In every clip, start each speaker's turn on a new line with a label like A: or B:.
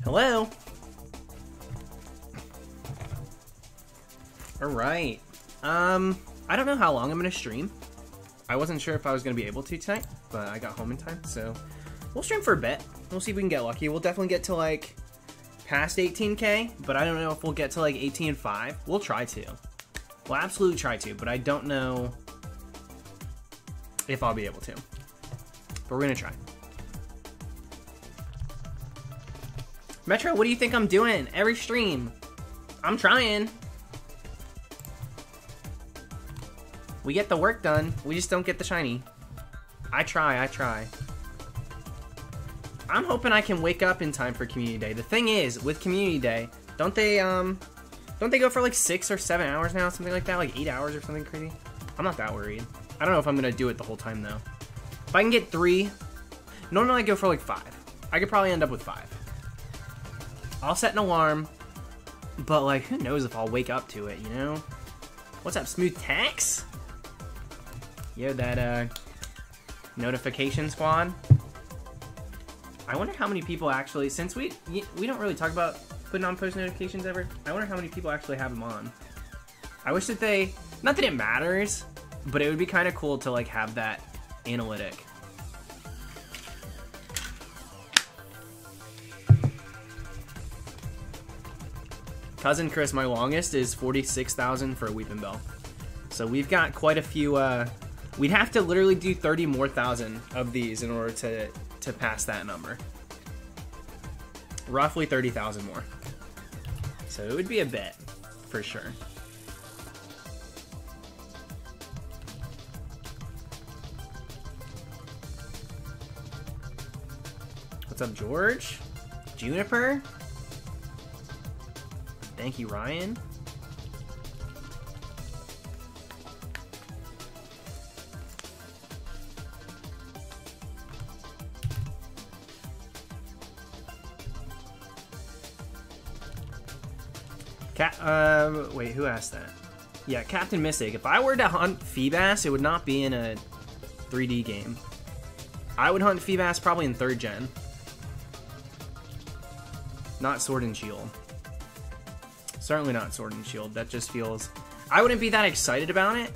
A: Hello? Alright. I don't know how long I'm going to stream. I wasn't sure if I was going to be able to tonight, but I got home in time, so we'll stream for a bit. We'll see if we can get lucky. We'll definitely get to, like, past 18K, but I don't know if we'll get to, like, 18.5. We'll try to. We'll absolutely try to, but I don't know if I'll be able to. But we're going to try. Metro, what do you think I'm doing every stream? I'm trying. We get the work done. We just don't get the shiny. I try. I'm hoping I can wake up in time for Community Day. The thing is, with Community Day, don't they go for like 6 or 7 hours now? Something like that? Like 8 hours or something crazy? I'm not that worried. I don't know if I'm going to do it the whole time, though. If I can get 3, normally I go for like 5. I could probably end up with 5. I'll set an alarm, but like, who knows if I'll wake up to it, you know? What's up, Smooth Tax? Yo, that notification squad. I wonder how many people actually, since we don't really talk about putting on post notifications ever, I wonder how many people actually have them on. I wish that they, not that it matters, but it would be kind of cool to like have that analytic. Cousin Chris, my longest is 46,000 for a Weeping Bell. So we've got quite a few, we'd have to literally do 30 more thousand of these in order to pass that number. Roughly 30,000 more. So it would be a bit, for sure. What's up, George? Juniper? Thank you, Ryan. Wait, who asked that? Yeah, Captain Mystic. If I were to hunt Feebas, it would not be in a 3D game. I would hunt Feebas probably in 3rd gen. Not Sword and Shield. Certainly not Sword and Shield. That just feels... I wouldn't be that excited about it.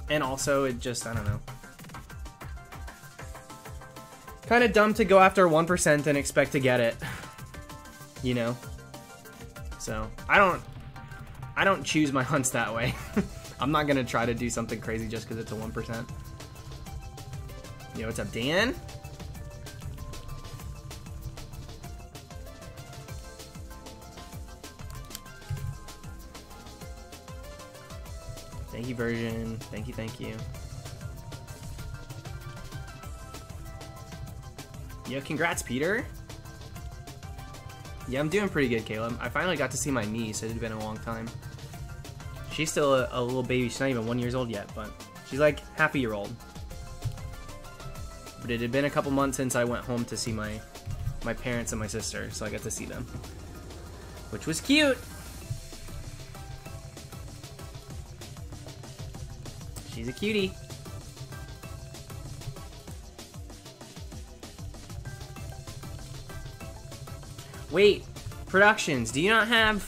A: And also, it just, I don't know. Kind of dumb to go after 1% and expect to get it. You know? So, I don't choose my hunts that way. I'm not gonna try to do something crazy just because it's a 1%. Yo, what's up, Dan? Thank you, Version. Thank you. Yo, congrats, Peter. Yeah, I'm doing pretty good, Caleb. I finally got to see my niece. It had been a long time. She's still a little baby. She's not even 1 year old yet, but she's like half a year old. But it had been a couple months since I went home to see my parents and my sister, so I got to see them, which was cute. She's a cutie. Wait, Productions, do you have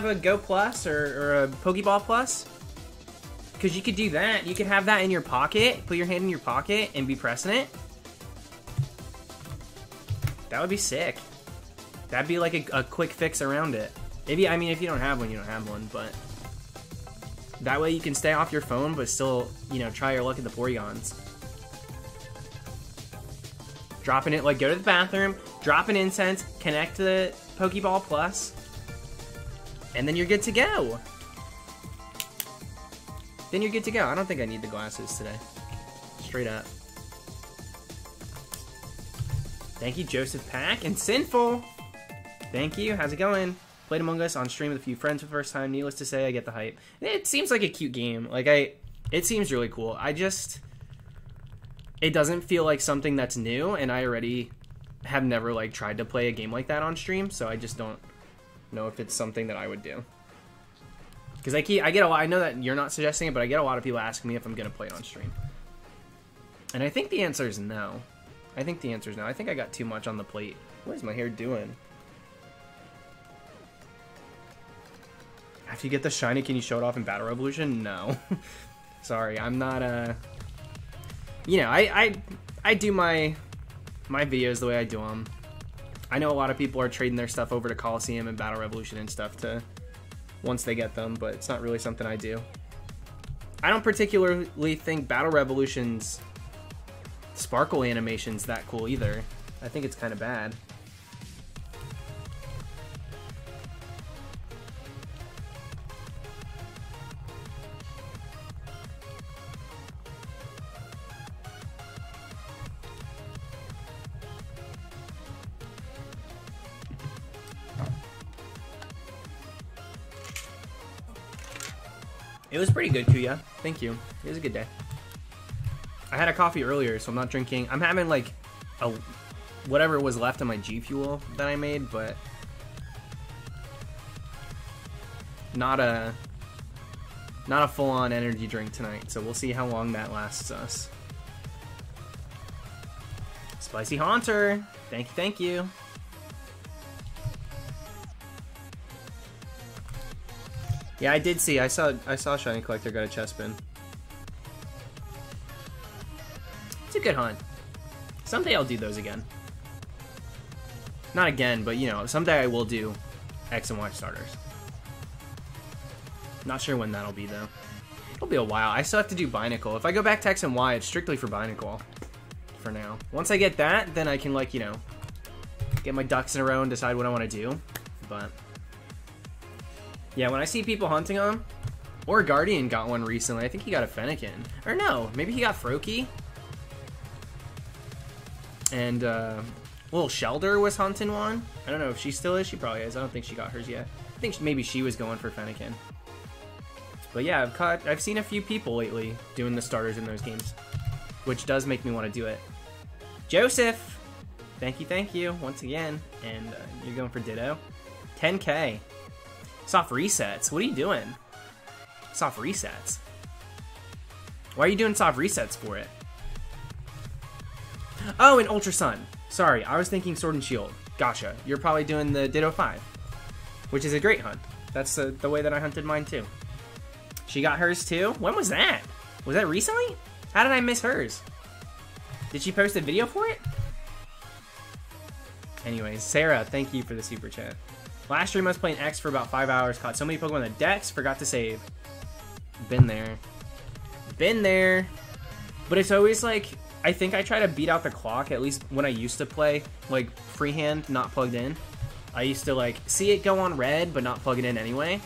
A: a Go Plus or a Pokeball Plus? Because you could do that. You could have that in your pocket, put your hand in your pocket, and be pressing it. That would be sick. That'd be like a quick fix around it. Maybe, I mean, if you don't have one, you don't have one, but that way you can stay off your phone, but still, you know, try your luck at the Porygons. Dropping it, like, go to the bathroom, drop an incense, connect to the Pokeball Plus, and then you're good to go. Then you're good to go. I don't think I need the glasses today. Straight up. Thank you, Joseph Pack and Sinful. Thank you. How's it going? Played Among Us on stream with a few friends for the first time. Needless to say, I get the hype. It seems like a cute game. Like, it seems really cool. It doesn't feel like something that's new, and I already have never, like, tried to play a game like that on stream, so I just don't know if it's something that I would do. Because I get a lot, I know that you're not suggesting it, but I get a lot of people asking me if I'm going to play it on stream. And I think the answer is no. I think the answer is no. I think I got too much on the plate. What is my hair doing? If you get the shiny, can you show it off in Battle Revolution? No. Sorry, I'm not, you know, I do my videos the way I do them. I know a lot of people are trading their stuff over to Coliseum and Battle Revolution and stuff to once they get them, but it's not really something I do. I don't particularly think Battle Revolution's sparkle animation's that cool either. I think it's kind of bad. It was pretty good, Kuya. Thank you. It was a good day. I had a coffee earlier, so I'm not drinking. I'm having like a whatever was left of my G Fuel that I made, but not a full-on energy drink tonight. So we'll see how long that lasts us. Spicy Haunter, thank you. Yeah, I did see. I saw Shiny Collector got a Chespin. It's a good hunt. Someday I'll do those again. Not again, but you know, someday I will do X and Y starters. Not sure when that'll be though. It'll be a while. I still have to do Binacle. If I go back to X and Y, it's strictly for Binacle. For now. Once I get that, then I can like, you know, get my ducks in a row and decide what I want to do. But yeah, when I see people hunting them, or Guardian got one recently. I think he got a Fennekin. Or no, maybe he got Froakie. And little Shelder was hunting one. I don't know if she still is. She probably is. I don't think she got hers yet. I think maybe she was going for Fennekin. But yeah, I've seen a few people lately doing the starters in those games, which does make me want to do it. Joseph, thank you once again. And you're going for Ditto. 10K. Soft resets. What are you doing? Soft resets. Why are you doing soft resets for it? Oh, and Ultra Sun. Sorry, I was thinking Sword and Shield. Gotcha. You're probably doing the Ditto 5, which is a great hunt. That's the way that I hunted mine too. She got hers too? When was that? Was that recently? How did I miss hers? Did she post a video for it? Anyways, Sarah, thank you for the super chat. Last stream I was playing X for about 5 hours, caught so many Pokemon in the Dex, forgot to save. Been there. Been there. But it's always like, I think I try to beat out the clock, at least when I used to play, like, freehand, not plugged in. I used to, like, see it go on red, but not plug it in anyway.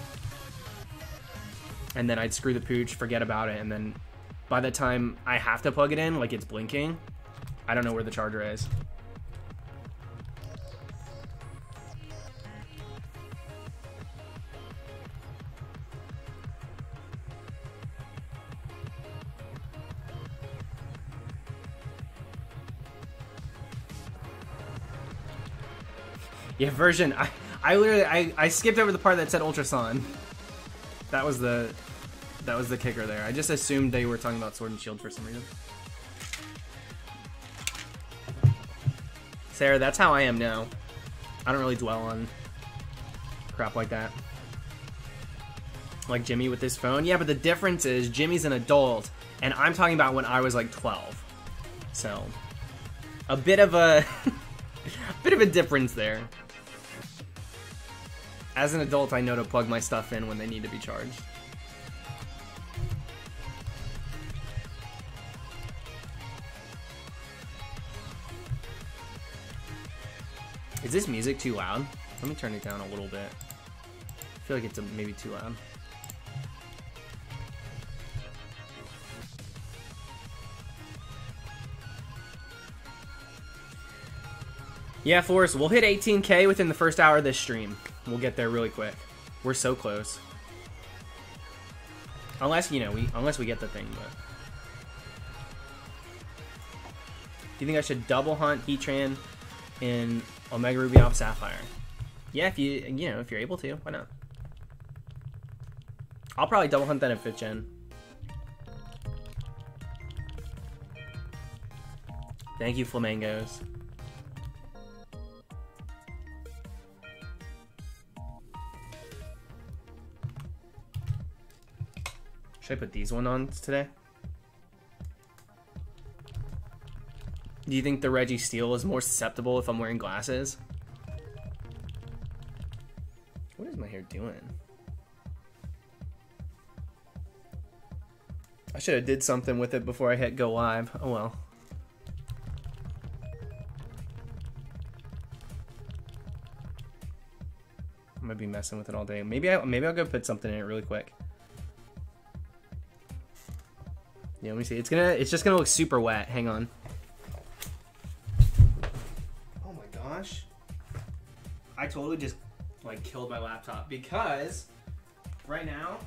A: And then I'd screw the pooch, forget about it, and then by the time I have to plug it in, like it's blinking, I don't know where the charger is. Yeah, version. I literally I skipped over the part that said Ultrason. That was the kicker there. I just assumed they were talking about Sword and Shield for some reason. Sarah, that's how I am now. I don't really dwell on crap like that. Like Jimmy with his phone. Yeah, but the difference is Jimmy's an adult, and I'm talking about when I was like 12. So, a bit of a difference there. As an adult, I know to plug my stuff in when they need to be charged. Is this music too loud? Let me turn it down a little bit. I feel like it's maybe too loud. Yeah, Forrest, we'll hit 18K within the first hour of this stream. We'll get there really quick. We're so close. Unless, you know, unless we get the thing, but. Do you think I should double hunt Heatran in Omega Ruby Alpha Sapphire? Yeah, if if you're able to, why not? I'll probably double hunt that in 5th gen. Thank you, Flamingos. Should I put these one on today? Do you think the Registeel is more susceptible if I'm wearing glasses? What is my hair doing? I should have did something with it before I hit go live. Oh well. I'm gonna be messing with it all day. Maybe I'll go put something in it really quick. Yeah, let me see. It's just gonna look super wet. Hang on. Oh my gosh. I totally just like killed my laptop because right now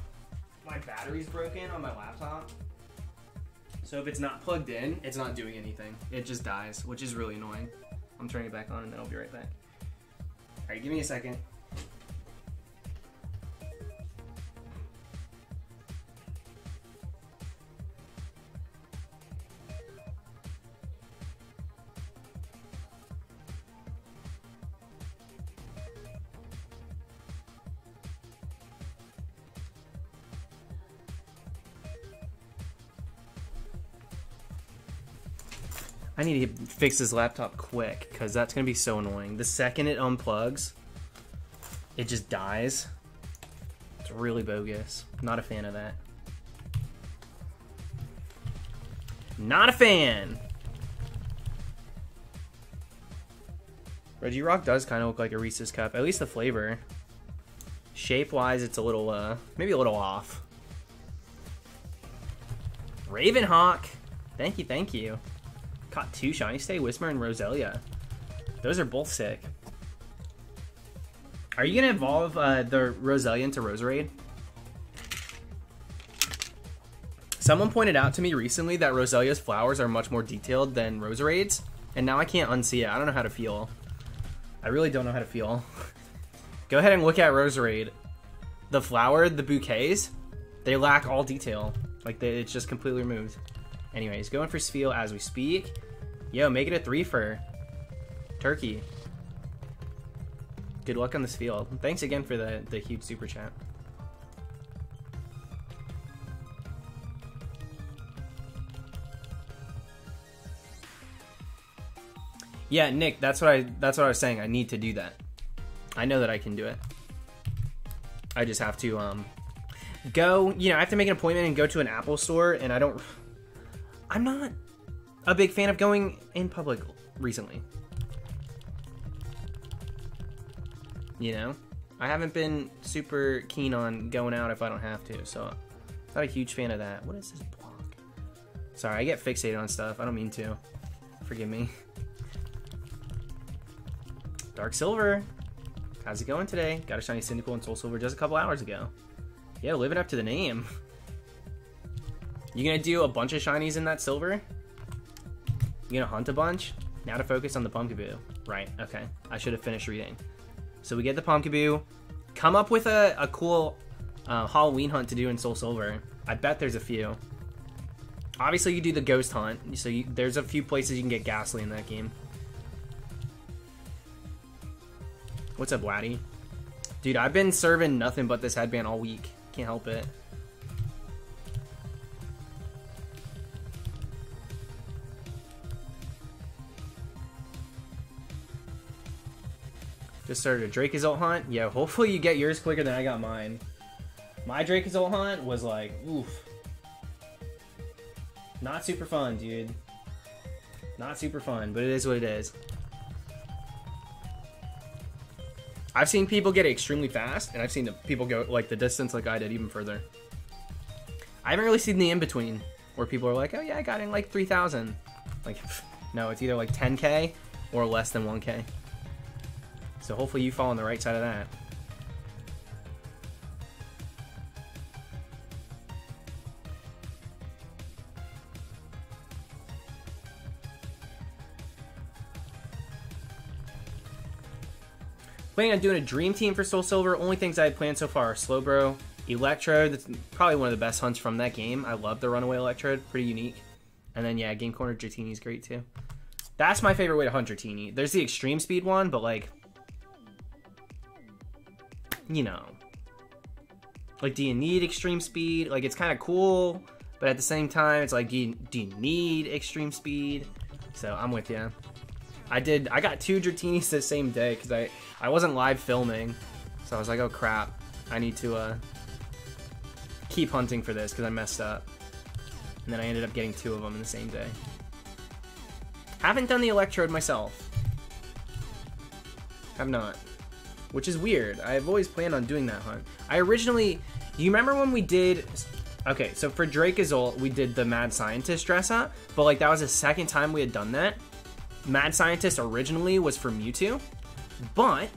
A: my battery's broken on my laptop. So if it's not plugged in, it's not doing anything. It just dies, which is really annoying. I'm turning it back on and then I'll be right back. All right, give me a second. I need to fix this laptop quick because that's going to be so annoying. The second it unplugs, it just dies. It's really bogus. Not a fan of that. Not a fan! Regirock does kind of look like a Reese's Cup, at least the flavor. Shape-wise, it's a little, maybe a little off. Ravenhawk! Thank you, thank you. Caught 2 Shiny Stay, Whisper, and Roselia. Those are both sick. Are you going to evolve the Roselia into Roserade? Someone pointed out to me recently that Roselia's flowers are much more detailed than Roserade's, and now I can't unsee it. I don't know how to feel. I really don't know how to feel. Go ahead and look at Roserade. The flower, the bouquets, they lack all detail. Like, it's just completely removed. Anyways, going for Spheal as we speak. Yo, make it a 3-fer. Turkey. Good luck on this field. Thanks again for the huge super chat. Yeah, Nick, that's what I was saying. I need to do that. I know that I can do it. I just have to go, I have to make an appointment and go to an Apple store, and I'm not a big fan of going in public recently. I haven't been super keen on going out if I don't have to, so I'm not a huge fan of that. What is this block? Sorry, I get fixated on stuff. I don't mean to. Forgive me. Dark Silver. How's it going today? Got a Shiny Cyndaquil and Soul Silver just a couple hours ago. Yeah, living up to the name. You gonna do a bunch of shinies in that silver? You gonna hunt a bunch? Now to focus on the Pumpkaboo. Right, okay. I should have finished reading. So we get the Pumpkaboo. Come up with a cool Halloween hunt to do in Soul Silver. I bet there's a few. Obviously you do the ghost hunt, so there's a few places you can get Ghastly in that game. What's up, Laddie? Dude, I've been serving nothing but this headband all week. Can't help it. Just started a Dracozolt hunt. Yeah, hopefully you get yours quicker than I got mine. My Dracozolt hunt was like, oof. Not super fun, dude. Not super fun, but it is what it is. I've seen people get it extremely fast, and I've seen people go like the distance like I did even further. I haven't really seen the in-between where people are like, oh yeah, I got in like 3,000. Like, no, it's either like 10K or less than 1K. So hopefully you fall on the right side of that. Planning on doing a dream team for Soul Silver. Only things I had planned so far are Slowbro, Electrode. That's probably one of the best hunts from that game. I love the Runaway Electrode. Pretty unique. And then, yeah, Game Corner Dratini is great, too. That's my favorite way to hunt Dratini. There's the Extreme Speed one, but, like, Like, do you need extreme speed? Like, it's kind of cool, but at the same time, it's like, do you need extreme speed? So I'm with you. I got 2 Dratinis the same day because I wasn't live filming, so I was like, oh crap, I need to keep hunting for this because I messed up. And then I ended up getting 2 of them in the same day. Haven't done the electrode myself. Have not. Which is weird. I've always planned on doing that hunt. I originally... You remember when we did... Okay, so for Registeel, we did the Mad Scientist dress up, but like that was the second time we had done that. Mad Scientist originally was for Mewtwo, but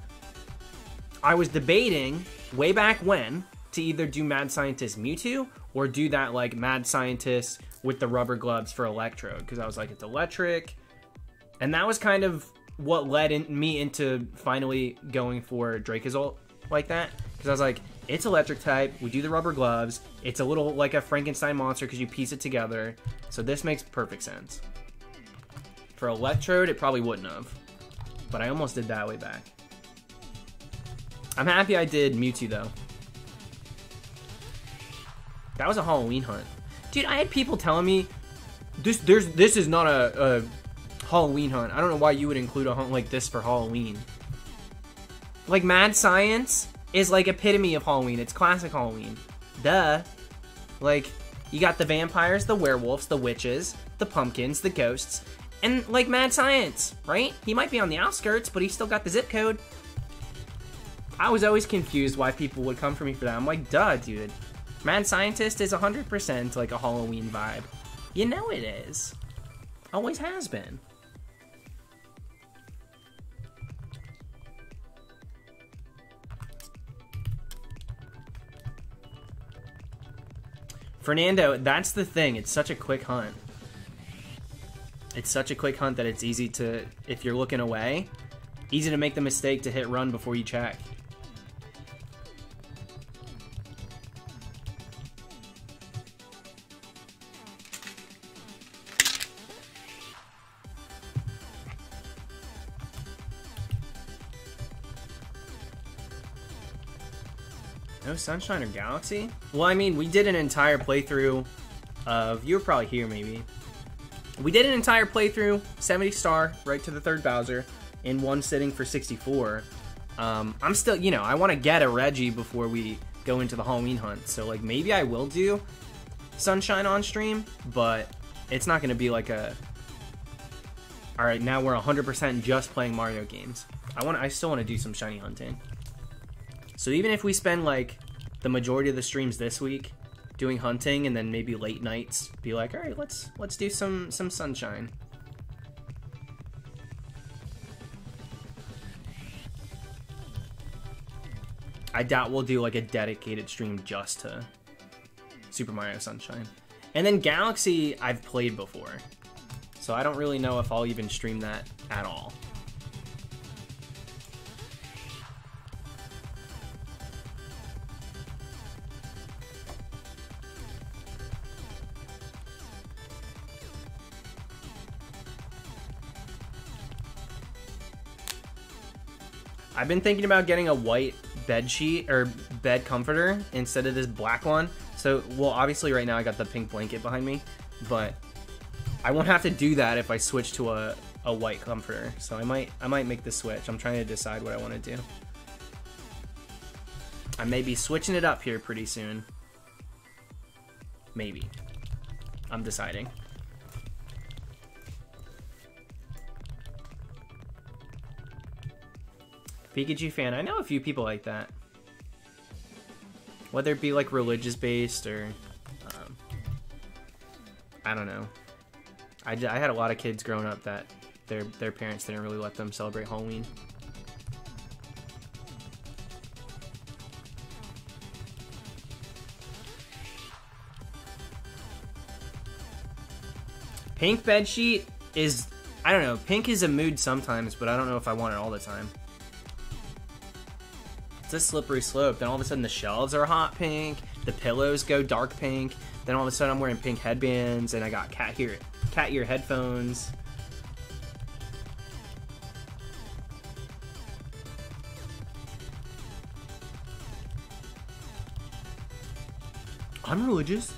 A: I was debating way back when to either do Mad Scientist Mewtwo or do that like Mad Scientist with the rubber gloves for Electrode, because I was like, it's electric. And that was kind of what led me into finally going for Registeel like that, because I was like, it's electric type, we do the rubber gloves, it's a little like a Frankenstein monster because you piece it together, so this makes perfect sense. For Electrode, it probably wouldn't have, but I almost did that way back. I'm happy I did Mewtwo though. That was a Halloween hunt. Dude, I had people telling me, this is not a Halloween hunt. I don't know why you would include a hunt like this for Halloween. Like, Mad Science is like epitome of Halloween. It's classic Halloween. Duh. Like, you got the vampires, the werewolves, the witches, the pumpkins, the ghosts, and like Mad Science, right? He might be on the outskirts, but he's still got the zip code. I was always confused why people would come for me for that. I'm like, duh, dude. Mad Scientist is 100% like a Halloween vibe. You know it is. Always has been. Fernando, that's the thing. It's such a quick hunt. It's such a quick hunt that it's easy to, if you're looking away, easy to make the mistake to hit run before you check. No Sunshine or Galaxy? Well, I mean, we did an entire playthrough of... You were probably here, maybe. We did an entire playthrough, 70 star, right to the 3rd Bowser, in one sitting for 64. I'm still, you know, I want to get a Reggie before we go into the Halloween hunt. So, like, maybe I will do Sunshine on stream, but it's not going to be like a... Alright, now we're 100% just playing Mario games. I still want to do some shiny hunting. So even if we spend like the majority of the streams this week doing hunting, and then maybe late nights be like, all right, let's do some Sunshine. I doubt we'll do like a dedicated stream just to Super Mario Sunshine. And then Galaxy I've played before, so I don't really know if I'll even stream that at all. I've been thinking about getting a white bed sheet or bed comforter instead of this black one. So, well, obviously right now I got the pink blanket behind me, but I won't have to do that if I switch to a white comforter. So I might make the switch. I'm trying to decide what I want to do. I may be switching it up here pretty soon. Maybe. I'm deciding. Pikachu fan. I know a few people like that. Whether it be like religious based or I don't know. I had a lot of kids growing up that their parents didn't really let them celebrate Halloween. Pink bedsheet is, I don't know, pink is a mood sometimes, but I don't know if I want it all the time. It's a slippery slope. Then all of a sudden the shelves are hot pink, the pillows go dark pink, then all of a sudden I'm wearing pink headbands and I got cat ear headphones. I'm religious.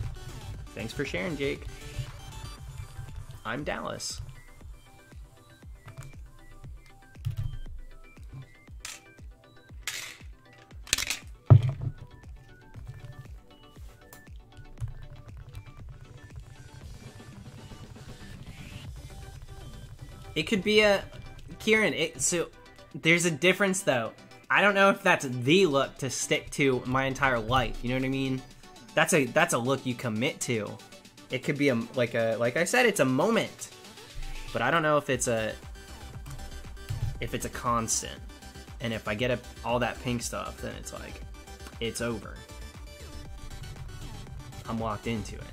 A: Thanks for sharing, Jake. I'm Dallas. It could be a... Kieran, so there's a difference, though. I don't know if that's the look to stick to my entire life. You know what I mean? That's a look you commit to. It could be like I said, it's a moment. But I don't know if it's a constant. And if I get all that pink stuff, then it's like, it's over. I'm locked into it.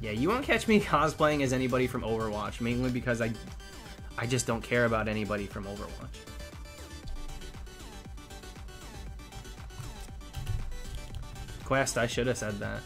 A: Yeah, you won't catch me cosplaying as anybody from Overwatch, mainly because I just don't care about anybody from Overwatch. Quest, I should have said that.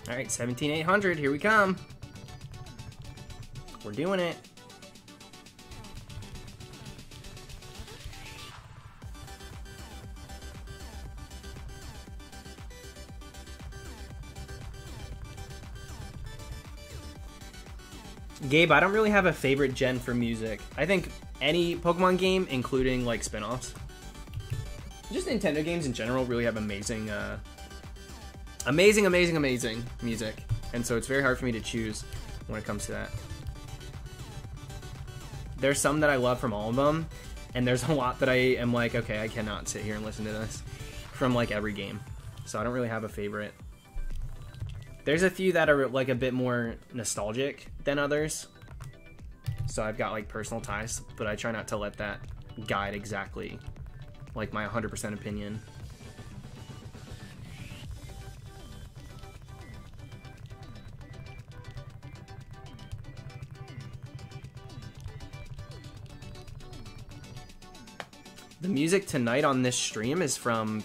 A: All right, 17,800, here we come. We're doing it. Gabe, I don't really have a favorite gen for music. I think any Pokemon game, including like spin-offs, just Nintendo games in general, really have amazing music. And so it's very hard for me to choose when it comes to that. There's some that I love from all of them, and there's a lot that I am like, okay, I cannot sit here and listen to this from like every game. So I don't really have a favorite. There's a few that are like a bit more nostalgic than others. So I've got like personal ties, but I try not to let that guide exactly like my 100% opinion. The music tonight on this stream is from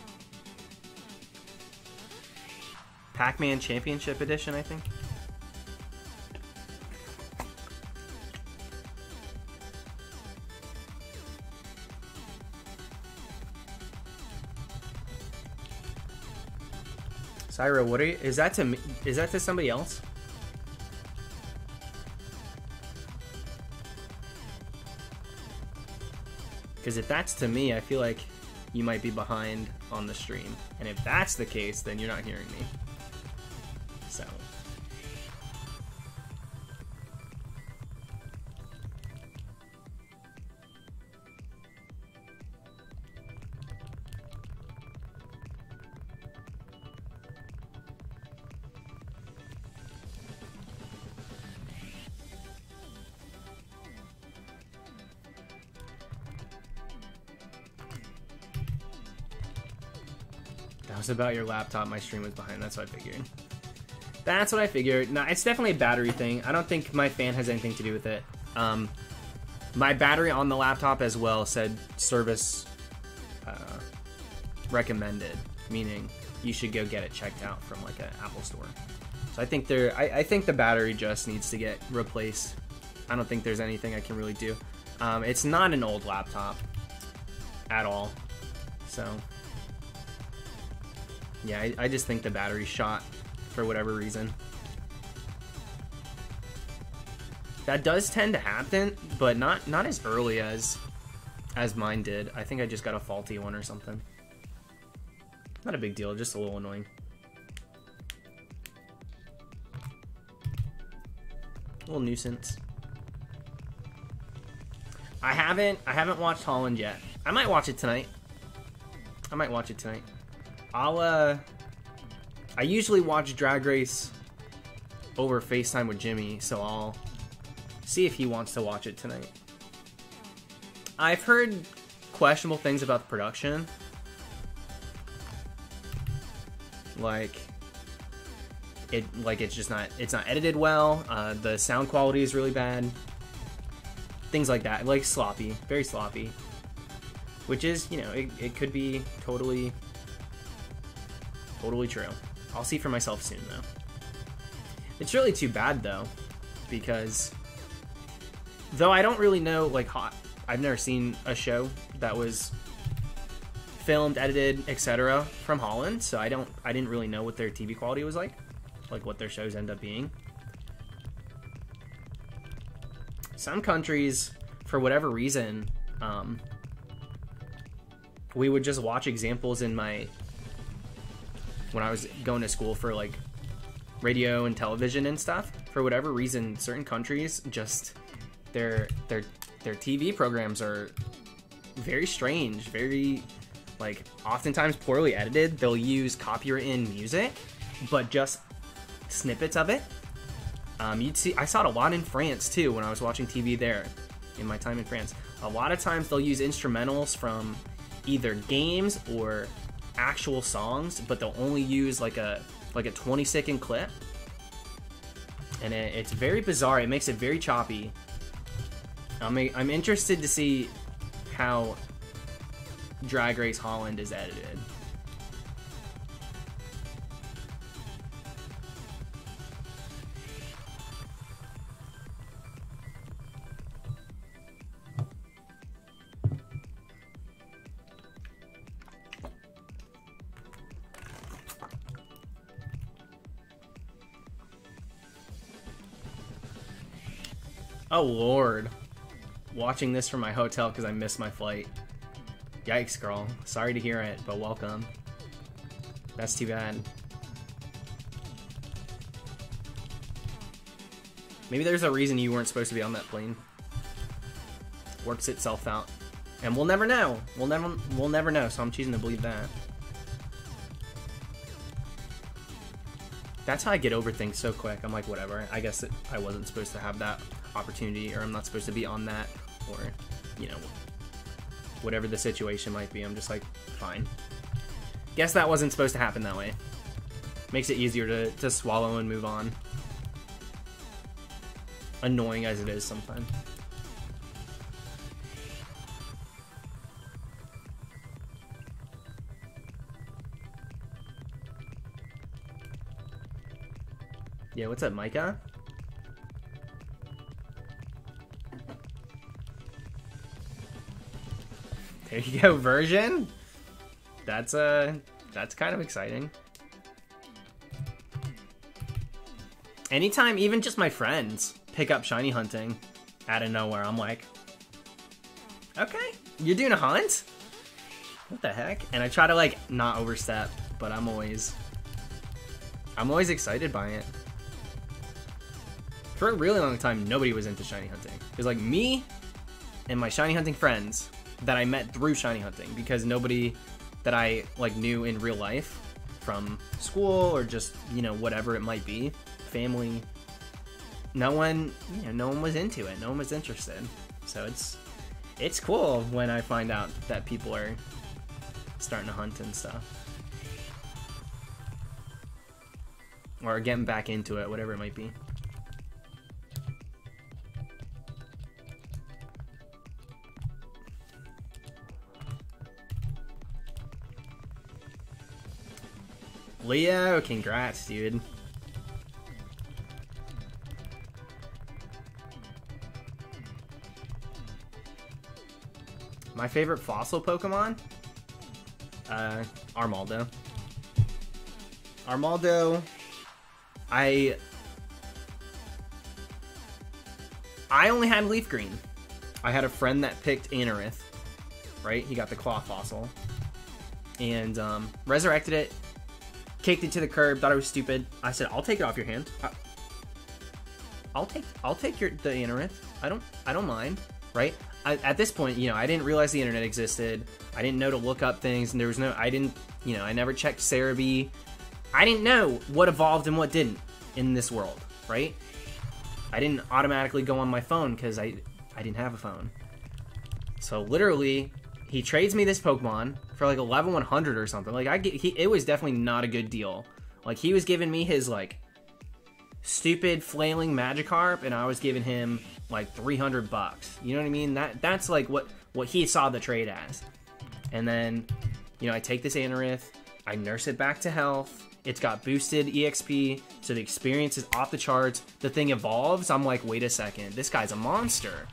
A: Pac-Man Championship Edition, I think. Syra, what are you, is that to me? Is that to somebody else? Because if that's to me, I feel like you might be behind on the stream. And if that's the case, then you're not hearing me. So. About your laptop, my stream was behind. That's what I figured. That's what I figured. No, it's definitely a battery thing. I don't think my fan has anything to do with it. My battery on the laptop as well said service recommended, meaning you should go get it checked out from like an Apple store. So I think I think the battery just needs to get replaced. I don't think there's anything I can really do. It's not an old laptop at all. So yeah, I just think the battery's shot for whatever reason. That does tend to happen, but not as early as mine did. I think I just got a faulty one or something. Not a big deal, just a little annoying. A little nuisance. I haven't watched Holland yet. I might watch it tonight. I usually watch Drag Race over FaceTime with Jimmy, so I'll see if he wants to watch it tonight. I've heard questionable things about the production. Like it's just not, it's not edited well. The sound quality is really bad. Things like that, like sloppy, very sloppy. Which is, you know, it could be totally true. I'll see for myself soon, though. It's really too bad, though, because though I don't really know, like, I've never seen a show that was filmed, edited, etc. from Holland, so I didn't really know what their TV quality was like what their shows end up being. Some countries, for whatever reason, we would just watch examples when I was going to school for like radio and television and stuff. For whatever reason, certain countries just their TV programs are very strange, very like oftentimes poorly edited. They'll use copywritten music, but just snippets of it. I saw it a lot in France too when I was watching TV there in my time in France. A lot of times they'll use instrumentals from either games or actual songs, but they'll only use like a 20-second clip, and it's very bizarre. It makes it very choppy. I'm interested to see how Drag Race Holland is edited. Oh lord. Watching this from my hotel because I missed my flight. Yikes, girl. Sorry to hear it, but welcome. That's too bad. Maybe there's a reason you weren't supposed to be on that plane. Works itself out. And we'll never know. We'll never know, so I'm choosing to believe that. That's how I get over things so quick. I'm like, whatever. I guess I wasn't supposed to have that opportunity, or I'm not supposed to be on that, or, you know, whatever the situation might be. I'm just like, fine. Guess that wasn't supposed to happen that way. Makes it easier to swallow and move on. Annoying as it is sometimes. Yeah, what's up, Micah? There you go, version. That's kind of exciting. Anytime, even just my friends pick up shiny hunting out of nowhere, I'm like, okay, you're doing a hunt? What the heck? And I try to like not overstep, but I'm always excited by it. For a really long time, nobody was into shiny hunting. It was like me and my shiny hunting friends that I met through shiny hunting, because nobody that I like knew in real life from school or just, you know, whatever it might be, family, no one was into it. No one was interested. So it's cool when I find out that people are starting to hunt and stuff, or getting back into it, whatever it might be. Leo, congrats, dude. My favorite fossil Pokemon? Armaldo. Armaldo, I only had Leaf Green. I had a friend that picked Anorith, right? He got the claw fossil. And resurrected it. Kicked it to the curb, thought it was stupid. I said, I'll take it off your hand. I'll take the Anorith. I don't mind, right? At this point, you know, I didn't realize the internet existed. I didn't know to look up things, and there was no, I never checked Cerebi. I didn't know what evolved and what didn't in this world, right? I didn't automatically go on my phone because I didn't have a phone. So literally, he trades me this Pokemon for like 11,100 or something. Like it was definitely not a good deal. Like he was giving me his like stupid flailing Magikarp, and I was giving him like $300. You know what I mean? That's like what he saw the trade as. And then, you know, I take this Anorith, I nurse it back to health. It's got boosted EXP, so the experience is off the charts. The thing evolves. I'm like, wait a second, this guy's a monster.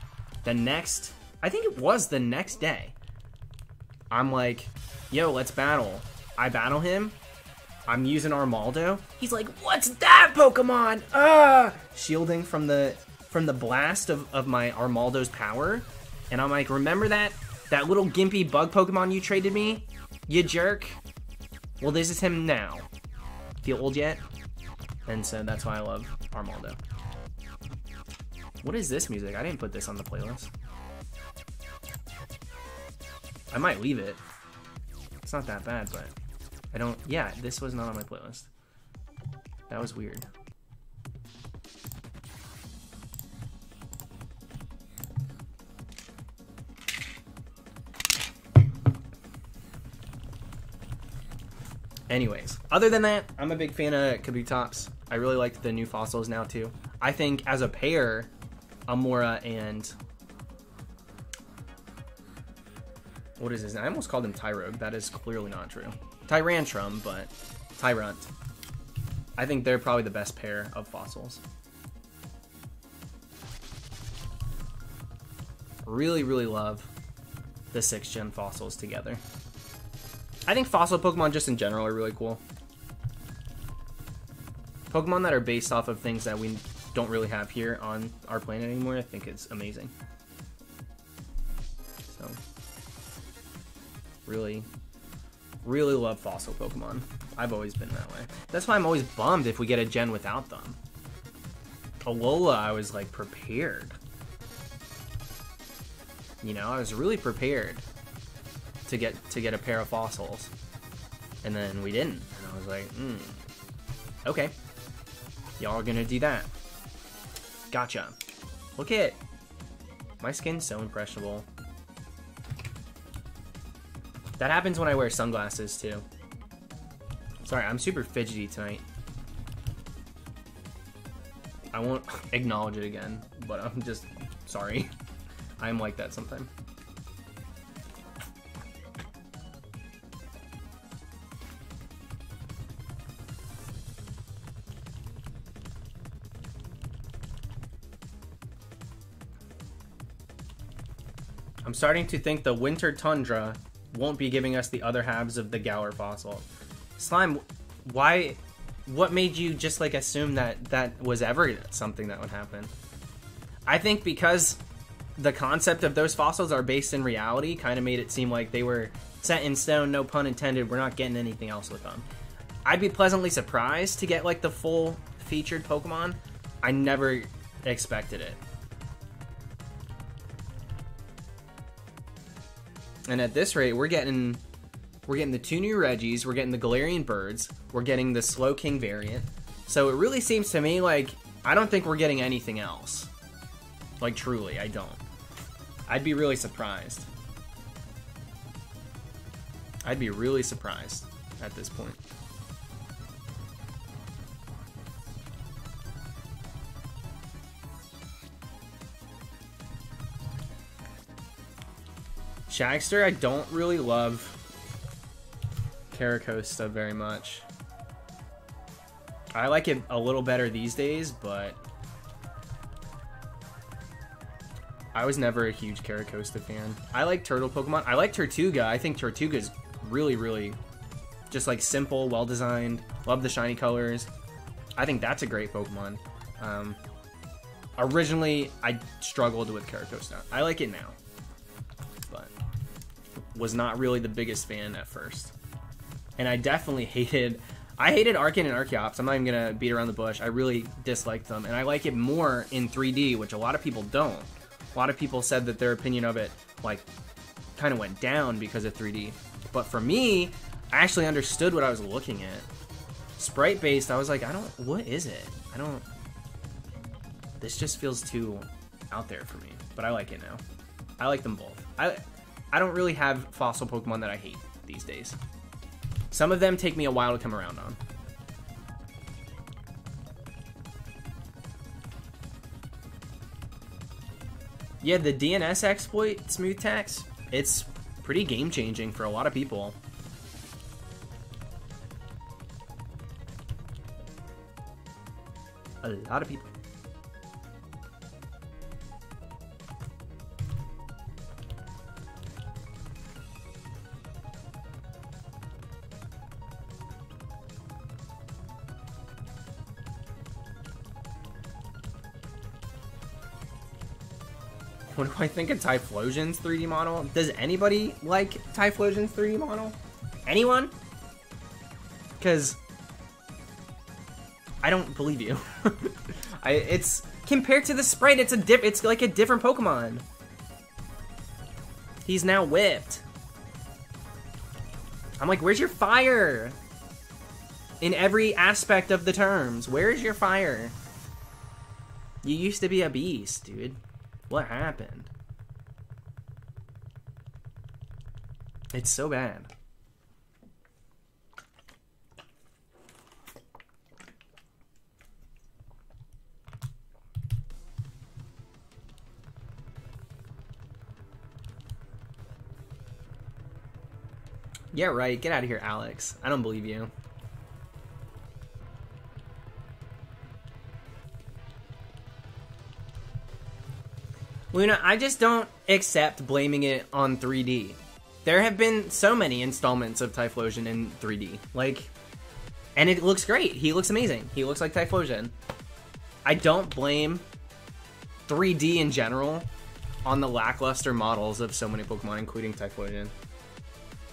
A: I think it was the next day, I'm like, yo, let's battle. I battle him. I'm using Armaldo. He's like, what's that Pokemon? Shielding from the blast of my Armaldo's power. And I'm like, remember that little gimpy bug Pokemon you traded me? You jerk. Well, this is him now. Feel old yet? And so that's why I love Armaldo. What is this music? I didn't put this on the playlist. I might leave it. It's not that bad, but I don't... Yeah, this was not on my playlist. That was weird. Anyways, other than that, I'm a big fan of Kabutops. I really like the new fossils now, too. I think, as a pair, Amora and... What is his name? I almost called him Tyrogue. That is clearly not true. Tyrantrum, but Tyrunt. I think they're probably the best pair of fossils. Really, really love the 6th gen fossils together. I think fossil Pokemon just in general are really cool. Pokemon that are based off of things that we don't really have here on our planet anymore, I think it's amazing. So, really, really love fossil Pokemon. I've always been that way. That's why I'm always bummed if we get a gen without them. Alola, I was like prepared. You know, I was really prepared to get a pair of fossils, and then we didn't, and I was like, okay, y'all are gonna do that. Gotcha. Look at my skin's so impressionable. That happens when I wear sunglasses too. Sorry, I'm super fidgety tonight. I won't acknowledge it again, but I'm just sorry. I'm like that sometimes. I'm starting to think the winter tundra won't be giving us the other halves of the Galar fossil. Slime, why? What made you just like assume that that was ever something that would happen? I think because the concept of those fossils are based in reality kind of made it seem like they were set in stone, no pun intended. We're not getting anything else with them. I'd be pleasantly surprised to get like the full featured Pokemon. I never expected it. And at this rate, we're getting the 2 new Regis, we're getting the Galarian Birds, we're getting the Slowking variant. So it really seems to me like I don't think we're getting anything else. Like truly, I don't. I'd be really surprised. I'd be really surprised at this point. Shagster, I don't really love Caracosta very much. I like it a little better these days, but I was never a huge Caracosta fan. I like turtle Pokemon. I like Tortuga. I think Tortuga is really, really just like simple, well-designed. Love the shiny colors. I think that's a great Pokemon. Originally, I struggled with Caracosta. I like it now, but was not really the biggest fan at first. And I definitely hated Arcan and Archeops. I'm not even gonna beat around the bush. I really disliked them, and I like it more in 3D, which a lot of people don't. A lot of people said that their opinion of it like kind of went down because of 3D. But for me, I actually understood what I was looking at. Sprite based, I was like, what is it? This just feels too out there for me. But I like it now. I like them both. I don't really have fossil Pokemon that I hate. these days. Some of them take me a while to come around on. Yeah, the DNS exploit, Smooth Tax, it's pretty game-changing for a lot of people. A lot of people. What do I think of Typhlosion's 3D model? Does anybody like Typhlosion's 3D model? Anyone? Because I don't believe you. It's compared to the sprite, it's like a different Pokemon. He's now whipped. I'm like, where's your fire? In every aspect of the terms, where's your fire? You used to be a beast, dude. What happened? It's so bad. Yeah, right. Get out of here, Alex. I don't believe you. Luna, I just don't accept blaming it on 3D. There have been so many installments of Typhlosion in 3D. Like, and it looks great. He looks amazing. He looks like Typhlosion. I don't blame 3D in general on the lackluster models of so many Pokemon, including Typhlosion.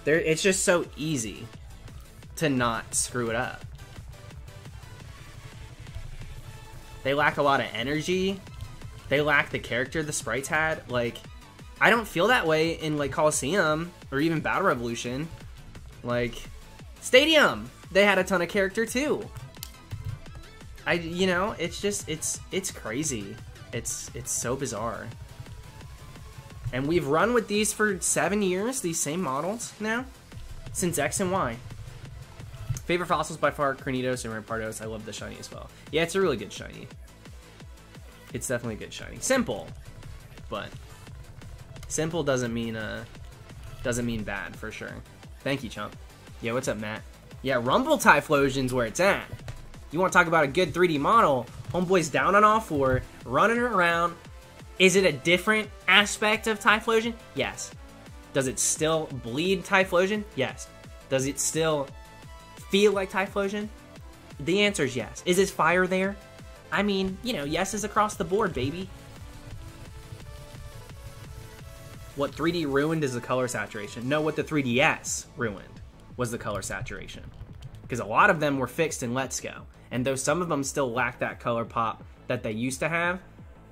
A: It's just so easy to not screw it up. They lack a lot of energy. They lack the character the sprites had. Like, I don't feel that way in, like, Coliseum or even Battle Revolution. Like, Stadium, they had a ton of character too. You know, it's just, it's crazy. It's so bizarre. And we've run with these for 7 years, these same models now, since X and Y. Favorite fossils by far, Cornitos and Rampardos. I love the shiny as well. Yeah, it's a really good shiny. It's definitely a good shiny. Simple, but simple doesn't mean bad for sure. Thank you, chump. Yeah, what's up, Matt? Yeah, Rumble Typhlosion's where it's at. You want to talk about a good 3D model? Homeboy's down on all four, running around. Is it a different aspect of Typhlosion? Yes. Does it still bleed Typhlosion? Yes. Does it still feel like Typhlosion? The answer is yes. Is his fire there? I mean, you know, yes is across the board, baby. What 3D ruined is the color saturation. No, what the 3DS ruined was the color saturation. Because a lot of them were fixed in Let's Go. And though some of them still lack that color pop that they used to have,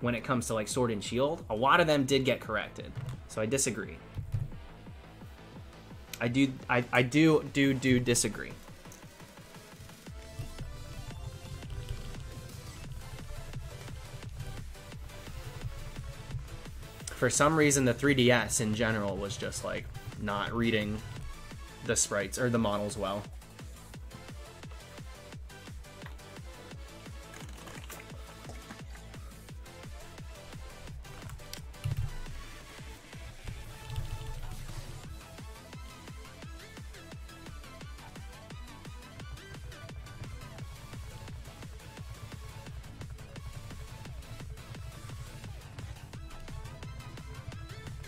A: when it comes to like Sword and Shield, a lot of them did get corrected. So I disagree. I do disagree. For some reason, the 3DS in general was just like not reading the sprites or the models well.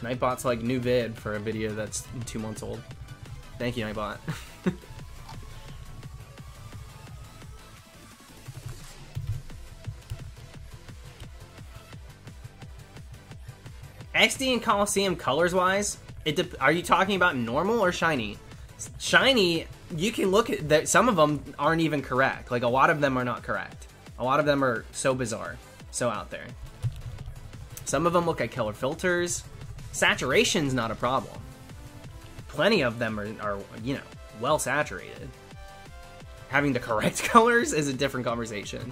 A: Nightbot's like new vid for a video that's 2 months old. Thank you, Nightbot. XD and Coliseum colors wise, are you talking about normal or shiny? Shiny, you can look at that. Some of them aren't even correct. Like a lot of them are not correct. A lot of them are so bizarre, so out there. Some of them look like color filters. Saturation's not a problem. Plenty of them are you know, well saturated. Having the correct colors is a different conversation.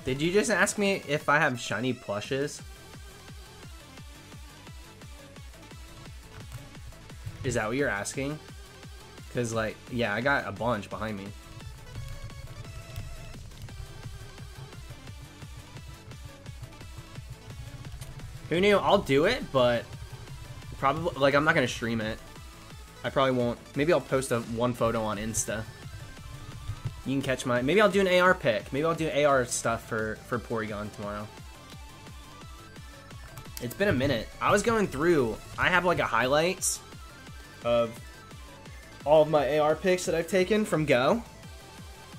A: Did you just ask me if I have shiny plushes? Is that what you're asking? Because, like, yeah, I got a bunch behind me. Who knew? I'll do it, but probably, like, I'm not going to stream it. I probably won't. Maybe I'll post one photo on Insta. You can catch my... Maybe I'll do an AR pick. Maybe I'll do AR stuff for Porygon tomorrow. It's been a minute. I was going through... I have like a highlights of all of my AR picks that I've taken from Go.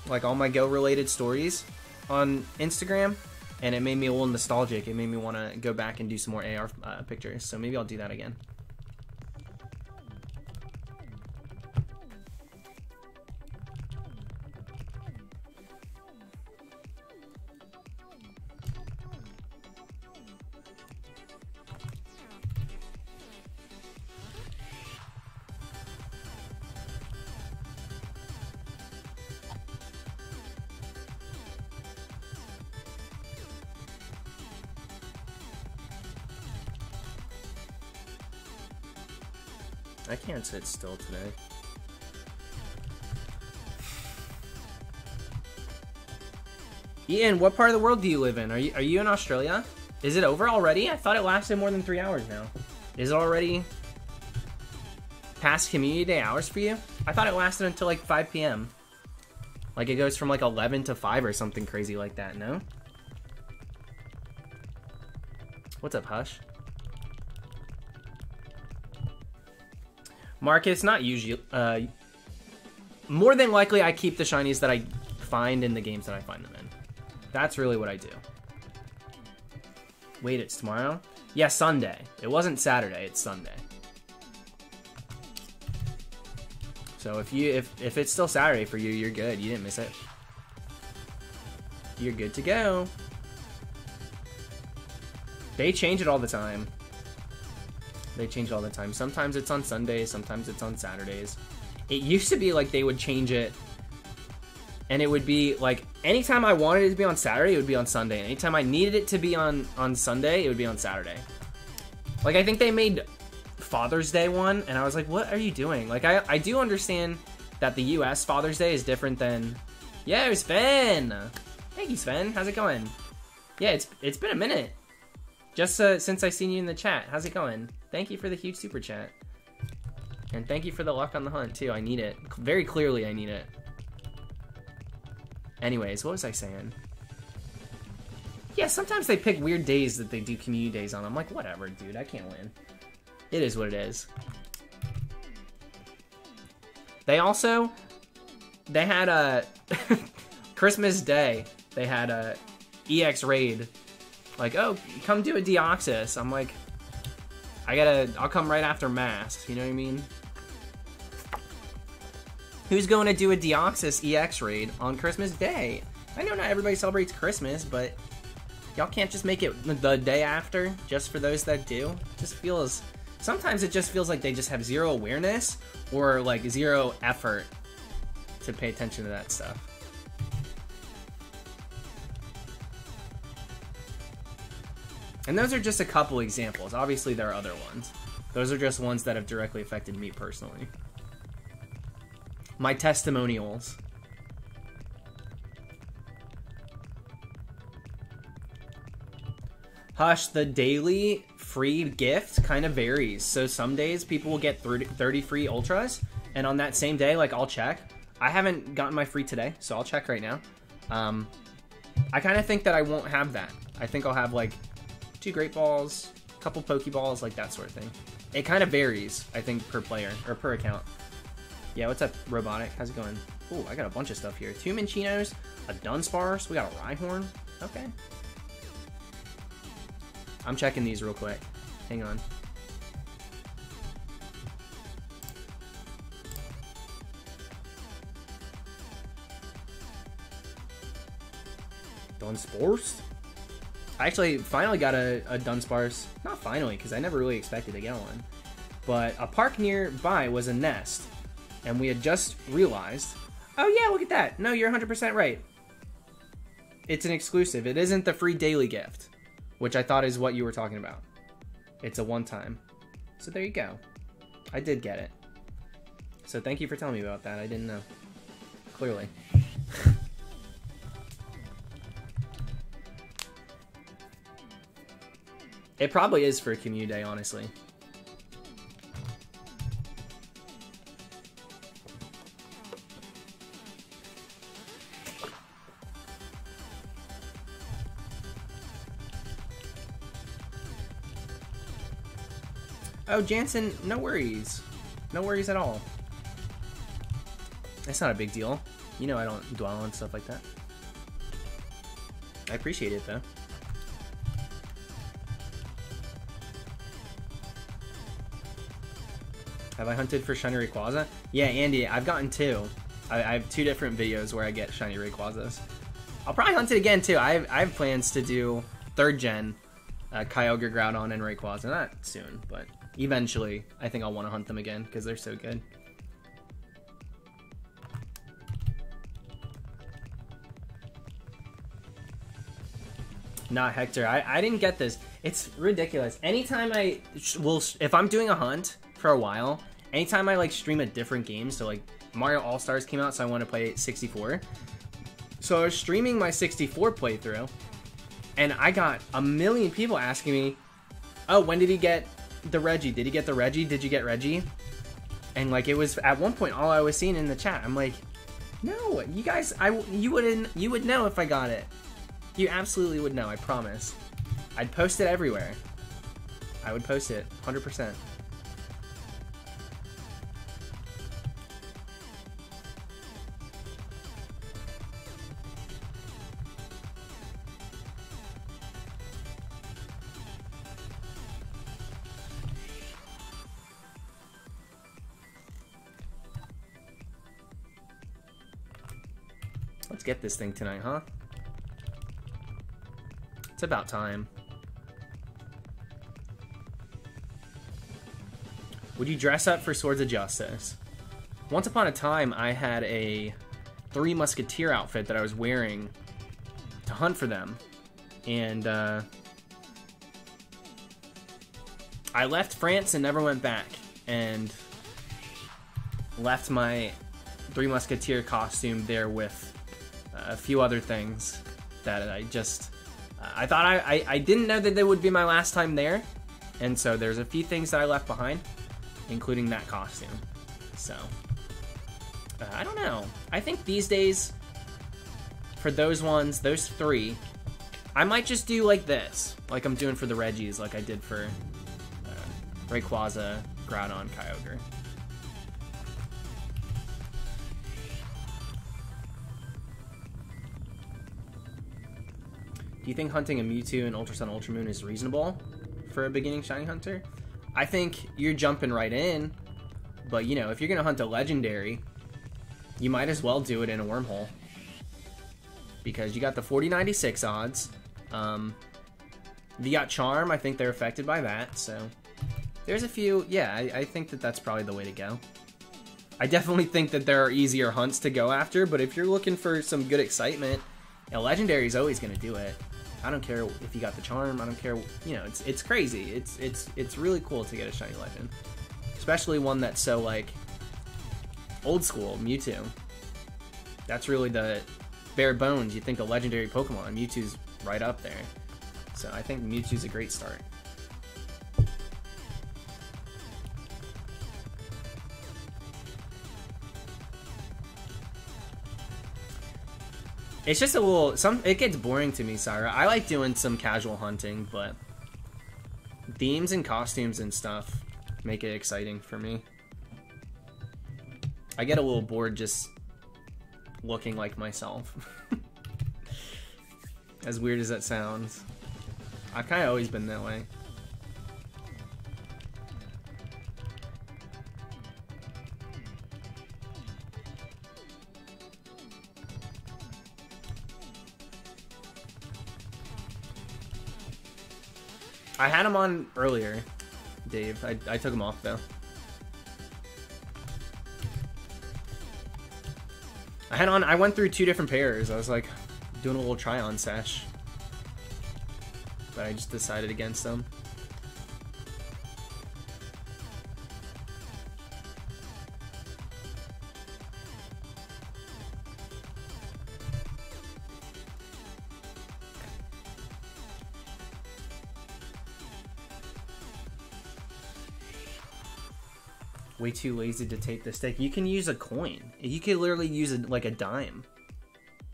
A: Like all my Go related stories on Instagram. And it made me a little nostalgic. It made me want to go back and do some more AR pictures. So maybe I'll do that again. I can't sit still today. Ian, what part of the world do you live in? Are you in Australia? Is it over already? I thought it lasted more than 3 hours now. Is it already past community day hours for you? I thought it lasted until like 5 p.m. Like it goes from like 11 to 5 or something crazy like that, no? What's up, Hush? Marcus, not usually. More than likely, I keep the shinies that I find in the games that I find them in. That's really what I do. Wait, it's tomorrow? Yeah, Sunday. It wasn't Saturday, it's Sunday. So if it's still Saturday for you, you're good. You didn't miss it. You're good to go. They change it all the time. They change it all the time. Sometimes it's on Sundays, sometimes it's on Saturdays. It used to be like they would change it, and it would be like anytime I wanted it to be on Saturday, it would be on Sunday. And anytime I needed it to be on Sunday, it would be on Saturday. Like I think they made Father's Day one, and I was like, what are you doing? Like I do understand that the US Father's Day is different than... Yeah, Sven! Thank you, Sven. How's it going? Yeah, it's been a minute. Just since I seen you in the chat. How's it going? Thank you for the huge super chat. And thank you for the luck on the hunt, too. I need it. Very clearly, I need it. Anyways, what was I saying? Yeah, sometimes they pick weird days that they do community days on. I'm like, whatever, dude. I can't win. It is what it is. They had a... Christmas Day, they had a EX raid. Like, oh, come do a Deoxys. I'm like, I'll come right after Mass, you know what I mean? Who's going to do a Deoxys EX raid on Christmas Day? I know not everybody celebrates Christmas, but y'all can't just make it the day after, just for those that do. It just feels, sometimes it just feels like they just have zero awareness or like zero effort to pay attention to that stuff. And those are just a couple examples. Obviously, there are other ones. Those are just ones that have directly affected me personally. My testimonials. Hush, the daily free gift kind of varies. So some days people will get 30 free ultras, and on that same day, like, I'll check. I haven't gotten my free today, so I'll check right now. I kind of think that I won't have that. I think I'll have, like, 2 Great Balls, a couple Pokeballs, like that sort of thing. It kind of varies, I think, per player, or per account. Yeah, what's up, Robotic? How's it going? Ooh, I got a bunch of stuff here. 2 Minchinos, a Dunsparce, we got a Rhyhorn. Okay. I'm checking these real quick. Hang on. Dunsparce? I actually finally got a Dunsparce. Not finally, because I never really expected to get one. But a park nearby was a nest. And we had just realized... Oh yeah, look at that. No, you're 100% right. it's an exclusive. It isn't the free daily gift, which I thought is what you were talking about. It's a one-time. So there you go. I did get it. So thank you for telling me about that. I didn't know. Clearly. It probably is for Community Day, honestly. Oh, Jansen, no worries. No worries at all. It's not a big deal. You know I don't dwell on stuff like that. I appreciate it, though. Have I hunted for shiny Rayquaza? Yeah, Andy, I've gotten 2. I have 2 different videos where I get shiny Rayquazas. I'll probably hunt it again, too. I have plans to do 3rd gen Kyogre, Groudon, and Rayquaza. Not soon, but eventually I think I'll want to hunt them again because they're so good. Not Hector. I didn't get this. It's ridiculous. Anytime if I'm doing a hunt for a while, anytime I like stream a different game, so like Mario All-Stars came out, so I want to play 64. So I was streaming my 64 playthrough, and I got a million people asking me, oh, when did he get the Reggie? Did he get the Reggie? Did you get Reggie? And like it was at one point all I was seeing in the chat. I'm like, no, you guys, you would know if I got it. You absolutely would know, I promise. I'd post it everywhere. I would post it, 100%. Let's get this thing tonight, huh? It's about time. Would you dress up for Swords of Justice? Once upon a time, I had a 3 Musketeer outfit that I was wearing to hunt for them. And I left France and never went back. And left my 3 Musketeer costume there with a few other things that I just... I thought I didn't know that they would be my last time there, and so there's a few things that I left behind, including that costume. So, I don't know. I think these days, for those ones, those 3, I might just do like this, like I'm doing for the Reggies, like I did for Rayquaza, Groudon, Kyogre. Do you think hunting a Mewtwo in Ultra Sun, Ultra Moon is reasonable for a beginning shiny hunter? I think you're jumping right in, but you know, if you're gonna hunt a legendary, you might as well do it in a wormhole. Because you got the 40-96 odds. You got Charm, I think they're affected by that, so there's a few, yeah, I think that that's probably the way to go. I definitely think that there are easier hunts to go after, but if you're looking for some good excitement, a legendary is always gonna do it. I don't care if you got the Charm. I don't care. You know, it's crazy. It's really cool to get a shiny legend, especially one that's so like old school. Mewtwo. That's really the bare bones. You think a legendary Pokemon. Mewtwo's right up there. So I think Mewtwo's a great start. It's just a little, it gets boring to me, Syra. I like doing some casual hunting, but themes and costumes and stuff make it exciting for me. I get a little bored just looking like myself. As weird as that sounds. I've kind of always been that way. I had him on earlier, Dave. I took him off, though. I went through 2 different pairs. I was like, doing a little try-on sesh. But I just decided against them. Way too lazy to take the stick. You can use a coin. You can literally use like a dime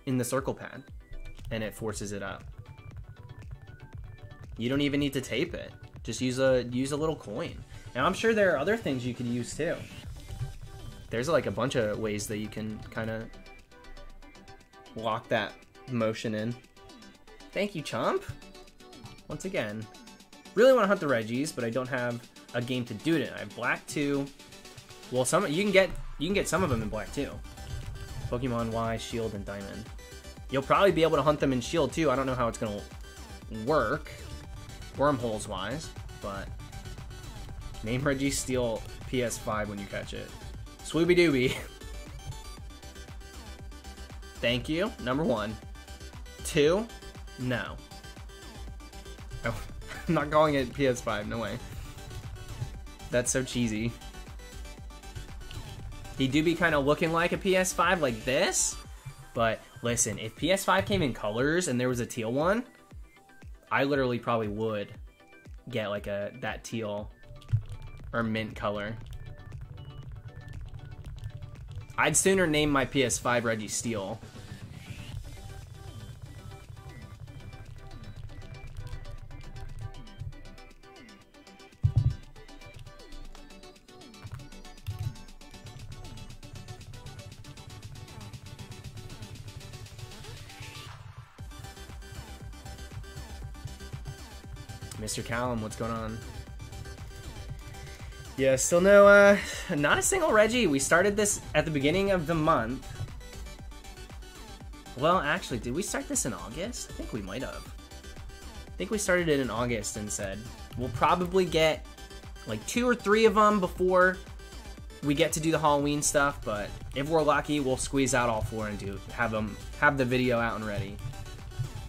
A: in the circle pad, and it forces it up. You don't even need to tape it. Just use a little coin. And I'm sure there are other things you could use too. There's like a bunch of ways that you can kind of lock that motion in. Thank you, Chomp. Once again, really want to hunt the Regis, but I don't have a game to do it in. I have black 2. Well, some you can get some of them in black too. Pokemon Y, Shield, and Diamond. You'll probably be able to hunt them in Shield too. I don't know how it's gonna work, wormholes wise, but name Registeel PS5 when you catch it. Swooby Dooby. Thank you. Number 1. 2. No. Oh, I'm not calling it PS5. No way. That's so cheesy. He do be kind of looking like a PS5 like this, but listen, if PS5 came in colors and there was a teal one, I literally probably would get like that teal or mint color. I'd sooner name my PS5 Registeel. Mr. Callum, what's going on? Yeah, still no, not a single Reggie. We started this at the beginning of the month. Well, actually, did we start this in August? I think we might have. I think we started it in August and said, we'll probably get like 2 or 3 of them before we get to do the Halloween stuff, but if we're lucky, we'll squeeze out all 4 and have the video out and ready.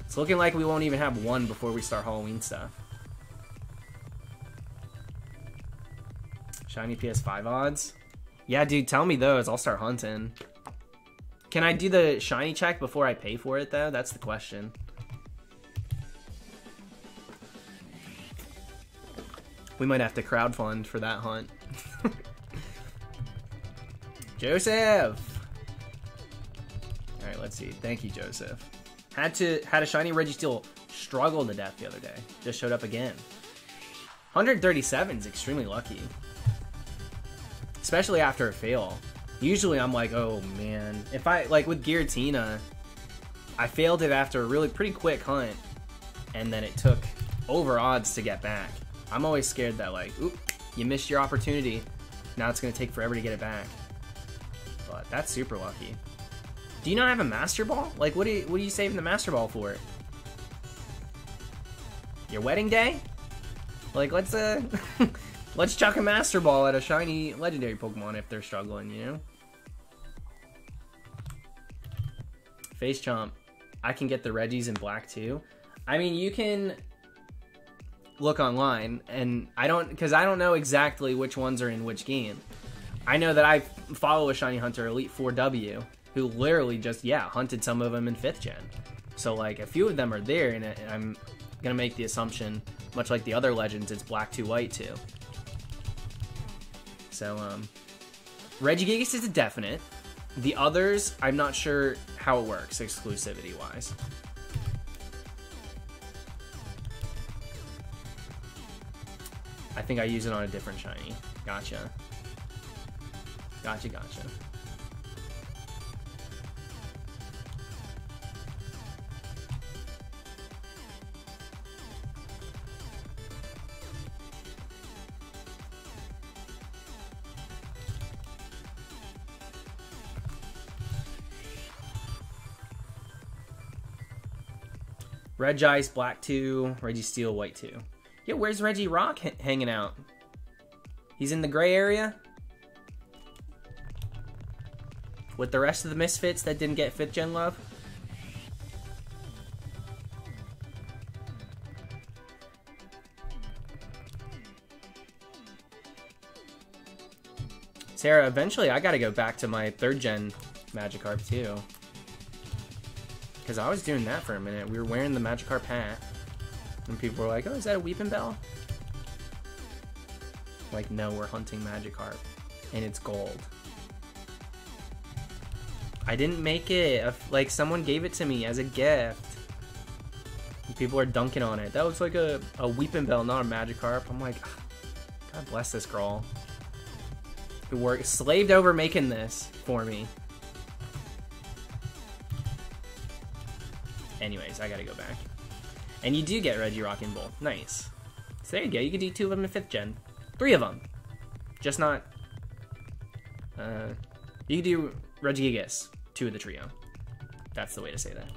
A: It's looking like we won't even have 1 before we start Halloween stuff. Shiny PS5 odds? Yeah, dude, tell me those. I'll start hunting. Can I do the shiny check before I pay for it, though? That's the question. We might have to crowdfund for that hunt. Joseph! Alright, let's see. Thank you, Joseph. Had a shiny Registeel struggle to death the other day. Just showed up again. 137 is extremely lucky. Especially after a fail. Usually I'm like, oh man. If I, like with Giratina, I failed it after a really pretty quick hunt, and then it took over odds to get back. I'm always scared that like, oop, you missed your opportunity. Now it's gonna take forever to get it back. But that's super lucky. Do you not have a Master Ball? Like, what do you saving the Master Ball for? Your wedding day? Like, let's let's chuck a Master Ball at a shiny legendary Pokemon if they're struggling, you know? Face Chomp. I can get the Regis in black too. I mean, you can look online, and I don't know exactly which ones are in which game. I know that I follow a shiny hunter, Elite 4W, who literally just, yeah, hunted some of them in 5th gen. So, like, a few of them are there, and I'm gonna make the assumption, much like the other legends, it's black 2 white 2. So, Regigigas is a definite. The others, I'm not sure how it works, exclusivity-wise. I think I use it on a different shiny. Gotcha. Gotcha. Regice, black 2, Registeel, white 2. Yeah, where's Reggie Rock hanging out? He's in the gray area? With the rest of the Misfits that didn't get 5th gen love? Sarah, eventually I gotta go back to my 3rd gen Magikarp too. Because I was doing that for a minute. We were wearing the Magikarp hat. And people were like, oh, is that a Weeping Bell? Like, no, we're hunting Magikarp. And it's gold. I didn't make it. Like, someone gave it to me as a gift. And people are dunking on it. That looks like a Weeping Bell, not a Magikarp. I'm like, God bless this girl. Who worked, slaved over making this for me. Anyways, I gotta go back. And you do get Regirock Bull. Nice. So there you go. You can do 2 of them in 5th gen. 3 of them. Just not... you can do Regigigas. 2 of the trio. That's the way to say that.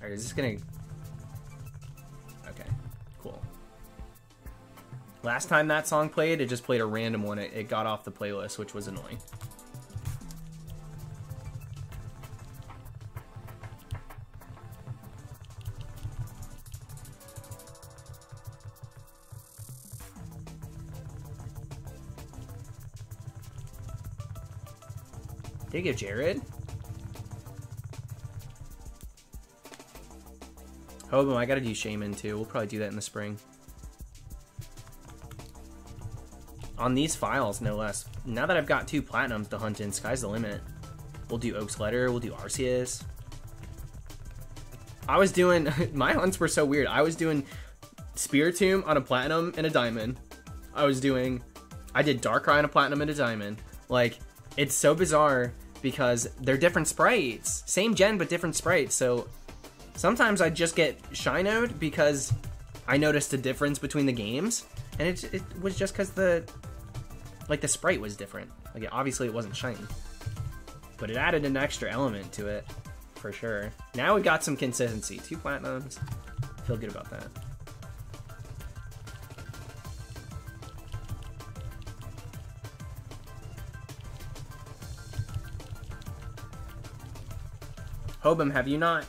A: Alright, is this gonna... Okay, cool. Last time that song played, it just played a random one. It got off the playlist, which was annoying. Did you give Jared? Hobo, I gotta do Shaman too. We'll probably do that in the spring. On these files, no less. Now that I've got 2 platinums to hunt in, sky's the limit. We'll do Oak's Letter, we'll do Arceus. I was doing... my hunts were so weird. I was doing Spiritomb on a platinum and a diamond. I did Darkrai on a platinum and a diamond. Like, it's so bizarre because they're different sprites. Same gen, but different sprites, so... Sometimes I just get Shinoed because I noticed a difference between the games, and it was just because the sprite was different. Like, obviously it wasn't shiny, but it added an extra element to it, for sure. Now we got some consistency. 2 platinums. Feel good about that. Hobum, have you not...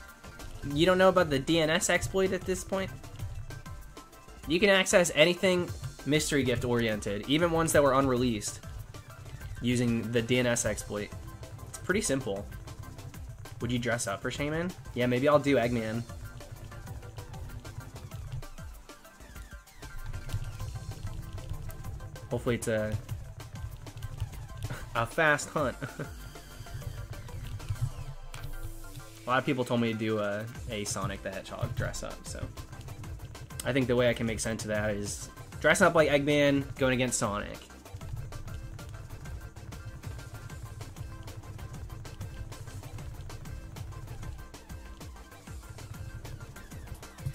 A: You don't know about the DNS exploit at this point? You can access anything mystery gift oriented, even ones that were unreleased, using the DNS exploit. It's pretty simple. Would you dress up for Shaman? Yeah, maybe I'll do Eggman. Hopefully it's a fast hunt. A lot of people told me to do a Sonic the Hedgehog dress up, so I think the way I can make sense of that is dressing up like Eggman, going against Sonic.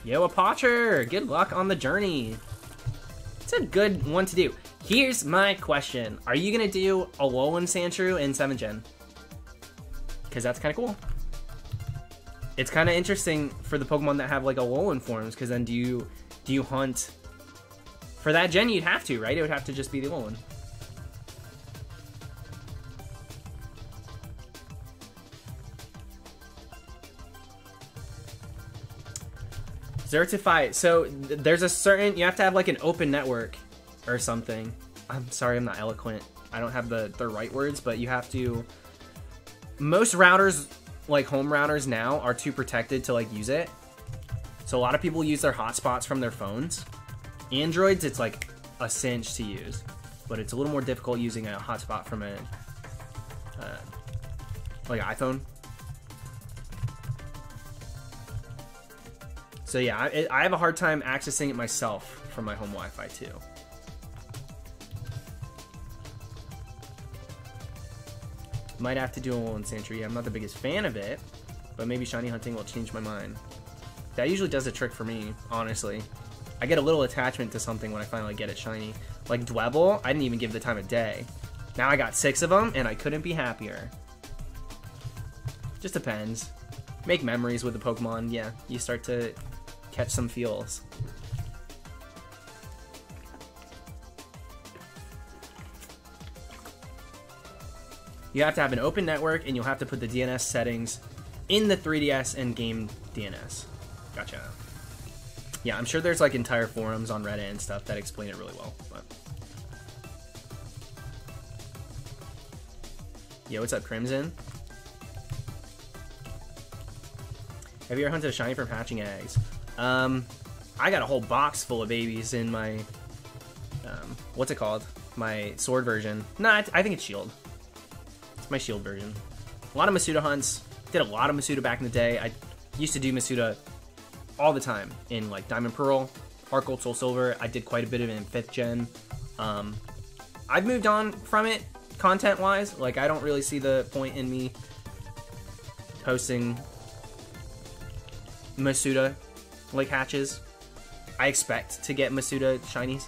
A: Yo, Apacher! Good luck on the journey. It's a good one to do. Here's my question. Are you going to do a Alolan Sandshrew in 7th gen? Because that's kind of cool. It's kind of interesting for the Pokemon that have like Alolan forms, because then do you hunt for that gen? You'd have to, right? It would have to just be the Alolan. Certify. So there's a certain, you have to have like an open network or something. I'm sorry, I'm not eloquent. I don't have the right words, but you have to. Most routers, like home routers now, are too protected to like use it. So a lot of people use their hotspots from their phones. Androids, it's like a cinch to use, but it's a little more difficult using a hotspot from a like iPhone. So yeah, I have a hard time accessing it myself from my home Wi-Fi too. Might have to do a Alolan Sandshrew. I'm not the biggest fan of it, but maybe shiny hunting will change my mind. That usually does a trick for me, honestly. I get a little attachment to something when I finally get it shiny. Like Dwebble, I didn't even give the time of day. Now I got 6 of them, and I couldn't be happier. Just depends. make memories with the Pokemon, yeah, you start to catch some feels. You have to have an open network, and you'll have to put the DNS settings in the 3DS and game DNS. Gotcha. Yeah, I'm sure there's like entire forums on Reddit and stuff that explain it really well. But... Yo, what's up, Crimson? Have you ever hunted a shiny from hatching eggs? I got a whole box full of babies in my, what's it called? My sword version. Nah, I think it's shield. It's my shield version. A lot of Masuda hunts. Did a lot of Masuda back in the day. I used to do Masuda all the time in like Diamond Pearl, Heart Gold, Soul Silver. I did quite a bit of it in 5th gen. I've moved on from it content-wise. Like, I don't really see the point in me posting Masuda like hatches. I expect to get Masuda shinies,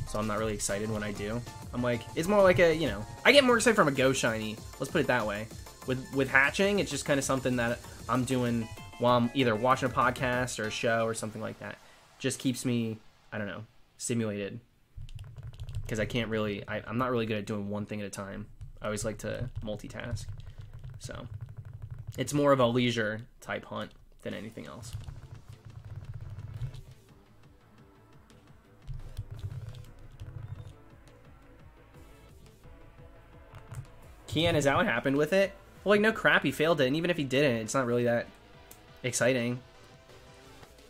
A: so I'm not really excited when I do. I'm like, it's more like a, you know, I get more excited from a Go shiny. Let's put it that way. With hatching, it's just kind of something that I'm doing while I'm either watching a podcast or a show or something like that. Just keeps me, I don't know, stimulated. Because I can't really, I'm not really good at doing one thing at a time. I always like to multitask. So, it's more of a leisure type hunt than anything else. Kian, is that what happened with it? Well, like, no crap, he failed it, and even if he didn't, it's not really that exciting.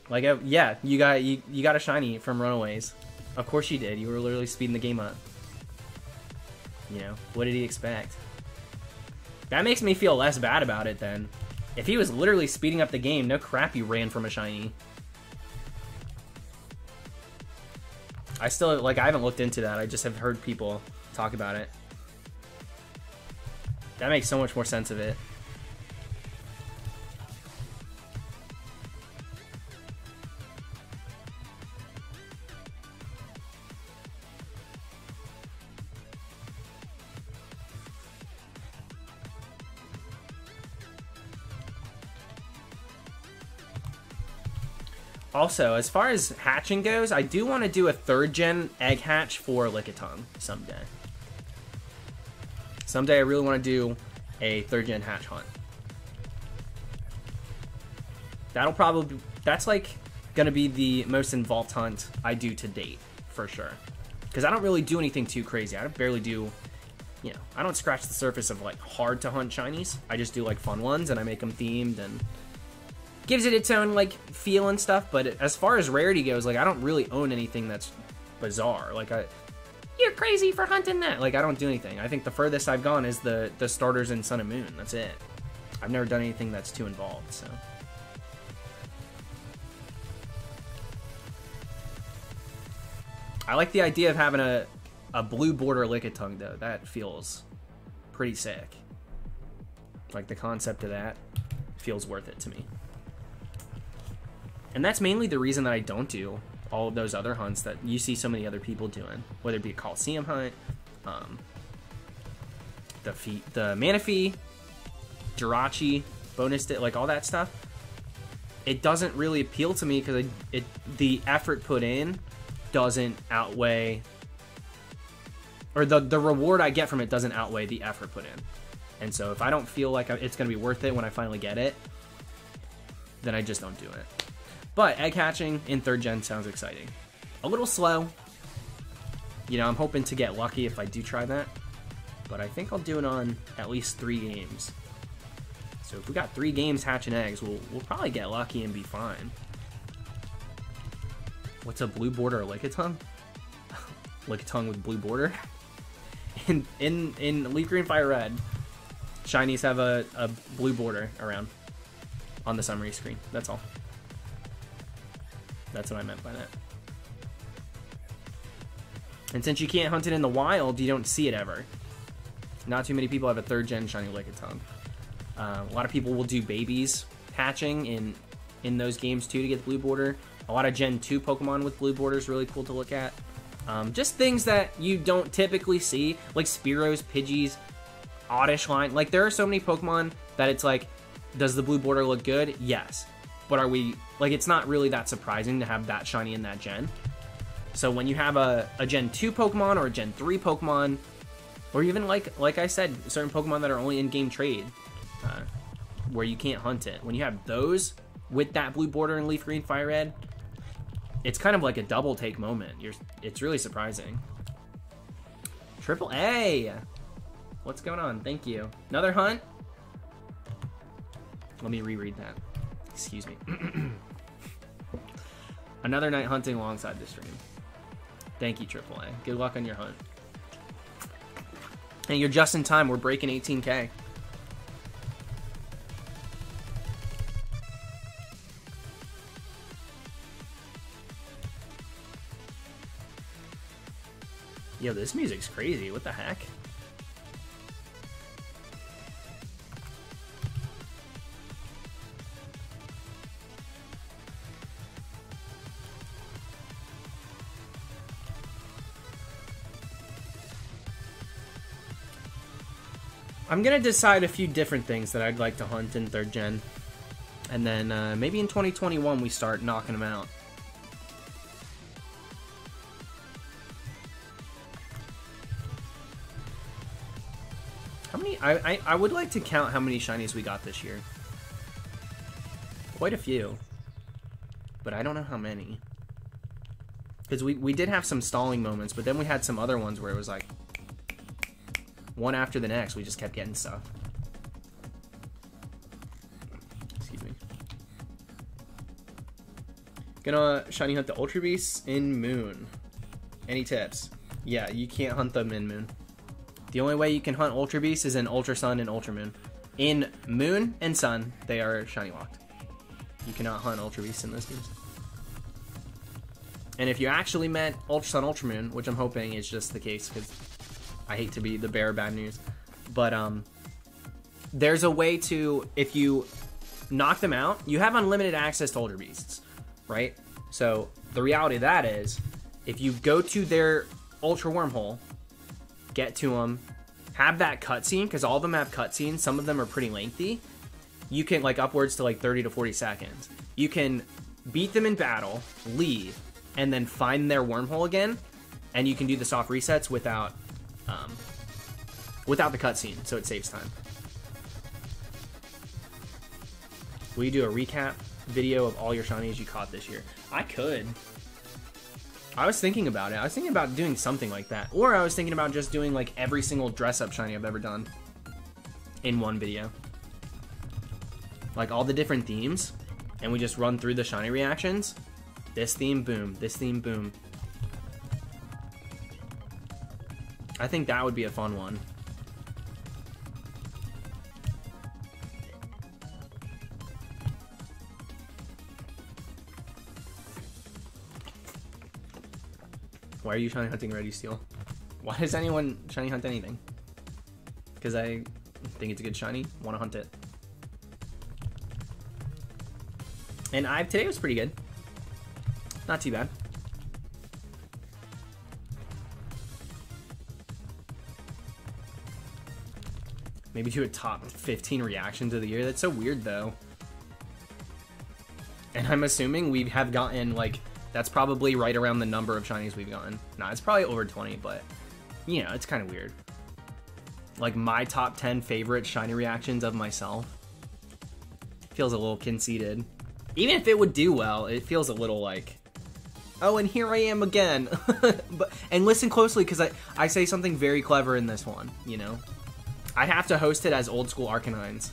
A: Like, yeah, you got a shiny from Runaways. Of course you did. You were literally speeding the game up. You know, what did he expect? That makes me feel less bad about it, then. If he was literally speeding up the game, no crap you ran from a shiny. I still, like, I haven't looked into that. I just have heard people talk about it. That makes so much more sense of it. Also, as far as hatching goes, I do want to do a 3rd gen egg hatch for Lickitung someday. Someday I really want to do a 3rd gen hatch hunt. That'll probably, that's like going to be the most involved hunt I do to date, for sure. Because I don't really do anything too crazy. I barely do, you know, I don't scratch the surface of like hard to hunt shinies. I just do like fun ones and I make them themed and gives it its own like feel and stuff. But as far as rarity goes, like I don't really own anything that's bizarre. Like you're crazy for hunting that. Like, I don't do anything. I think the furthest I've gone is the starters in Sun and Moon. That's it. I've never done anything that's too involved, so. I like the idea of having a blue border Lickitung, though. That feels pretty sick. Like, the concept of that feels worth it to me. And that's mainly the reason that I don't do all of those other hunts that you see so many other people doing, whether it be a Coliseum hunt, the Manaphy, Jirachi, bonus, like all that stuff. It doesn't really appeal to me because the effort put in doesn't outweigh, or the reward I get from it doesn't outweigh the effort put in. And so if I don't feel like it's going to be worth it when I finally get it, then I just don't do it. But egg hatching in 3rd gen sounds exciting. A little slow. You know, I'm hoping to get lucky if I do try that. But I think I'll do it on at least 3 games. So if we got 3 games hatching eggs, we'll probably get lucky and be fine. What's a blue border Lickitung? Lickitung with blue border? In Leaf Green Fire Red, shinies have a blue border around on the summary screen. That's all. That's what I meant by that. And since you can't hunt it in the wild, you don't see it ever. Not too many people have a 3rd gen shiny Lickitung. A lot of people will do babies hatching in those games too to get the blue border. A lot of Gen 2 Pokemon with blue border is really cool to look at. Just things that you don't typically see, like Spearows, Pidgeys, Oddish line. Like, there are so many Pokemon that it's like, Does the blue border look good? Yes. But are we, like, it's not really that surprising to have that shiny in that gen. So when you have a Gen 2 Pokemon or a Gen 3 Pokemon, or even like I said, certain Pokemon that are only in-game trade, where you can't hunt it. When you have those with that blue border and leaf green fire red, it's kind of like a double take moment. It's really surprising. Triple A! What's going on? Thank you. Another hunt? Let me reread that. Excuse me. Another night hunting alongside the stream. Thank you, Triple A. Good luck on your hunt. And you're just in time. We're breaking 18K. Yo, this music's crazy. What the heck? I'm gonna decide a few different things that I'd like to hunt in 3rd gen. And then maybe in 2021 we start knocking them out. How many? I would like to count how many shinies we got this year. Quite a few. But I don't know how many. Because we did have some stalling moments, but then we had some other ones where it was like one after the next, we just kept getting stuff. Excuse me. Gonna shiny hunt the Ultra Beasts in Moon. Any tips? Yeah, you can't hunt them in Moon. The only way you can hunt Ultra Beasts is in Ultra Sun and Ultra Moon. In Moon and Sun, they are shiny locked. You cannot hunt Ultra Beasts in those games. And if you actually meant Ultra Sun, Ultra Moon, which I'm hoping is just the case, because I hate to be the bearer of bad news, but there's a way to, if you knock them out, you have unlimited access to Ultra Beasts, right? So the reality of that is, if you go to their Ultra Wormhole, get to them, have that cutscene, because all of them have cutscenes, some of them are pretty lengthy, you can, like, upwards to like 30 to 40 seconds. You can beat them in battle, leave, and then find their wormhole again, and you can do the soft resets without the cutscene, so it saves time. Will you do a recap video of all your shinies you caught this year? I could. I was thinking about it. I was thinking about doing something like that. Or I was thinking about just doing like every single dress-up shiny I've ever done in one video. Like all the different themes, and we just run through the shiny reactions. This theme, boom. This theme, boom. I think that would be a fun one. Why are you shiny hunting Registeel? Why does anyone shiny hunt anything? Because I think it's a good shiny, want to hunt it. And today was pretty good. Not too bad. Maybe do a top 15 reactions of the year. That's so weird, though. And I'm assuming we have gotten, like, that's probably right around the number of shinies we've gotten. Nah, it's probably over 20, but, you know, it's kind of weird. Like, my top 10 favorite shiny reactions of myself feels a little conceited. Even if it would do well, it feels a little like, oh, and here I am again. And listen closely, because I say something very clever in this one, you know? I'd have to host it as Old School Arcanines.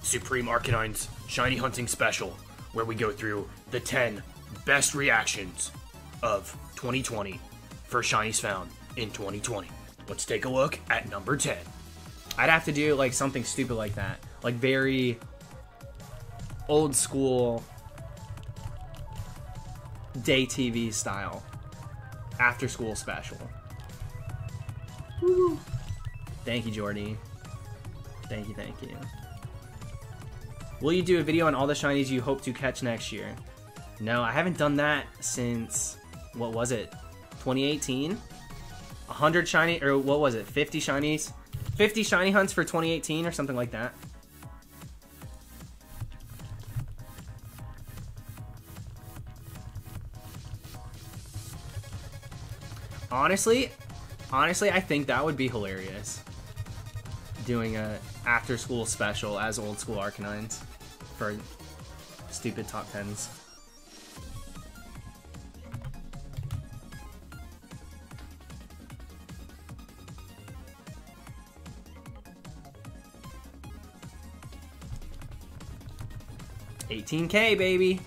A: Supreme Arcanines Shiny Hunting Special, where we go through the 10 best reactions of 2020 for shinies found in 2020. Let's take a look at number 10. I'd have to do like something stupid like that. Like very old school day TV style. After school special. Woo. Thank you, Jordy. Thank you, thank you. Will you do a video on all the shinies you hope to catch next year? No, I haven't done that since, what was it, 2018? 100 shiny, or what was it, 50 shinies 50 shiny hunts for 2018 or something like that. Honestly, I think that would be hilarious. Doing a after-school special as old school Arcanines for stupid top 10s. $18K, baby.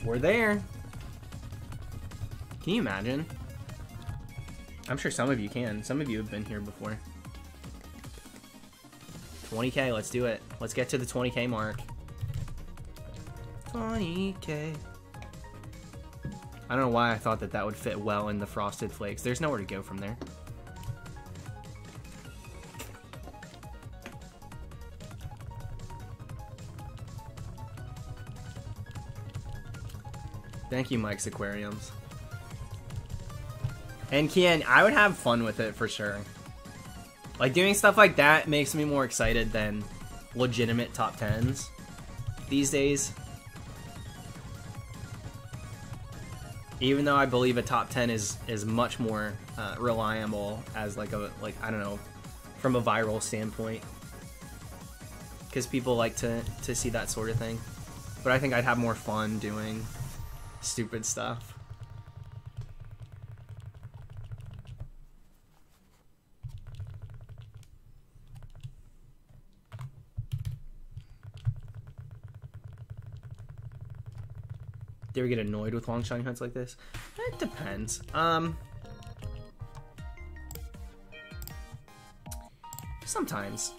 A: We're there. Can you imagine? I'm sure some of you can. Some of you have been here before. 20K, let's do it. Let's get to the 20K mark. 20K. I don't know why I thought that that would fit well in the Frosted Flakes. There's nowhere to go from there. Thank you, Mike's Aquariums. And Kian, I would have fun with it for sure. Like, doing stuff like that makes me more excited than legitimate top 10s these days. Even though I believe a top 10 is much more reliable as like I don't know, from a viral standpoint. Because people like to see that sort of thing. But I think I'd have more fun doing stupid stuff. Do you ever get annoyed with long shiny hunts like this? It depends. Sometimes.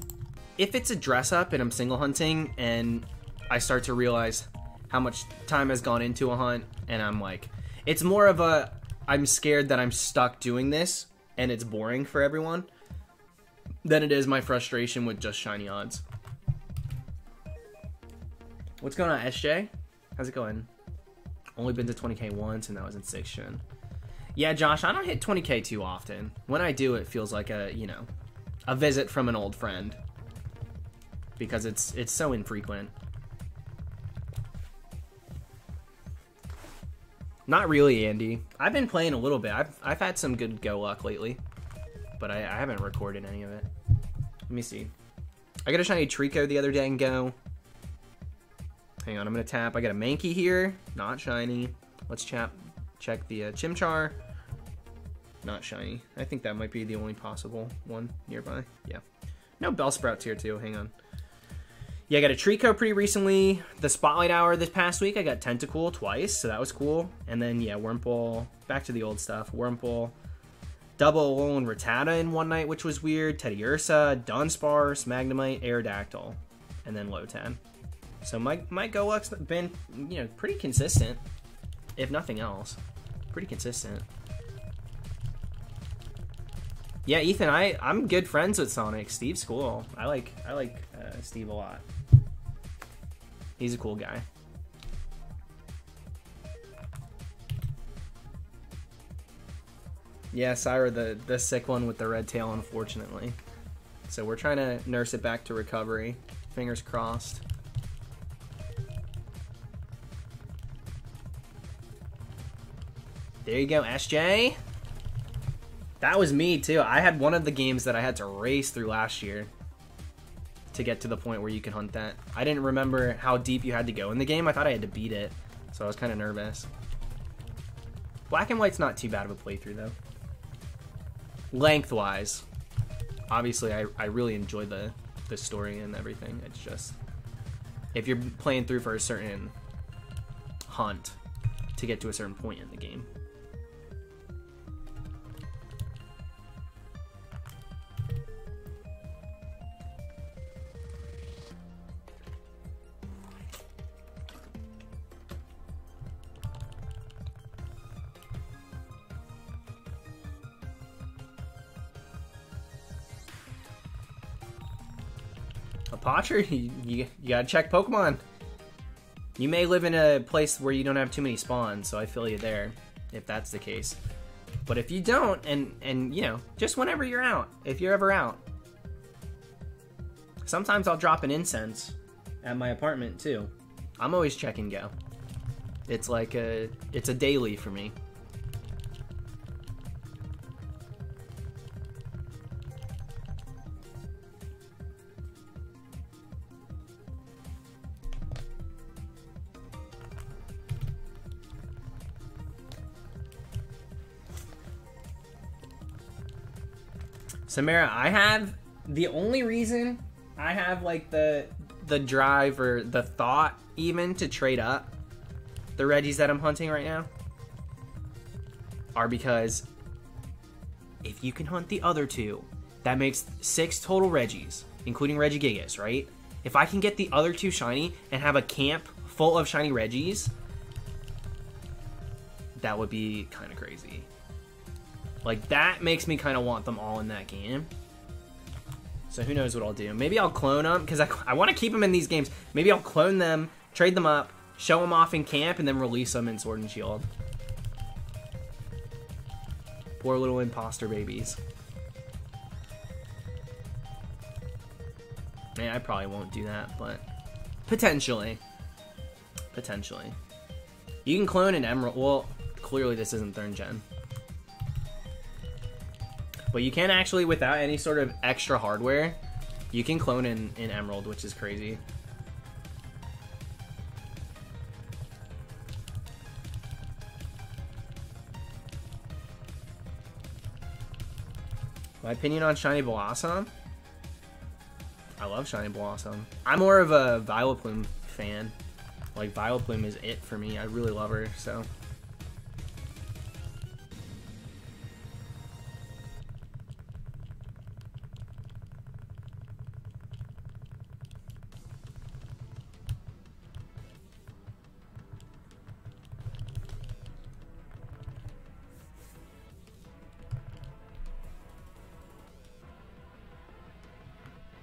A: If it's a dress up and I'm single hunting and I start to realize how much time has gone into a hunt and I'm like, it's more of a, I'm scared that I'm stuck doing this and it's boring for everyone than it is my frustration with just shiny odds. What's going on, SJ? How's it going? Only been to 20K once, and that was in 6th Shin. Yeah, Josh, I don't hit 20K too often. When I do, it feels like a, you know, a visit from an old friend. Because it's so infrequent. Not really, Andy. I've been playing a little bit. I've had some good go luck lately. But I haven't recorded any of it. Let me see. I got a shiny Trico the other day and go. Hang on, I'm going to tap. I got a Mankey here. Not shiny. Let's check the Chimchar. Not shiny. I think that might be the only possible one nearby. Yeah. No Bellsprouts here, too. Hang on. Yeah, I got a Trico pretty recently. The Spotlight Hour this past week, I got Tentacool twice, so that was cool. And then, yeah, Wurmple. Back to the old stuff. Wurmple. Double Alolan Rattata in one night, which was weird. Teddiursa, Dunsparce, Magnemite, Aerodactyl. And then Lotad. So my go luck's been, you know, pretty consistent, if nothing else. Pretty consistent. Yeah, Ethan, I'm good friends with Sonic. Steve's cool. I like Steve a lot. He's a cool guy. Yeah, Syra, the sick one with the red tail, unfortunately. So we're trying to nurse it back to recovery. Fingers crossed. There you go, SJ. That was me, too. I had one of the games that I had to race through last year to get to the point where you can hunt that. I didn't remember how deep you had to go in the game. I thought I had to beat it, so I was kind of nervous. Black and White's not too bad of a playthrough, though. Lengthwise. Obviously, I really enjoy the story and everything. It's just, if you're playing through for a certain hunt to get to a certain point in the game. Potcher, you gotta check Pokemon. You may live in a place where you don't have too many spawns, so I feel you there, if that's the case. But if you don't, and you know, just whenever you're out, if you're ever out, sometimes I'll drop an incense at my apartment too. I'm always check and go. It's like it's a daily for me. Samara, I have the only reason I have like the drive or the thought even to trade up the Regis that I'm hunting right now are because if you can hunt the other two, that makes 6 total Regis, including Regigigas, right? If I can get the other 2 shiny and have a camp full of shiny Regis, that would be kind of crazy. Like, that makes me kind of want them all in that game. So who knows what I'll do. Maybe I'll clone them, because I want to keep them in these games. Maybe I'll clone them, trade them up, show them off in camp, and then release them in Sword and Shield. Poor little imposter babies. Man, I probably won't do that, but potentially. Potentially. You can clone an Emerald. Well, clearly this isn't 3rd gen. But you can actually, without any sort of extra hardware, you can clone in Emerald, which is crazy. My opinion on Shiny Blossom? I love Shiny Blossom. I'm more of a Vileplume fan. Like, Vileplume is it for me. I really love her, so...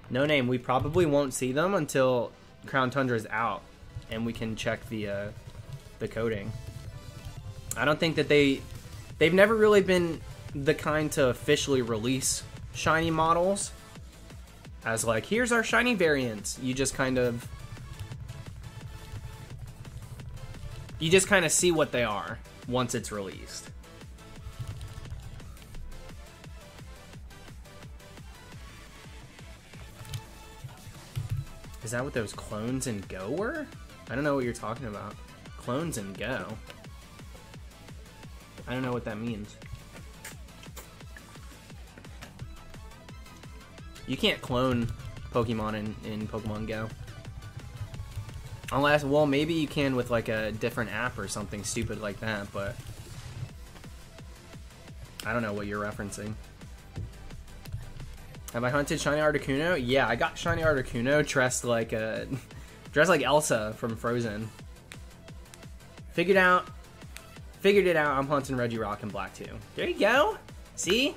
A: No name, we probably won't see them until Crown Tundra is out and we can check the coding. I don't think that they've never really been the kind to officially release shiny models as like, here's our shiny variants. You just kind of see what they are once it's released. Is that what those clones and go were? I don't know what you're talking about. Clones and go. I don't know what that means. You can't clone Pokemon in Pokemon Go. Unless, well, maybe you can with like a different app or something stupid like that, but I don't know what you're referencing. Have I hunted Shiny Articuno? Yeah, I got Shiny Articuno dressed like Elsa from Frozen. Figured it out. I'm hunting Regirock and Black too. There you go. See?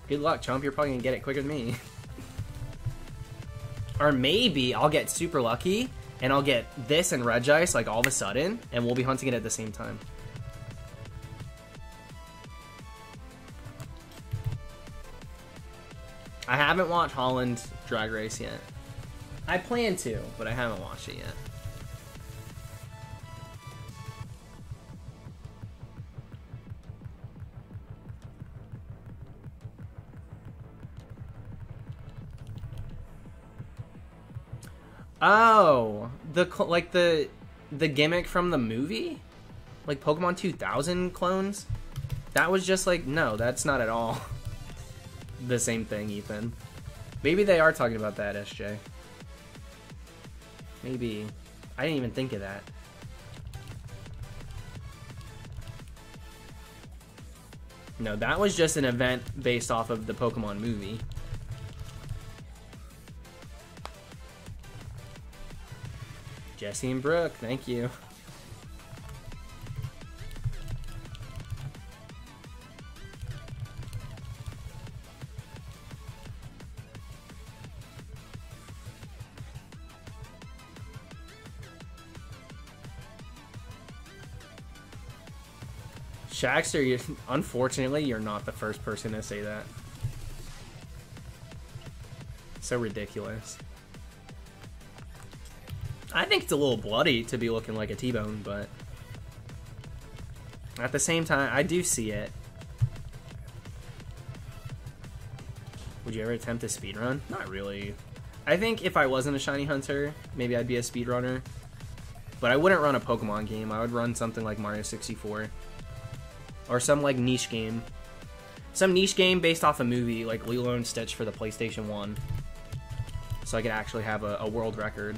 A: Good luck, chump. You're probably gonna get it quicker than me. Or maybe I'll get super lucky and I'll get this and Regice like all of a sudden, and we'll be hunting it at the same time. I haven't watched Holland Drag Race yet. I plan to, but I haven't watched it yet. Oh, the gimmick from the movie? Like Pokemon 2000 clones? That was just like, no, that's not at all the same thing, Ethan. Maybe they are talking about that, SJ. Maybe. I didn't even think of that. No, that was just an event based off of the Pokemon movie. Jesse and Brooke, thank you. Shaxter, unfortunately, you're not the first person to say that. So ridiculous. I think it's a little bloody to be looking like a T-bone, but at the same time, I do see it. Would you ever attempt a speedrun? Not really. I think if I wasn't a shiny hunter, maybe I'd be a speedrunner. But I wouldn't run a Pokemon game. I would run something like Mario 64. Or some like niche game. Some niche game based off a movie like Lilo and Stitch for the PlayStation 1. So I could actually have a world record.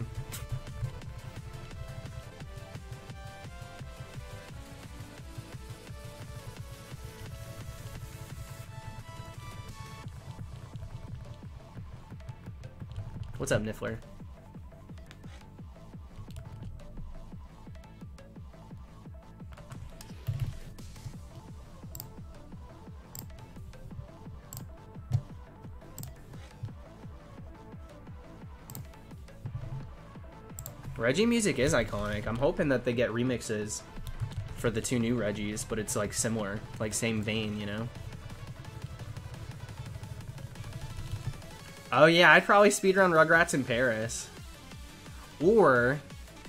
A: What's up, Niffler? Reggie music is iconic. I'm hoping that they get remixes for the 2 new Reggies, but it's like similar, like same vein, you know? Oh yeah, I'd probably speedrun Rugrats in Paris. Or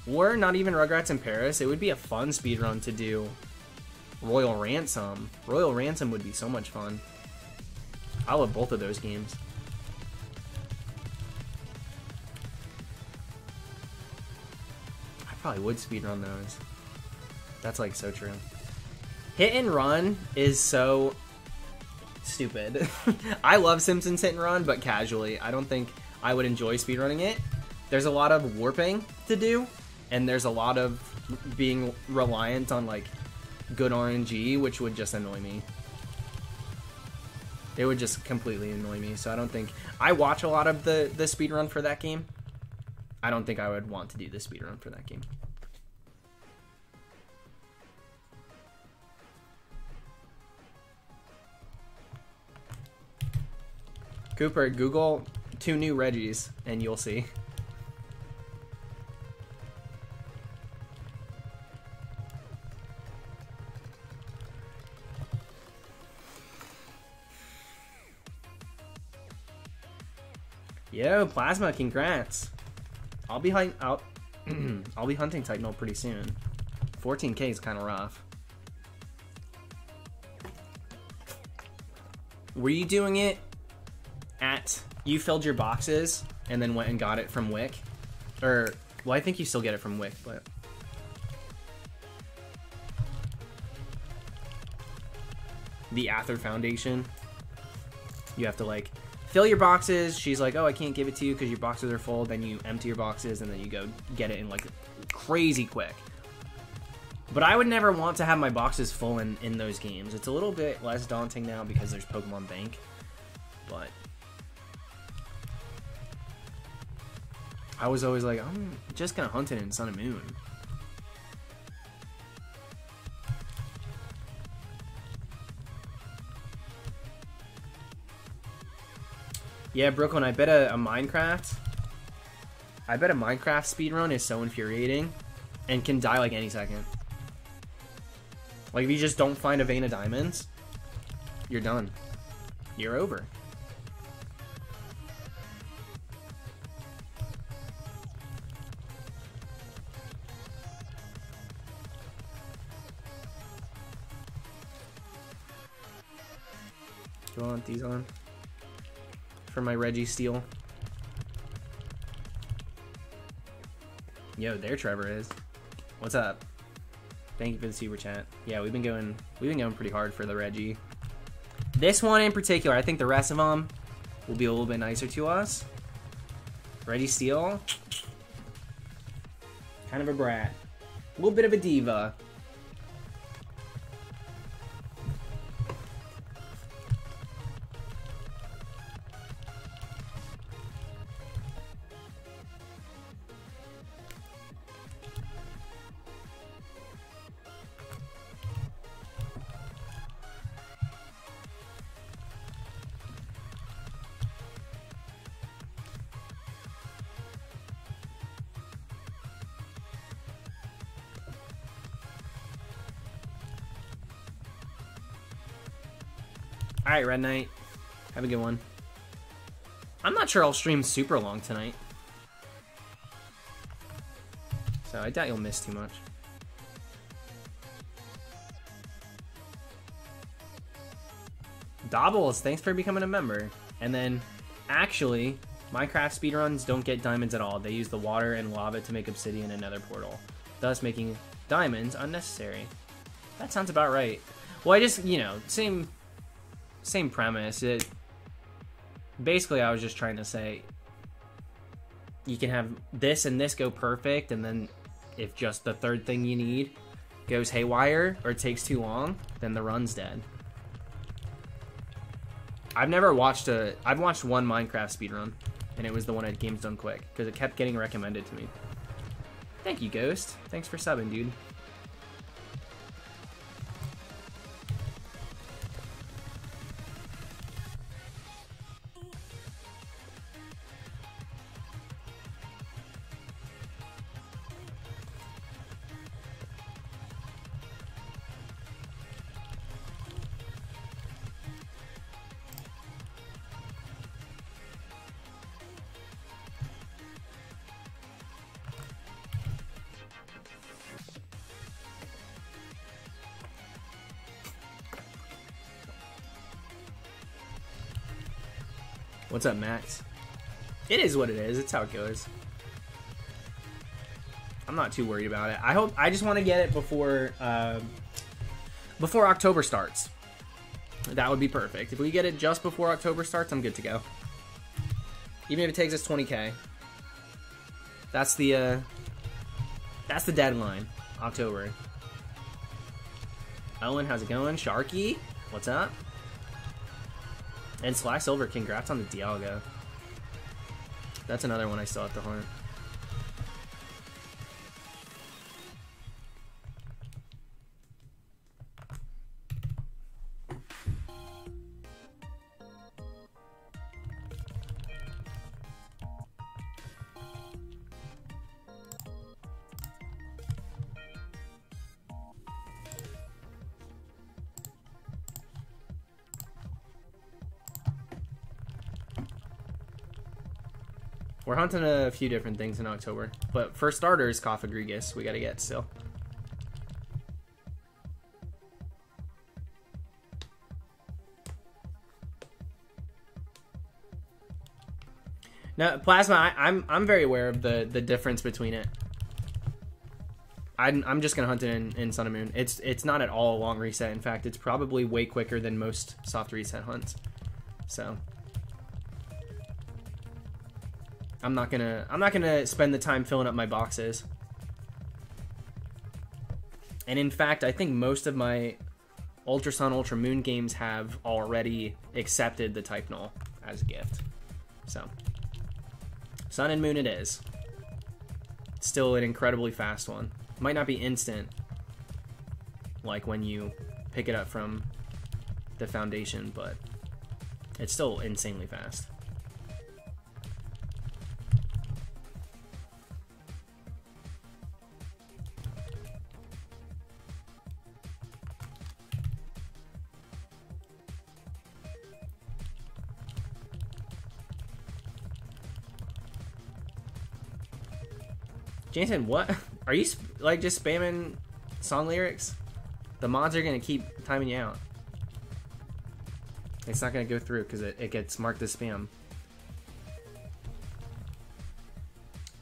A: not even Rugrats in Paris. It would be a fun speedrun to do Royal Ransom. Royal Ransom would be so much fun. I love both of those games. I probably would speedrun those. That's like so true. Hit and Run is so stupid. I love Simpsons Hit and Run, but casually. I don't think I would enjoy speedrunning it. There's a lot of warping to do, and there's a lot of being reliant on like good RNG, which would just annoy me. It would just completely annoy me, so I don't think... I watch a lot of the speedrun for that game. I don't think I would want to do the speedrun for that game. Cooper, Google 2 new Reggies, and you'll see. Yo, Plasma, congrats. I'll be hunting Titanol pretty soon. 14K is kind of rough. Were you doing it at... You filled your boxes and then went and got it from Wick? Or, well, I think you still get it from Wick, but... The Aether Foundation. You have to, like, fill your boxes. She's like, oh, I can't give it to you because your boxes are full. Then you empty your boxes and then you go get it in, like, crazy quick. But I would never want to have my boxes full in those games. It's a little bit less daunting now because there's Pokemon Bank. But I was always like, I'm just gonna hunt it in Sun and Moon. Yeah, Brooklyn, I bet a Minecraft speedrun is so infuriating and can die like any second. Like, if you just don't find a vein of diamonds, you're done. You're over. Do I want these on? For my Registeel. Yo, there Trevor is. What's up? Thank you for the super chat. Yeah, we've been going pretty hard for the Reggie. This one in particular, I think the rest of them will be a little bit nicer to us. Registeel, kind of a brat, a little bit of a diva. Alright, Red Knight. Have a good one. I'm not sure I'll stream super long tonight. So I doubt you'll miss too much. Dobbles, thanks for becoming a member. And then, actually, Minecraft speedruns don't get diamonds at all. They use the water and lava to make obsidian and nether portal, thus making diamonds unnecessary. That sounds about right. Well, I just, you know, same premise. Basically, I was just trying to say, you can have this and this go perfect, and then if just the third thing you need goes haywire or takes too long, then the run's dead. I've watched one Minecraft speedrun, and it was the one at Games Done Quick, because it kept getting recommended to me. Thank you, Ghost. Thanks for subbing, dude. What's up, Max? It is what it is. It's how it goes. I'm not too worried about it. I just want to get it before October starts. That would be perfect. If we get it just before October starts, I'm good to go. Even if it takes us 20k. That's the deadline. October. Owen, how's it going? Sharky, what's up? And Sly Silver, congrats on the Dialga. That's another one I still have to hunt. We're hunting a few different things in October, but for starters, Regis we gotta get still. Now, Plasma, I'm very aware of the difference between it. I'm just gonna hunt it in Sun and Moon. It's not at all a long reset. In fact, it's probably way quicker than most soft reset hunts. So. I'm not gonna spend the time filling up my boxes. And in fact, I think most of my Ultra Sun, Ultra Moon games have already accepted the type null as a gift. So, Sun and Moon it is. Still an incredibly fast one. Might not be instant, like when you pick it up from the foundation, but it's still insanely fast. Jason, what? Are you like just spamming song lyrics? The mods are gonna keep timing you out. It's not gonna go through because it gets marked as spam.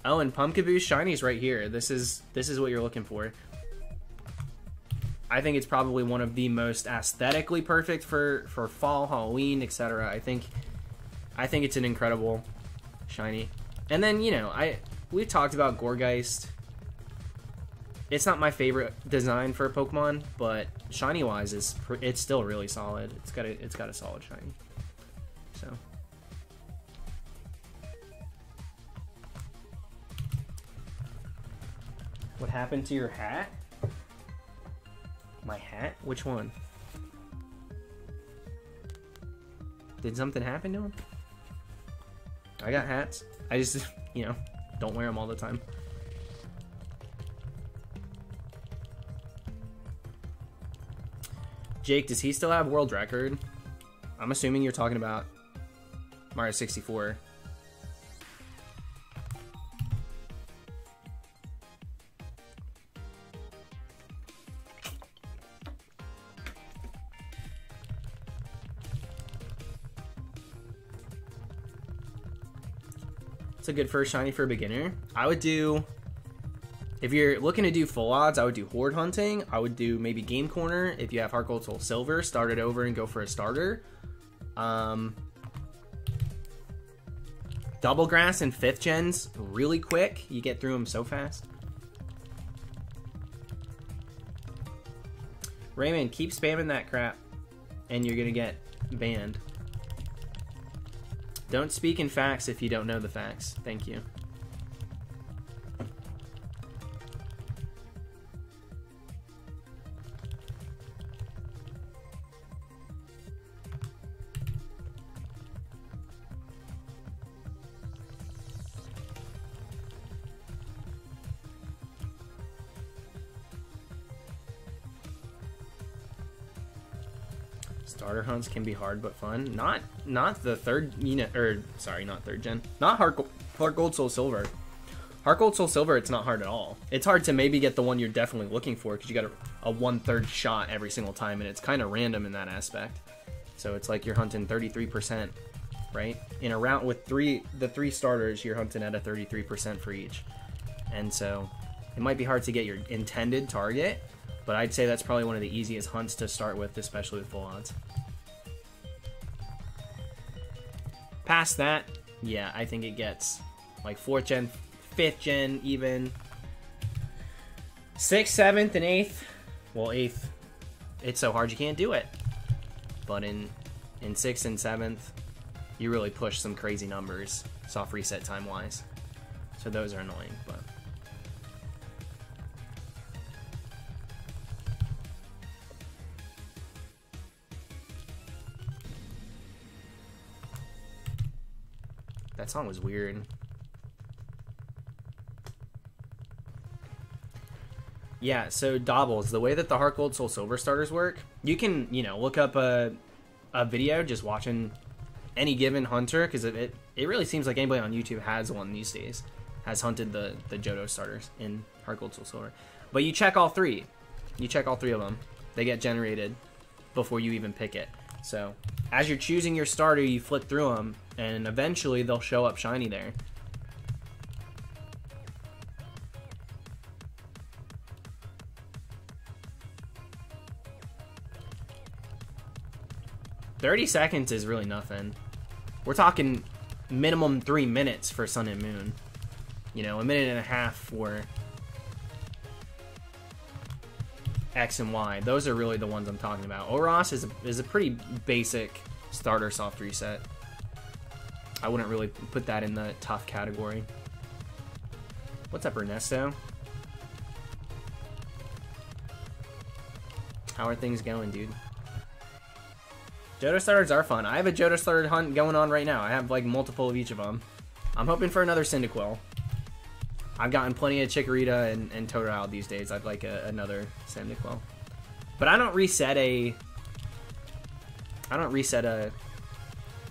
A: Oh, and Pumpkaboo Shiny's right here. This is what you're looking for. I think it's probably one of the most aesthetically perfect for fall, Halloween, etc. I think it's an incredible shiny. And then, you know, we've talked about Gourgeist. It's not my favorite design for a Pokemon, but shiny wise it's still really solid. It's got a solid shiny. So what happened to your hat? My hat? Which one? Did something happen to him? I got hats. I just, you know, don't wear them all the time. Jake, does he still have world record? I'm assuming you're talking about Mario 64. It's a good first shiny for a beginner. I would do, if you're looking to do full odds, I would do Horde Hunting. I would do maybe Game Corner. If you have Heart Gold Soul Silver, start it over and go for a starter. Double Grass and 5th gens, really quick. You get through them so fast. Raymond, keep spamming that crap, and you're gonna get banned. Don't speak in facts if you don't know the facts. Thank you. Starter hunts can be hard but fun. Not the third unit, or sorry, not third gen. Not Heart Gold Soul Silver. Heart Gold Soul Silver, it's not hard at all. It's hard to maybe get the one you're definitely looking for because you got a 1/3 shot every single time, and it's kind of random in that aspect. So it's like you're hunting 33%, right? In a round with the three starters, you're hunting at a 33% for each. And so it might be hard to get your intended target, but I'd say that's probably one of the easiest hunts to start with, especially with full odds. Past that, yeah, I think it gets like 4th gen, 5th gen even. 6th, 7th, and 8th. Well, 8th, it's so hard you can't do it. But in 6th and 7th, you really push some crazy numbers, soft reset time-wise. So those are annoying, but... That song was weird. Yeah, so Dobbles, the way that the Heart Gold Soul Silver starters work, you can, you know, look up a video just watching any given hunter, because it really seems like anybody on YouTube has one these days, has hunted the Johto starters in Heart Gold Soul Silver. But you check all three. You check all three of them. They get generated before you even pick it. So as you're choosing your starter, you flip through them, and eventually they'll show up shiny there. $30 seconds is really nothing. We're talking minimum 3 minutes for Sun and Moon. You know, 1.5 minutes for X and Y. Those are really the ones I'm talking about. Oros is a pretty basic starter soft reset. I wouldn't really put that in the tough category. What's up, Ernesto? How are things going, dude? Johto starters are fun. I have a Johto starter hunt going on right now. I have like multiple of each of them. I'm hoping for another Cyndaquil. I've gotten plenty of Chikorita and Totodile these days. I'd like another Cyndaquil. But I don't reset a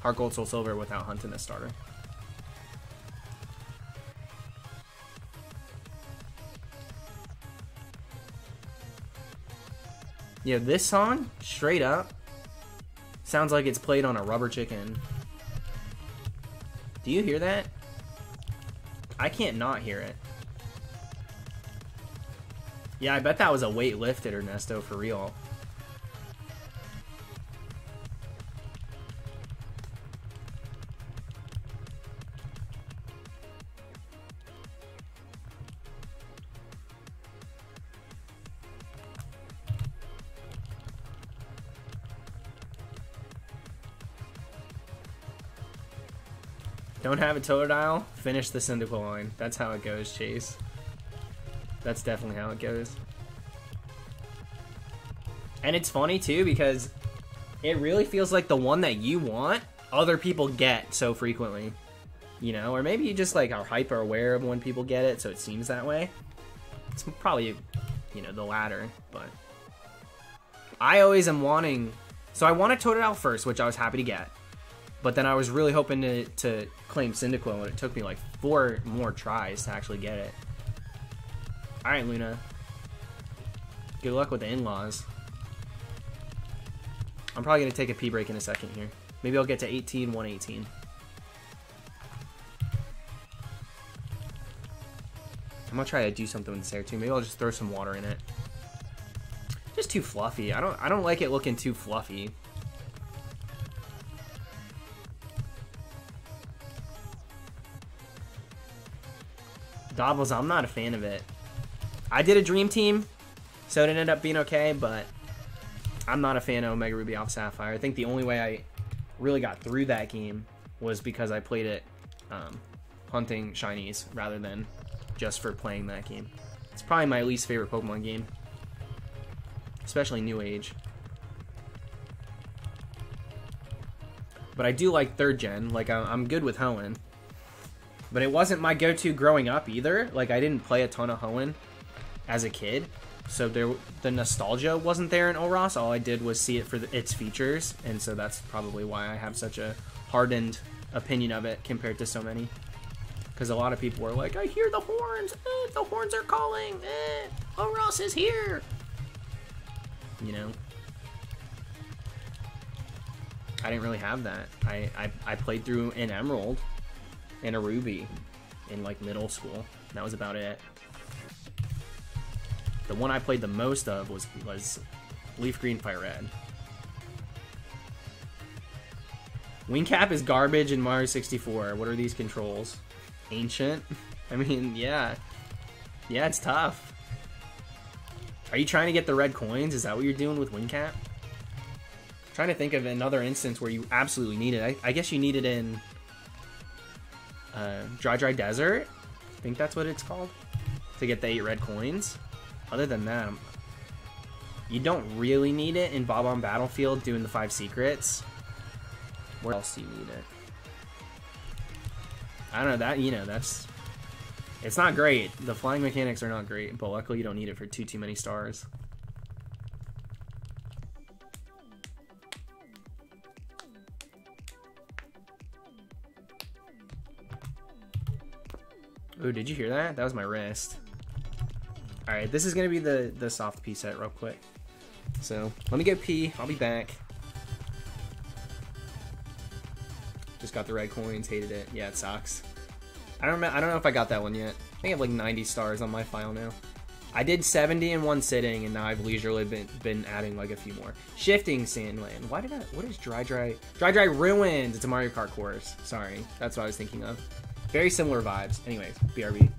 A: Heart Gold Soul Silver without hunting a starter. Yeah, this song, straight up, sounds like it's played on a rubber chicken. Do you hear that? I can't not hear it. Yeah, I bet that was a weight lifted, Ernesto, for real. Don't have a Totodile? Finish the Cyndaquil line. That's how it goes, Chase. That's definitely how it goes. And it's funny, too, because it really feels like the one that you want, other people get so frequently. You know? Or maybe you just, like, are hyper aware of when people get it, so it seems that way. It's probably, you know, the latter, but... I always am wanting So I wanted Totodile first, which I was happy to get. But then I was really hoping to claim Cyndaquil, and it took me like 4 more tries to actually get it. Alright, Luna. Good luck with the in-laws. I'm probably going to take a pee break in a second here. Maybe I'll get to 18, 118. I'm going to try to do something with this air too. Maybe I'll just throw some water in it. Just too fluffy. I don't like it looking too fluffy. Dobbles, I'm not a fan of it. I did a dream team, so it ended up being okay, but I'm not a fan of Omega Ruby Alpha Sapphire. I think the only way I really got through that game was because I played it hunting shinies rather than just for playing that game. It's probably my least favorite Pokemon game, especially New Age. But I do like 3rd gen. Like, I'm good with Hoenn. But it wasn't my go-to growing up either. Like, I didn't play a ton of Hoenn as a kid. So the nostalgia wasn't there in Oros. All I did was see it for its features. And so that's probably why I have such a hardened opinion of it compared to so many. Because a lot of people were like, I hear the horns. The horns are calling. Oros is here. You know? I didn't really have that. I played through an Emerald and a Ruby in like middle school. That was about it. The one I played the most of was Leaf Green, Fire Red. Wingcap is garbage in Mario 64. What are these controls? Ancient? I mean, yeah. Yeah, it's tough. Are you trying to get the red coins? Is that what you're doing with Wingcap? I'm trying to think of another instance where you absolutely need it. I guess you need it in Dry Desert. I think that's what it's called. To get the 8 red coins. Other than that, you don't really need it in Bob-omb Battlefield doing the 5 secrets. Where else do you need it? I don't know, that, you know, that's... It's not great. The flying mechanics are not great, but luckily you don't need it for too many stars. Ooh, did you hear that? That was my wrist. Alright, this is going to be the soft pea set real quick. So, let me go pee. I'll be back. Just got the red coins. Hated it. Yeah, it sucks. I don't know if I got that one yet. I think I have like 90 stars on my file now. I did 70 in one sitting, and now I've leisurely been adding like a few more. Shifting Sandland. What is Dry Ruins? It's a Mario Kart course. Sorry. That's what I was thinking of. Very similar vibes. Anyways, BRB.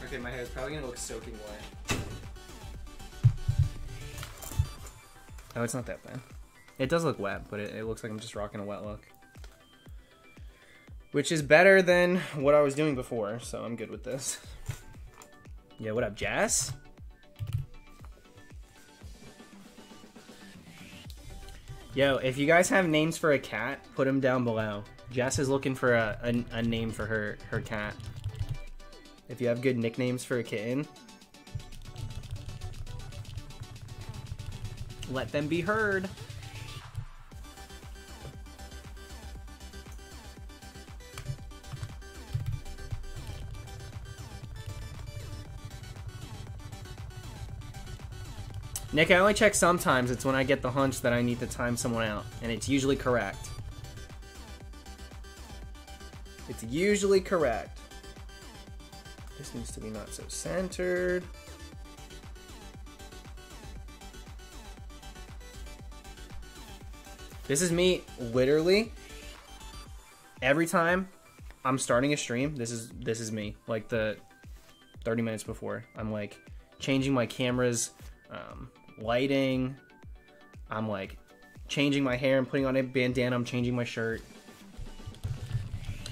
A: Okay, my hair is probably gonna look soaking wet. Oh, it's not that bad. It does look wet, but it looks like I'm just rocking a wet look. Which is better than what I was doing before, so I'm good with this. Yeah, what up, Jess? Yo, if you guys have names for a cat, put them down below. Jess is looking for a name for her cat. If you have good nicknames for a kitten, let them be heard. Nick, I only check sometimes. It's when I get the hunch that I need to time someone out, and it's usually correct. It's usually correct. This needs to be not so centered. This is me, literally, every time I'm starting a stream, this is me. Like the 30 minutes before, I'm like changing my camera's lighting. I'm like changing my hair and putting on a bandana. I'm changing my shirt.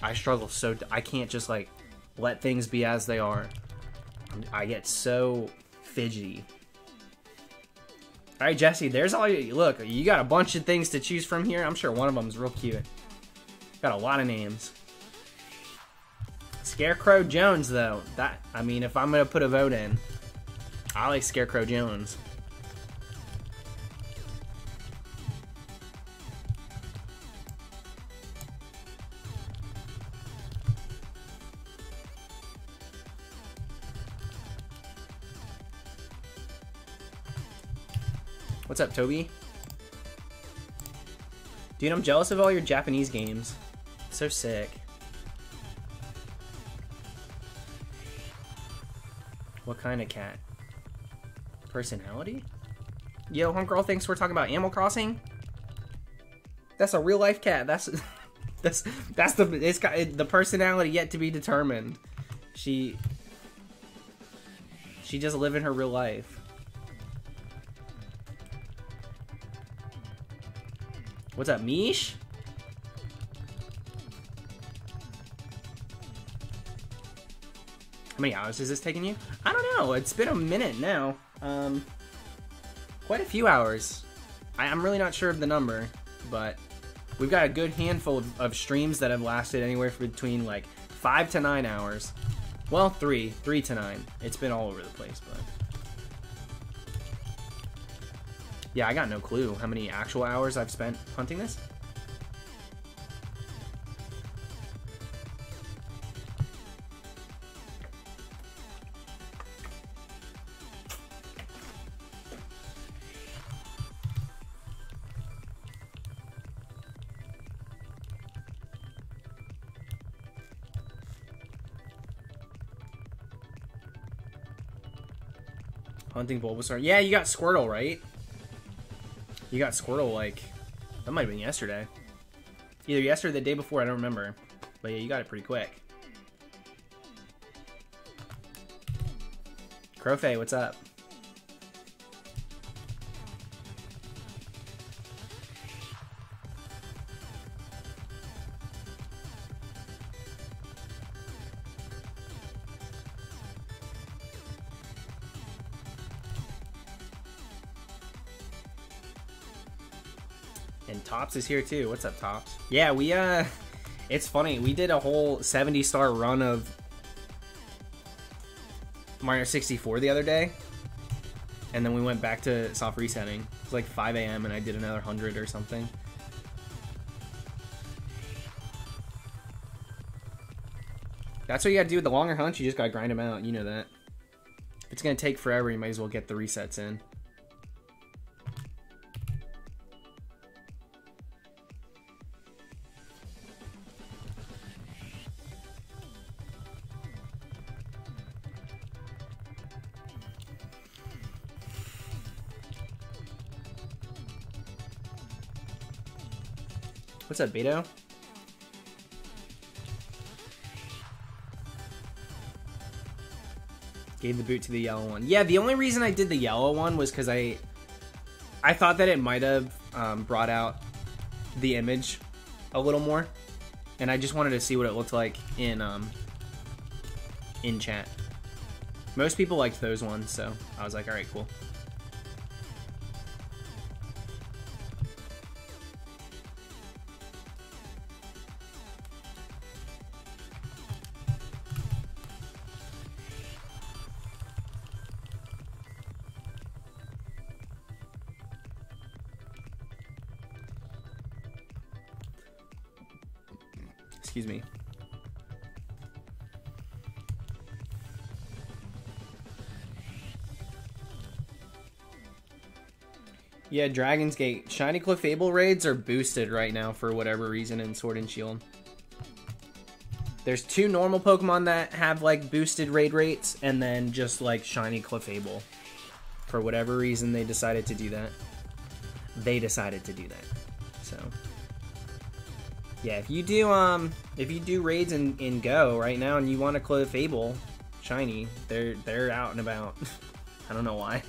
A: I struggle so I can't just like let things be as they are. I get so fidgety. All right, Jesse, there's all you look. You got a bunch of things to choose from here. I'm sure one of them is real cute. Got a lot of names. Scarecrow Jones, though. That, I mean, if I'm gonna put a vote in, I like Scarecrow Jones. What's up, Toby? Dude, I'm jealous of all your Japanese games. So sick. What kind of cat? Personality? Yo, homegirl thinks we're talking about Animal Crossing? That's a real life cat. That's it's got the personality yet to be determined. She just living her real life. What's up, Mish? How many hours is this taking you? I don't know. It's been a minute now. Quite a few hours. I'm really not sure of the number, but we've got a good handful of streams that have lasted anywhere between like 5 to 9 hours. Well, 3 to 9. It's been all over the place, but yeah, I got no clue how many actual hours I've spent hunting this. Hunting Bulbasaur. Yeah, you got Squirtle, right? You got Squirtle, like, that might have been yesterday. Either yesterday or the day before, I don't remember. But yeah, you got it pretty quick. Crowfay, what's up? And Tops is here too. What's up, Tops? Yeah, we it's funny. We did a whole 70-star run of Mario 64 the other day, and then we went back to soft resetting. It was like 5 a.m. and I did another 100 or something. That's what you gotta do with the longer hunts. You just gotta grind them out. You know that. If it's gonna take forever, you might as well get the resets in. What's up, Beto? Gave the boot to the yellow one. Yeah, the only reason I did the yellow one was because I thought that it might have brought out the image a little more, and I just wanted to see what it looked like in chat. Most people liked those ones, so I was like, all right, cool. Excuse me. Yeah, Dragon's Gate. Shiny Clefable raids are boosted right now for whatever reason in Sword and Shield. There's 2 normal Pokemon that have like boosted raid rates, and then just like Shiny Clefable. For whatever reason, they decided to do that. So yeah, if you do raids in Go right now and you want a Clefable shiny, they're out and about. I don't know why.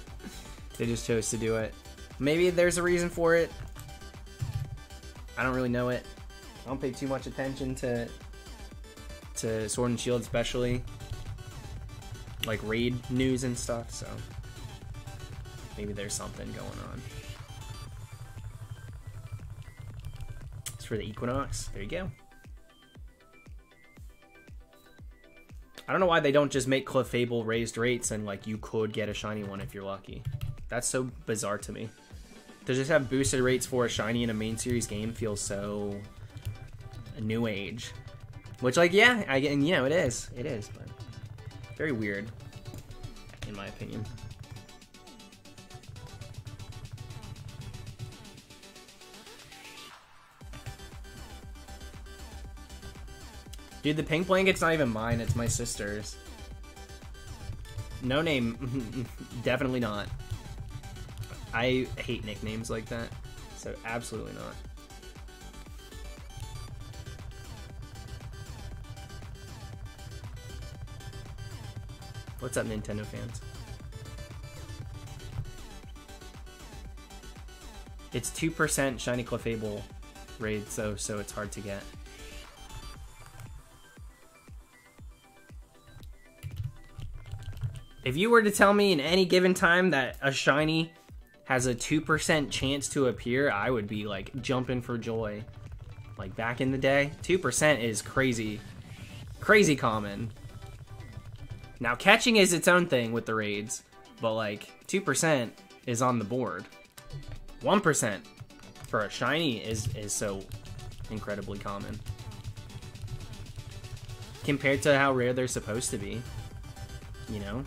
A: They just chose to do it. Maybe there's a reason for it. I don't really know it. I don't pay too much attention to Sword and Shield, especially like raid news and stuff, so maybe there's something going on. It's for the Equinox. There you go. I don't know why they don't just make Clefable raised rates and like you could get a shiny one if you're lucky. That's so bizarre to me. To just have boosted rates for a shiny in a main series game feels so new age. Which, like, yeah, and you know, it is, but very weird, in my opinion. Dude, the pink blanket's not even mine, it's my sister's. No name, definitely not. I hate nicknames like that, so absolutely not. What's up, Nintendo fans? It's 2% Shiny Clefable raid, so it's hard to get. If you were to tell me in any given time that a shiny has a 2% chance to appear, I would be like jumping for joy. Like back in the day, 2% is crazy, crazy common. Now catching is its own thing with the raids, but like 2% is on the board. 1% for a shiny is so incredibly common compared to how rare they're supposed to be, you know?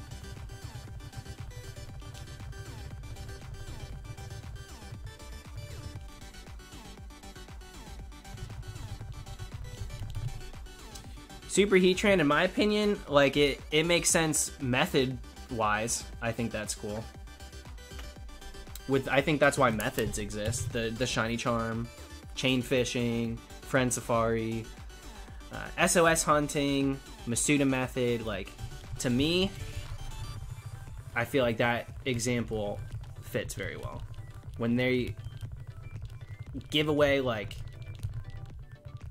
A: Super Heatran, in my opinion, like it makes sense method-wise. I think that's cool. I think that's why methods exist. The Shiny Charm, Chain Fishing, Friend Safari, SOS Hunting, Masuda Method. Like, to me, I feel like that example fits very well. When they give away, like,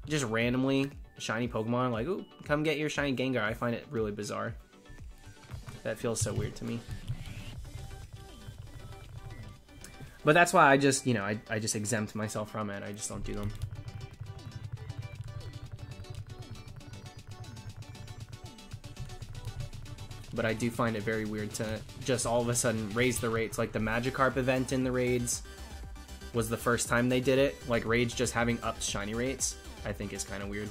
A: just randomly shiny Pokemon, like, ooh, come get your shiny Gengar, I find it really bizarre. That feels so weird to me. But that's why I just, you know, I just exempt myself from it. I just don't do them. But I do find it very weird to just all of a sudden raise the rates. Like the Magikarp event in the raids was the first time they did it. Like raids just having upped shiny rates, I think is kind of weird.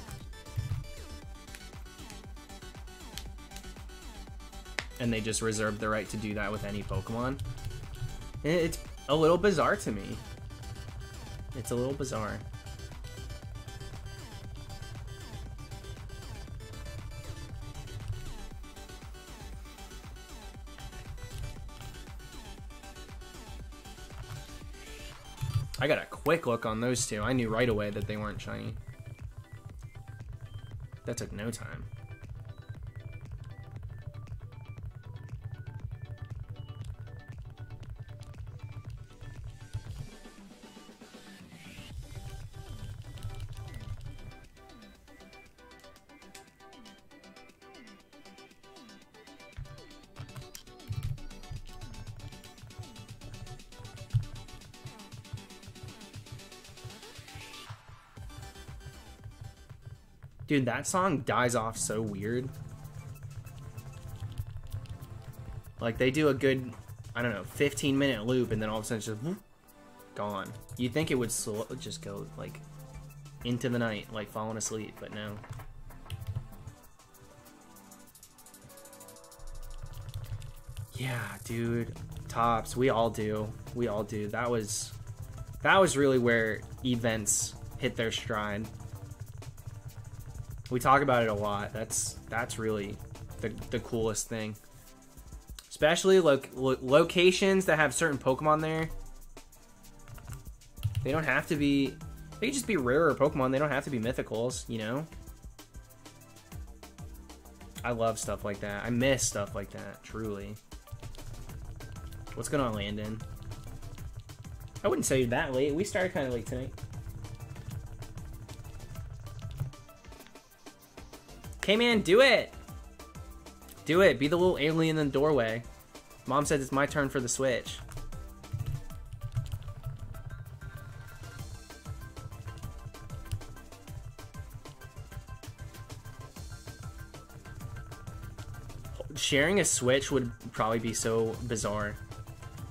A: And they just reserved the right to do that with any Pokemon. It's a little bizarre to me. It's a little bizarre. I got a quick look on those two. I knew right away that they weren't shiny. That took no time. Dude, that song dies off so weird. Like, they do a good, I don't know, 15-minute loop, and then all of a sudden it's just, whoop, gone. You'd think it would just go, like, into the night, like falling asleep, but no. Yeah, dude. Tops. We all do. We all do. That was really where events hit their stride. We talk about it a lot. That's really the coolest thing. Especially locations that have certain Pokemon there. They don't have to be... They can just be rarer Pokemon. They don't have to be mythicals, you know? I love stuff like that. I miss stuff like that, truly. What's going on, Landon? I wouldn't say that late. We started kind of late tonight. K-Man, do it! Do it. Be the little alien in the doorway. Mom says it's my turn for the Switch. Sharing a Switch would probably be so bizarre.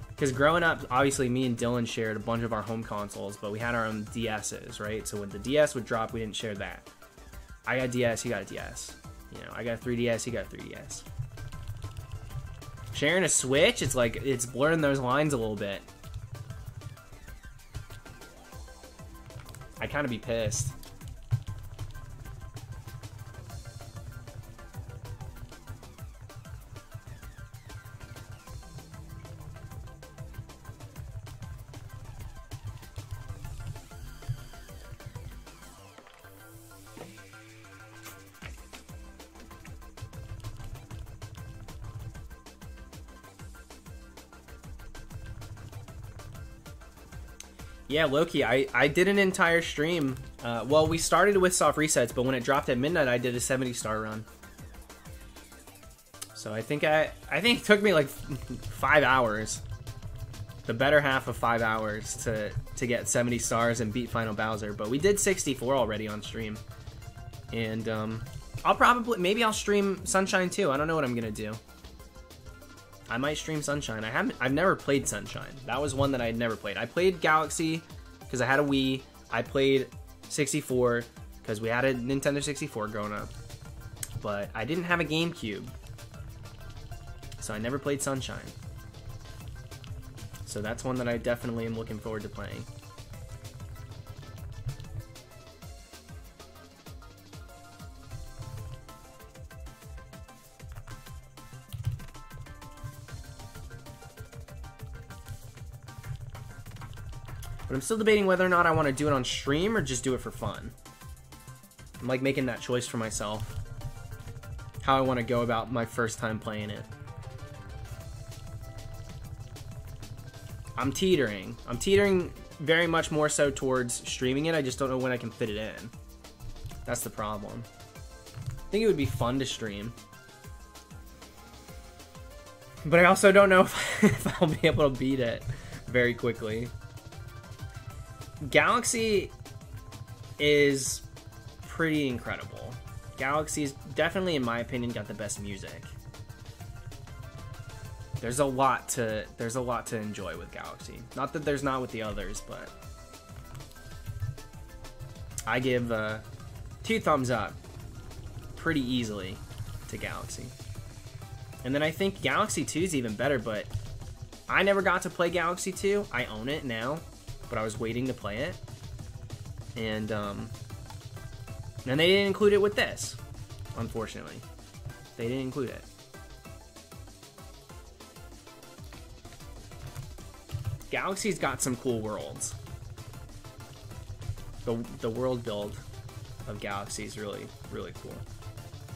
A: Because growing up, obviously, me and Dylan shared a bunch of our home consoles, but we had our own DSs, right? So when the DS would drop, we didn't share that. I got a DS, he got a DS. You know, I got a 3DS, he got a 3DS. Sharing a Switch, it's like, it's blurring those lines a little bit. I'd kind of be pissed. Yeah, Loki, I did an entire stream. Well, we started with soft resets, but when it dropped at midnight, I did a 70-star run. So I think it took me like 5 hours, the better half of 5 hours to get 70 stars and beat Final Bowser. But we did 64 already on stream, and maybe I'll stream Sunshine too. I don't know what I'm gonna do. I might stream Sunshine. I've never played Sunshine. That was one that I had never played. I played Galaxy because I had a Wii. I played 64 because we had a Nintendo 64 growing up. But I didn't have a GameCube. So I never played Sunshine. So that's one that I definitely am looking forward to playing. But I'm still debating whether or not I want to do it on stream or just do it for fun. I'm like making that choice for myself. How I want to go about my first time playing it. I'm teetering. I'm teetering very much more so towards streaming it. I just don't know when I can fit it in. That's the problem. I think it would be fun to stream. But I also don't know if I'll be able to beat it very quickly. Galaxy is pretty incredible. Galaxy's definitely, in my opinion, got the best music. There's a lot to enjoy with Galaxy. Not that there's not with the others, but I give 2 thumbs up pretty easily to Galaxy. And then I think Galaxy 2 is even better, but I never got to play Galaxy 2. I own it now, but I was waiting to play it. And they didn't include it with this, unfortunately. They didn't include it. Galaxy's got some cool worlds. The world build of Galaxy is really, really cool.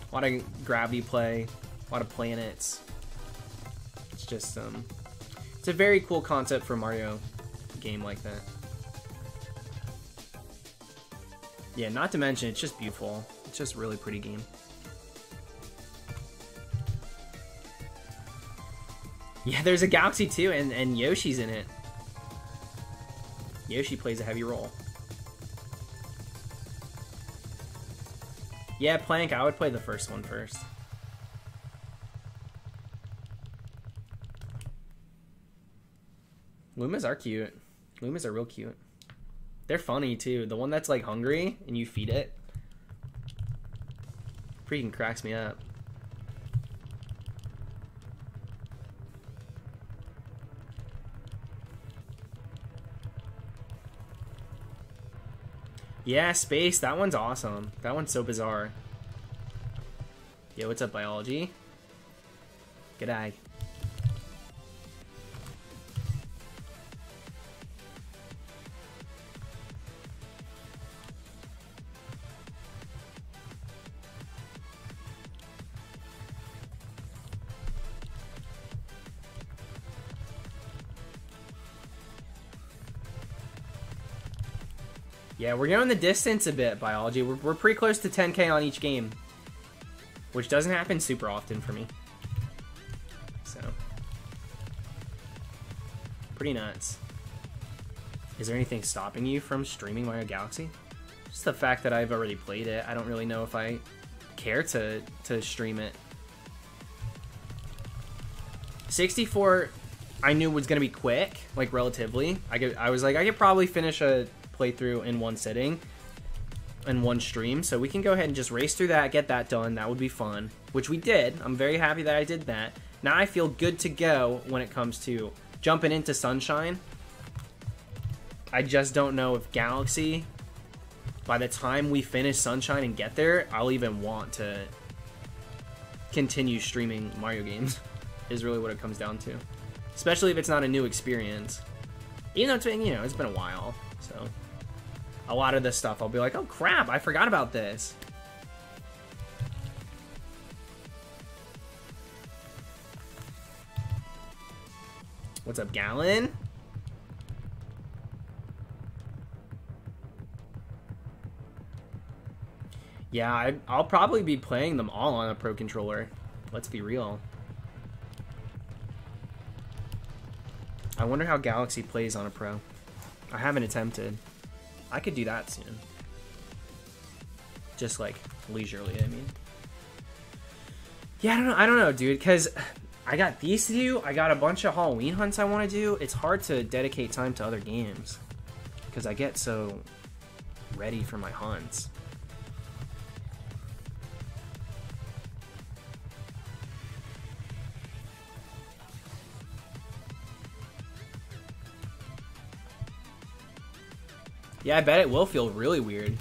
A: A lot of gravity play, a lot of planets. It's just it's a very cool concept for a Mario game like that. Yeah, not to mention it's just beautiful. It's just a really pretty game. Yeah, there's a Galaxy 2 and Yoshi's in it. Yoshi plays a heavy role. Yeah, Plank, I would play the first one first. Lumas are cute. Lumas are real cute. They're funny, too. The one that's, like, hungry and you feed it freaking cracks me up. Yeah, Space. That one's awesome. That one's so bizarre. Yo, what's up, Biology? G'day. Yeah, we're going the distance a bit, Biology. We're pretty close to 10K on each game, which doesn't happen super often for me. So, pretty nuts. Is there anything stopping you from streaming Mario Galaxy? Just the fact that I've already played it. I don't really know if I care to stream it. 64, I knew was going to be quick, like relatively. I was like, I could probably finish a playthrough in one sitting in one stream, so we can go ahead and just race through that, get that done. That would be fun, which we did. I'm very happy that I did that. Now I feel good to go when it comes to jumping into Sunshine. I just don't know if Galaxy, by the time we finish Sunshine and get there, I'll even want to continue streaming Mario games, is really what it comes down to, especially if it's not a new experience, even though it's been, you know, it's been a while. So a lot of this stuff I'll be like, oh crap, I forgot about this. What's up, Gallon? Yeah, I'll probably be playing them all on a Pro Controller. Let's be real. I wonder how Galaxy plays on a Pro. I haven't attempted. I could do that soon. Just like leisurely, I mean. Yeah, I don't know, dude, because I got these to do. I got a bunch of Halloween hunts I want to do. It's hard to dedicate time to other games because I get so ready for my hunts. Yeah, I bet it will feel really weird.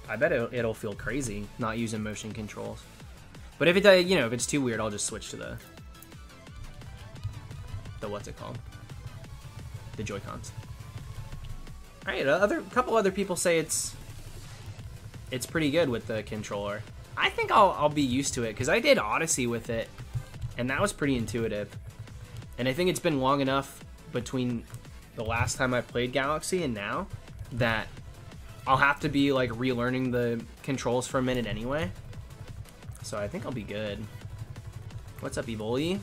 A: I bet it'll feel crazy not using motion controls. But if it, you know, if it's too weird, I'll just switch to the what's it called? The Joy-Cons. All right, a couple other people say it's pretty good with the controller. I think I'll be used to it because I did Odyssey with it, and that was pretty intuitive. And I think it's been long enough between the last time I played Galaxy and now that I'll have to be like relearning the controls for a minute anyway. So I think I'll be good. What's up, Evoli?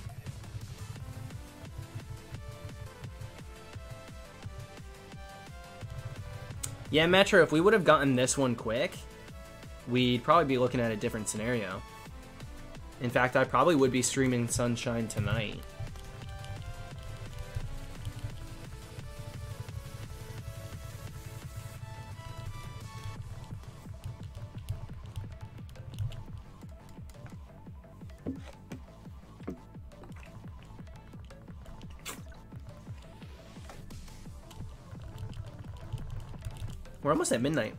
A: Yeah, Metro, if we would have gotten this one quick, we'd probably be looking at a different scenario. In fact, I probably would be streaming Sunshine tonight. We're almost at midnight.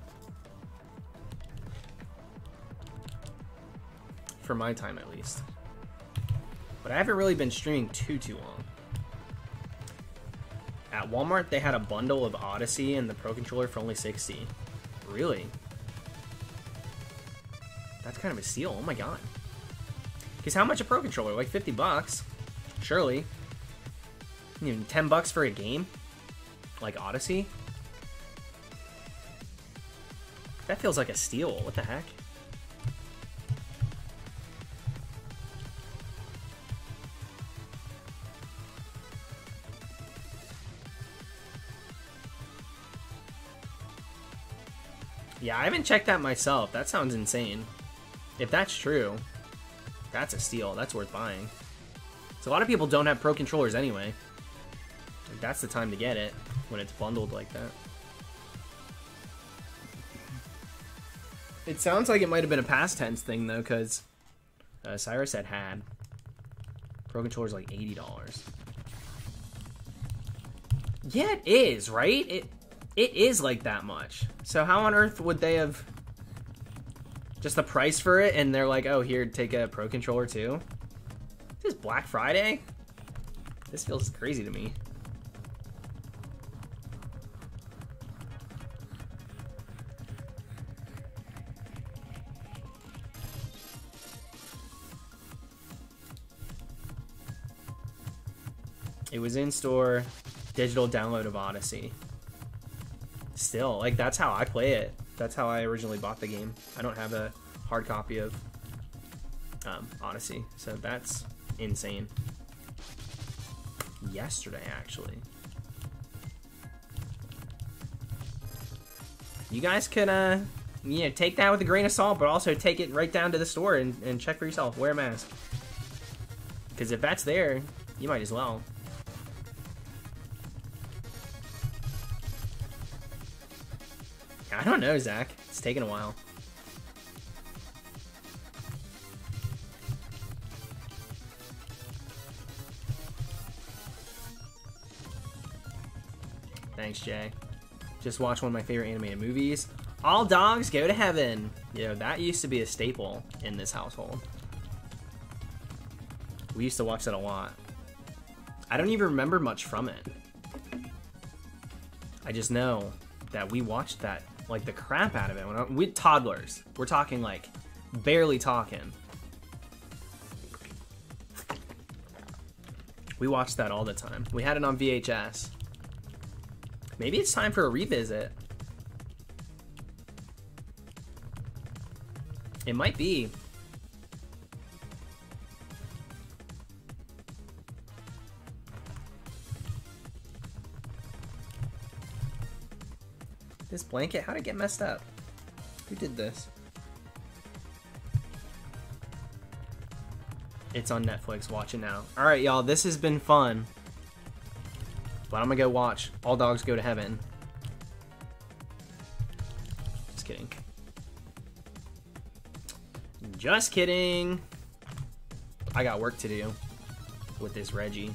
A: For my time, at least. But I haven't really been streaming too long. At Walmart, they had a bundle of Odyssey and the Pro Controller for only $60. Really? That's kind of a steal. Oh my god. Because how much a Pro Controller? Like 50 bucks? Surely. Even 10 bucks for a game? Like Odyssey? That feels like a steal. What the heck? Yeah, I haven't checked that myself. That sounds insane. If that's true, that's a steal. That's worth buying. So a lot of people don't have Pro controllers anyway. Like, that's the time to get it when it's bundled like that. It sounds like it might have been a past tense thing though, because Cyrus had Pro controllers like $80. Yeah, it is, right? It is like that much. So how on earth would they have just the price for it and they're like, oh, here, take a Pro controller too? This is Black Friday? This feels crazy to me. It was in store, digital download of Odyssey. Still, like, that's how I play it. That's how I originally bought the game. I don't have a hard copy of Odyssey, so that's insane. Yesterday, actually. You guys could, you know, take that with a grain of salt, but also take it right down to the store and check for yourself. Wear a mask. Because if that's there, you might as well. I don't know, Zach. It's taking a while. Thanks, Jay. Just watched one of my favorite animated movies. All Dogs Go to Heaven. You know, that used to be a staple in this household. We used to watch that a lot. I don't even remember much from it. I just know that we watched that like the crap out of it when we toddlers. We're talking like barely talking. We watched that all the time. We had it on VHS. Maybe it's time for a revisit. It might be. This blanket, how'd it get messed up? Who did this? It's on Netflix, watch it now. Alright, y'all, this has been fun. But I'm gonna go watch All Dogs Go to Heaven. Just kidding. Just kidding. I got work to do with this Reggie.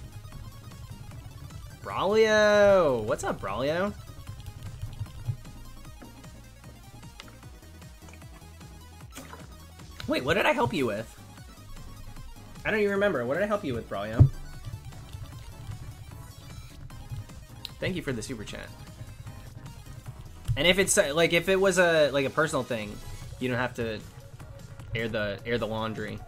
A: Braulio! What's up, Braulio? Wait, what did I help you with? I don't even remember. What did I help you with, Braulio? Thank you for the super chat. And if it's like if it was a personal thing, you don't have to air the laundry.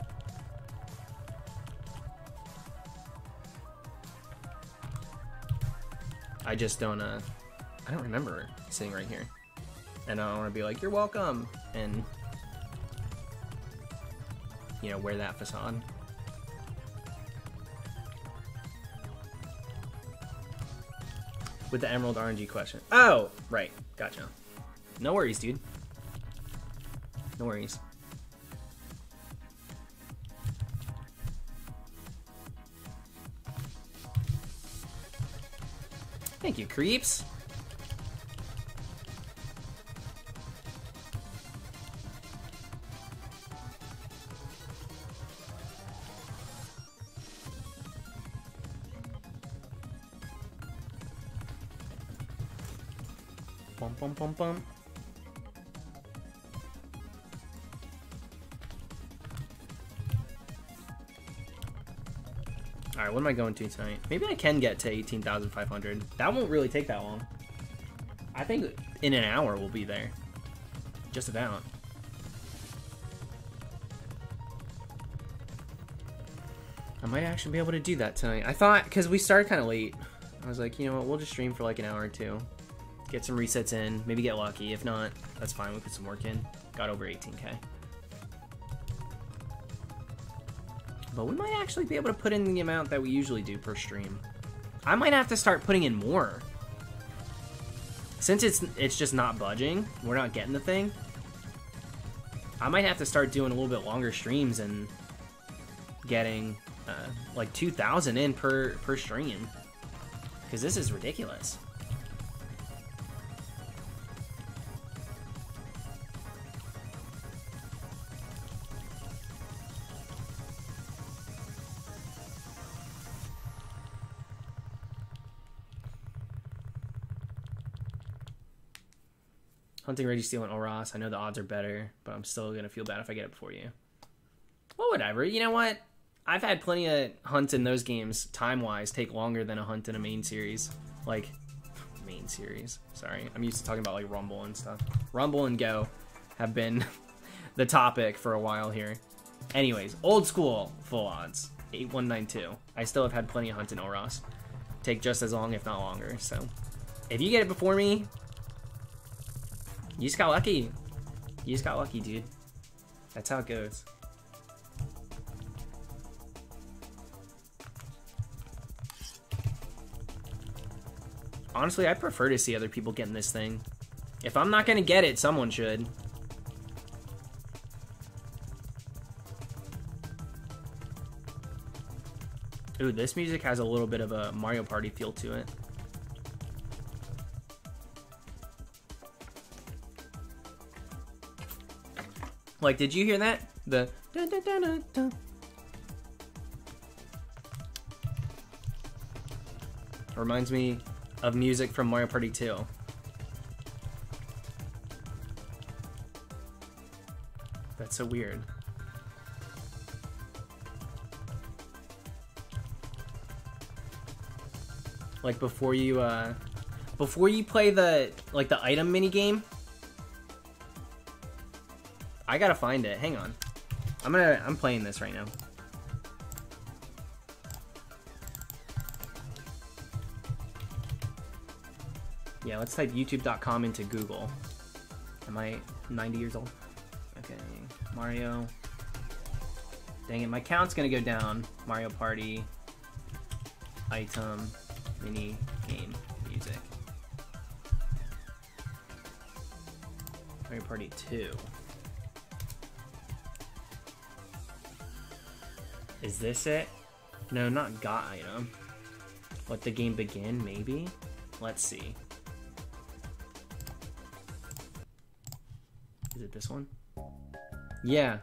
A: I just don't I don't remember sitting right here. And I don't want to be like, you're welcome, and you know, wear that facade. With the Emerald RNG question. Oh, right. Gotcha. No worries, dude. No worries. Thank you, creeps. Bum, bum, bum, bum. Alright, what am I going to tonight? Maybe I can get to 18,500. That won't really take that long. I think in an hour we'll be there. Just about. I might actually be able to do that tonight. I thought, because we started kind of late, I was like, you know what, we'll just stream for like an hour or two. Get some resets in, maybe get lucky. If not, that's fine, we'll put some work in. Got over 18k. But we might actually be able to put in the amount that we usually do per stream. I might have to start putting in more. Since it's just not budging, we're not getting the thing. I might have to start doing a little bit longer streams and getting like 2,000 in per stream, because this is ridiculous. Hunting Registeel and Oros. I know the odds are better, but I'm still going to feel bad if I get it before you. Well, whatever. You know what? I've had plenty of hunts in those games, time-wise, take longer than a hunt in a main series. Like, main series. Sorry. I'm used to talking about, like, Rumble and stuff. Rumble and Go have been the topic for a while here. Anyways, old school full odds. 8192. I still have had plenty of hunts in Oros. Take just as long, if not longer. So, if you get it before me, you just got lucky. You just got lucky, dude. That's how it goes. Honestly, I prefer to see other people getting this thing. If I'm not gonna get it, someone should. Ooh, this music has a little bit of a Mario Party feel to it. Like, did you hear that? The dun, dun, dun, dun, dun. Reminds me of music from Mario Party 2. That's so weird. Like before you play the item mini game. I gotta find it. Hang on. I'm playing this right now. Yeah, let's type youtube.com into Google. Am I 90 years old? Okay, Mario. Dang it, my count's gonna go down. Mario Party, item, mini game, music. Mario Party 2. Is this it? No, not got item. Let the game begin, maybe? Let's see. Is it this one? Yeah.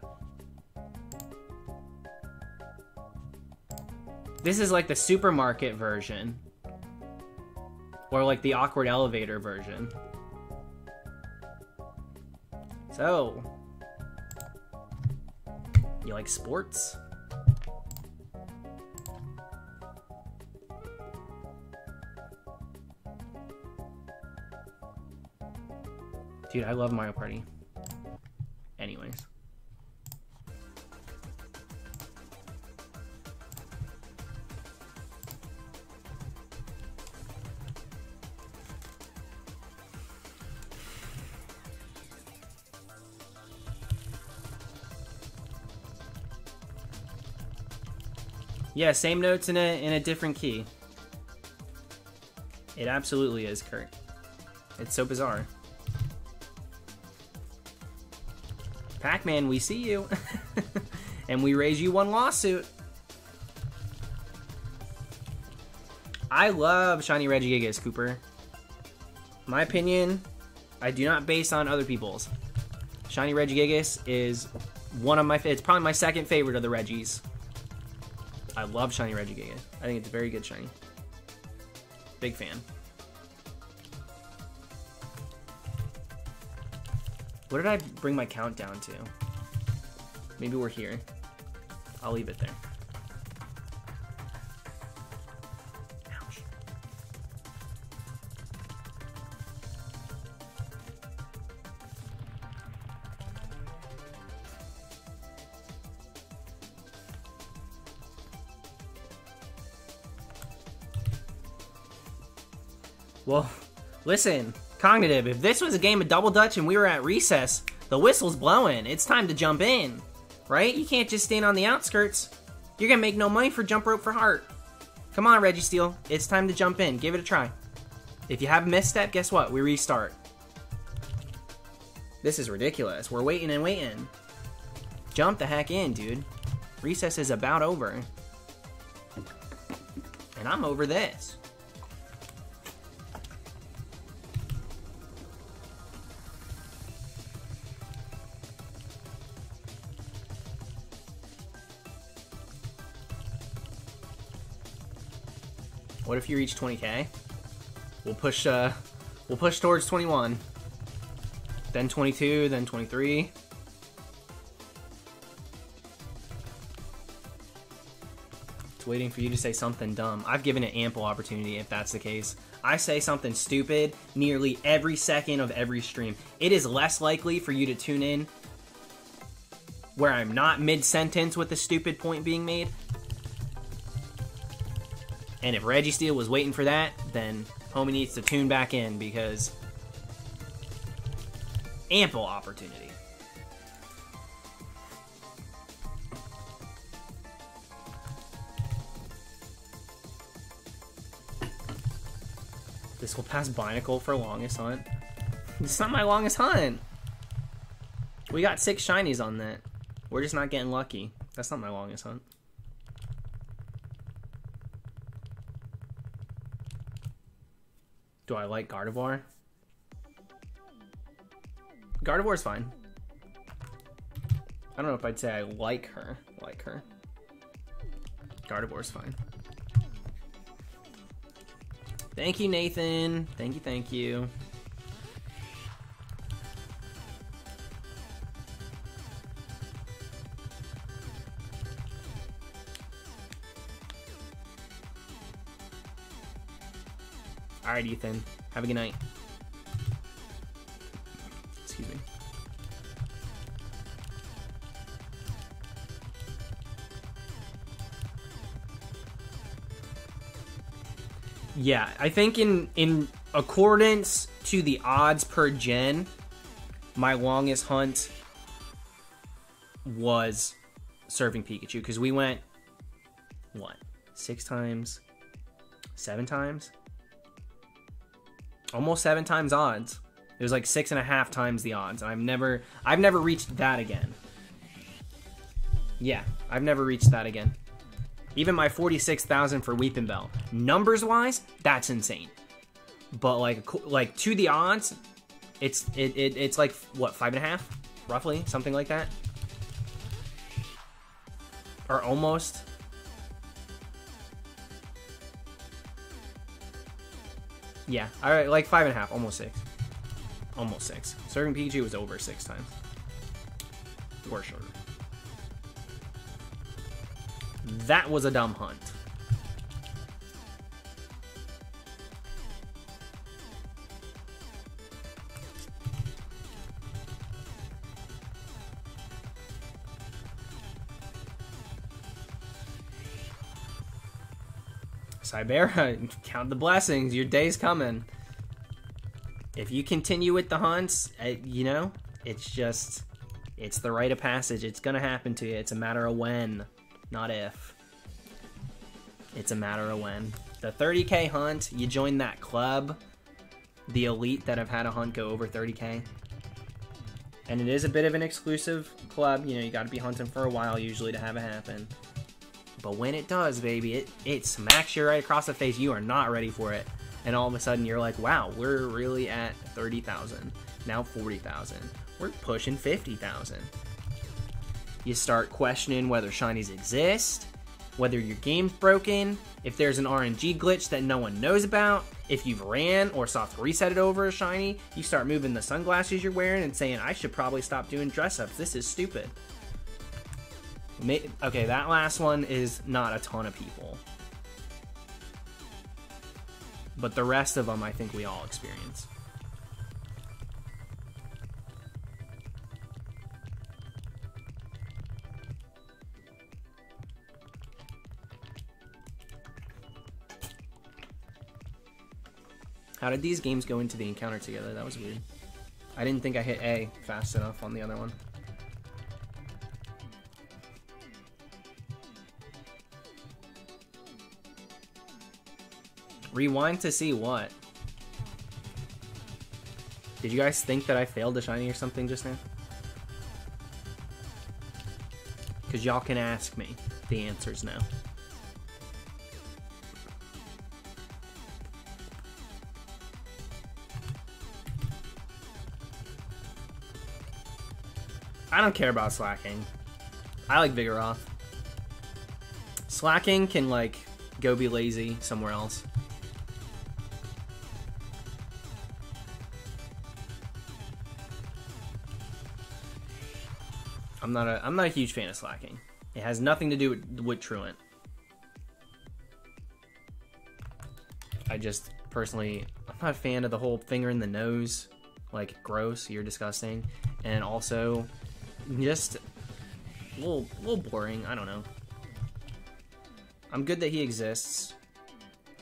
A: This is like the supermarket version. Or like the awkward elevator version. So, you like sports? Dude, I love Mario Party. Anyways. Yeah, same notes in a different key. It absolutely is, Kurt. It's so bizarre. Pac-Man, we see you. And we raise you one lawsuit. I love Shiny Regigigas, Cooper. My opinion, I do not base on other people's. Shiny Regigigas is one of my, it's probably my second favorite of the Regis. I love Shiny Regigigas. I think it's very good shiny. Big fan. What did I bring my count down to? Maybe we're here. I'll leave it there. Ouch. Well, listen. Cognitive, if this was a game of Double Dutch and we were at recess, the whistle's blowing. It's time to jump in, right? You can't just stand on the outskirts. You're gonna make no money for Jump Rope for Heart. Come on, Registeel. It's time to jump in. Give it a try. If you have a misstep, guess what? We restart. This is ridiculous. We're waiting and waiting. Jump the heck in, dude. Recess is about over. And I'm over this. What if you reach 20K? We'll push towards 21. Then 22, then 23. It's waiting for you to say something dumb. I've given it ample opportunity if that's the case. I say something stupid nearly every second of every stream. It is less likely for you to tune in where I'm not mid-sentence with a stupid point being made. And if Registeel was waiting for that, then homie needs to tune back in because ample opportunity. This will pass Binacle for longest hunt. It's not my longest hunt. We got 6 shinies on that. We're just not getting lucky. That's not my longest hunt. Do I like Gardevoir? Gardevoir's fine. I don't know if I'd say I like her. Gardevoir's fine. Thank you, Nathan. Thank you. Alright, Ethan. Have a good night. Excuse me. Yeah, I think in accordance to the odds per gen, my longest hunt was serving Pikachu, because we went, what, 6 times? 7 times? Almost 7 times odds. It was like 6.5 times the odds. And I've never reached that again. Yeah, I've never reached that again. Even my 46,000 for Weeping Bell, numbers wise, that's insane. But like to the odds, it's like what, 5.5, roughly, something like that, or almost. Yeah, all right, like 5.5, almost 6. Almost 6. Serving Pikachu was over 6 times. For sure. That was a dumb hunt. Cybera, count the blessings. Your day's coming. If you continue with the hunts, you know, it's the rite of passage. It's gonna happen to you. It's a matter of when, not if. It's a matter of when. The 30K hunt, you join that club, the elite that have had a hunt go over 30K. And it is a bit of an exclusive club. You know, you gotta be hunting for a while usually to have it happen. But when it does, baby, it smacks you right across the face. You are not ready for it. And all of a sudden, you're like, wow, we're really at 30,000. Now 40,000. We're pushing 50,000. You start questioning whether shinies exist, whether your game's broken, if there's an RNG glitch that no one knows about, if you've ran or soft reset it over a shiny, you start moving the sunglasses you're wearing and saying, I should probably stop doing dress-ups. This is stupid. Okay, that last one is not a ton of people. But the rest of them, I think we all experience. How did these games go into the encounter together? That was weird. I didn't think I hit A fast enough on the other one. Rewind to see what? Did you guys think that I failed a shiny or something just now? Because y'all can ask me. The answer's no. I don't care about slacking. I like Vigoroth. Slacking can, like, go be lazy somewhere else. I'm not a huge fan of slacking. It has nothing to do with Truant. I just personally, I'm not a fan of the whole finger in the nose. Like, gross, you're disgusting. And also, just a little boring. I don't know. I'm good that he exists,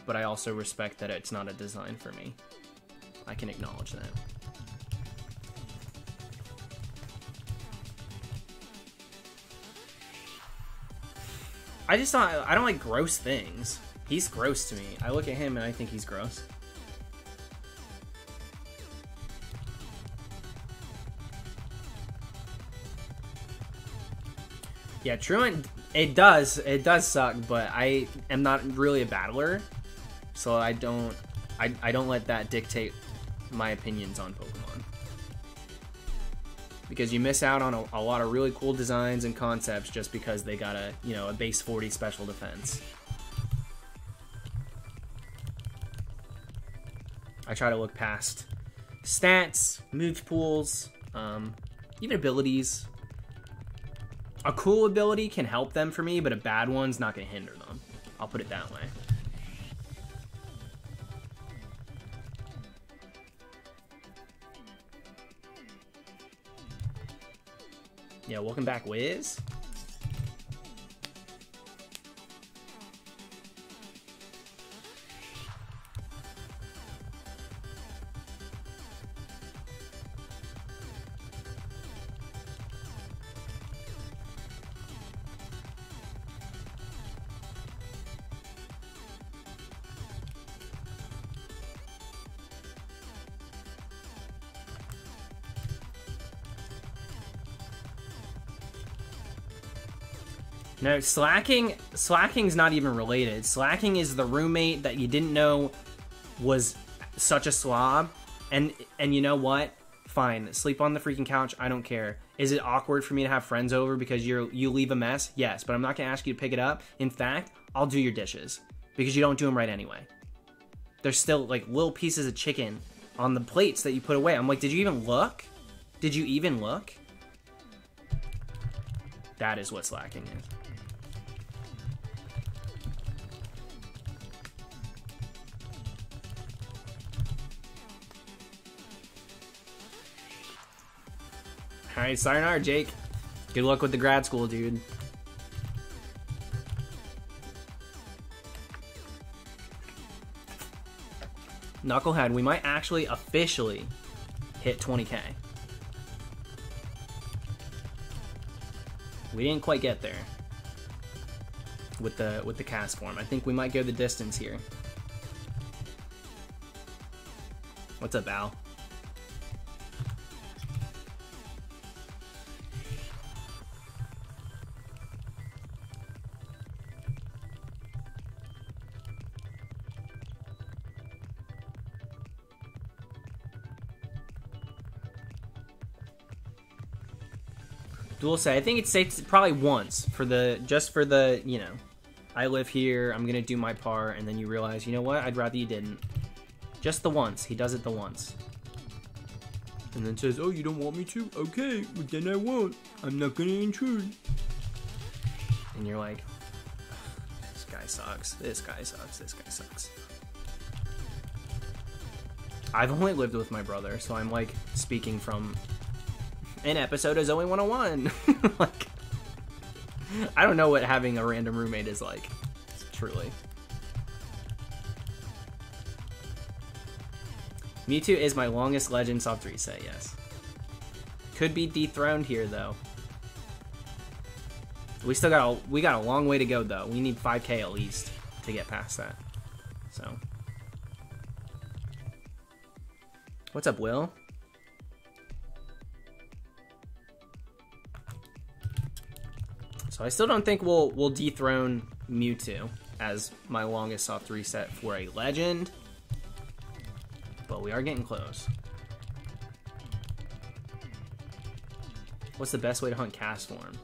A: but I also respect that it's not a design for me. I can acknowledge that. I don't like gross things. He's gross to me. I look at him and I think he's gross. Yeah, Truant, it does suck, but I am not really a battler, so I don't let that dictate my opinions on Pokemon. Because you miss out on a lot of really cool designs and concepts just because they got a base 40 special defense. I try to look past stats, move pools, even abilities. A cool ability can help them for me, but a bad one's not going to hinder them. I'll put it that way. Yeah, welcome back, Wiz. No, slacking's not even related. Slacking is the roommate that you didn't know was such a slob, and you know what? Fine, sleep on the freaking couch. I don't care. Is it awkward for me to have friends over because you leave a mess? Yes, but I'm not gonna ask you to pick it up. In fact, I'll do your dishes because you don't do them right anyway. There's still like little pieces of chicken on the plates that you put away. I'm like, did you even look? Did you even look? That is what slacking is. Alright, sayonara, Jake. Good luck with the grad school, dude. Knucklehead, we might actually officially hit 20k. We didn't quite get there with the cast form. I think we might go the distance here. What's up, Al? Dual say, I think it's safe to, probably once for just for the, you know, I live here, I'm gonna do my part, and then you realize, you know what, I'd rather you didn't. Just the once. He does it the once. And then says, oh, you don't want me to? Okay, well, then I won't. I'm not gonna intrude. And you're like, this guy sucks. This guy sucks. This guy sucks. I've only lived with my brother, so I'm like speaking from an episode of Zoe 101. Like, I don't know what having a random roommate is like, truly. Mewtwo is my longest legend soft reset, yes. Could be dethroned here, though. We got a long way to go, though. We need 5k at least to get past that. So. What's up, Will? So I still don't think we'll dethrone Mewtwo as my longest soft reset for a legend. But we are getting close. What's the best way to hunt Castform?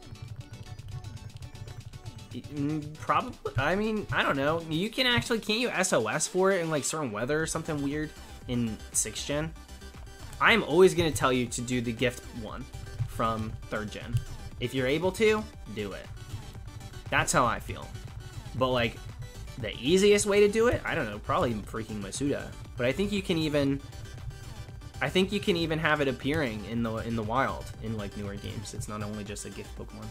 A: Probably, I mean, I don't know. You can actually, can't you SOS for it in like certain weather or something weird in 6th gen? I'm always going to tell you to do the gift one from 3rd gen. If you're able to, do it. That's how I feel. But like, the easiest way to do it, I don't know, probably freaking Masuda. But I think you can even have it appearing in the wild in like newer games. It's not only just a gift Pokemon.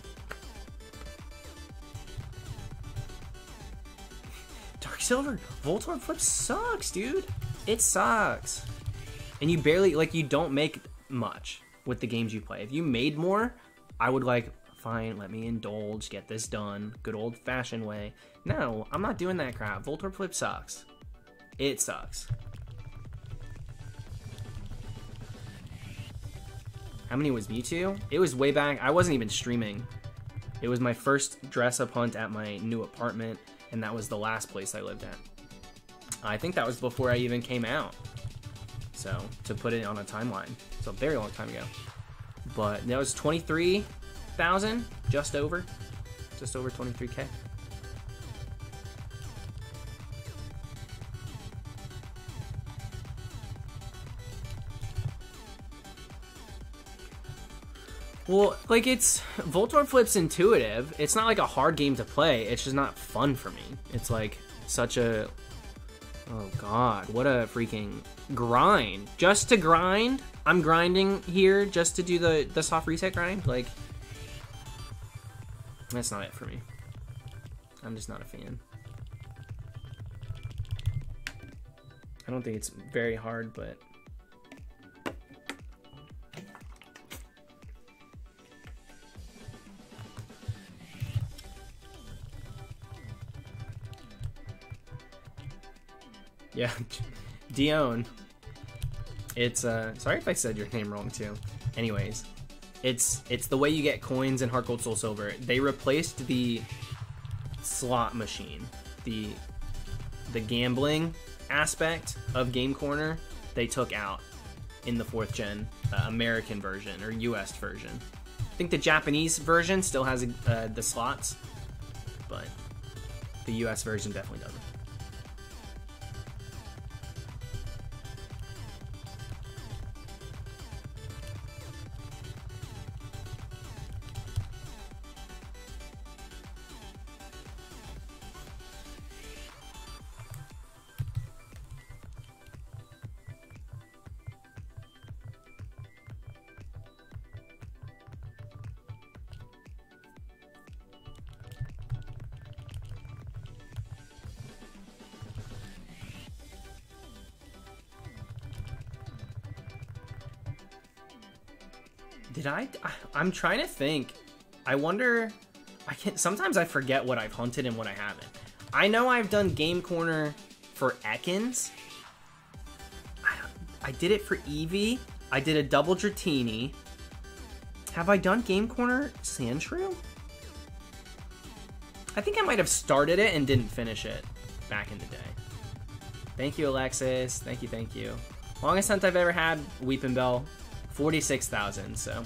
A: Dark Silver, Voltorb Flip sucks, dude. It sucks. And you barely, like, you don't make much with the games you play. If you made more, I would like, fine, let me indulge, get this done, good old-fashioned way. No, I'm not doing that crap. Voltorb Flip sucks. It sucks. How many was Mewtwo? It was way back. I wasn't even streaming. It was my first dress-up hunt at my new apartment, and that was the last place I lived at. I think that was before I even came out. So, to put it on a timeline. So, a very long time ago. But that was 23,000, just over 23K. Well, like, it's Voltorb Flip's intuitive. It's not like a hard game to play. It's just not fun for me. It's like such a, oh god, what a freaking grind. Just to grind? I'm grinding here just to do the soft reset grind? Like, that's not it for me. I'm just not a fan. I don't think it's very hard, but yeah, Dion. It's sorry if I said your name wrong too. Anyways, it's the way you get coins in Heart Gold Soul Silver. They replaced the slot machine, the gambling aspect of Game Corner. They took out in the 4th gen American version or US version. I think the Japanese version still has the slots, but the US version definitely doesn't. Did I'm trying to think. I wonder, sometimes I forget what I've hunted and what I haven't. I know I've done Game Corner for Ekans. I did it for Eevee. I did a double Dratini. Have I done Game Corner Sandshrew? I think I might have started it and didn't finish it back in the day. Thank you, Alexis. Thank you, thank you. Longest hunt I've ever had, Weepin' Bell. 46,000, so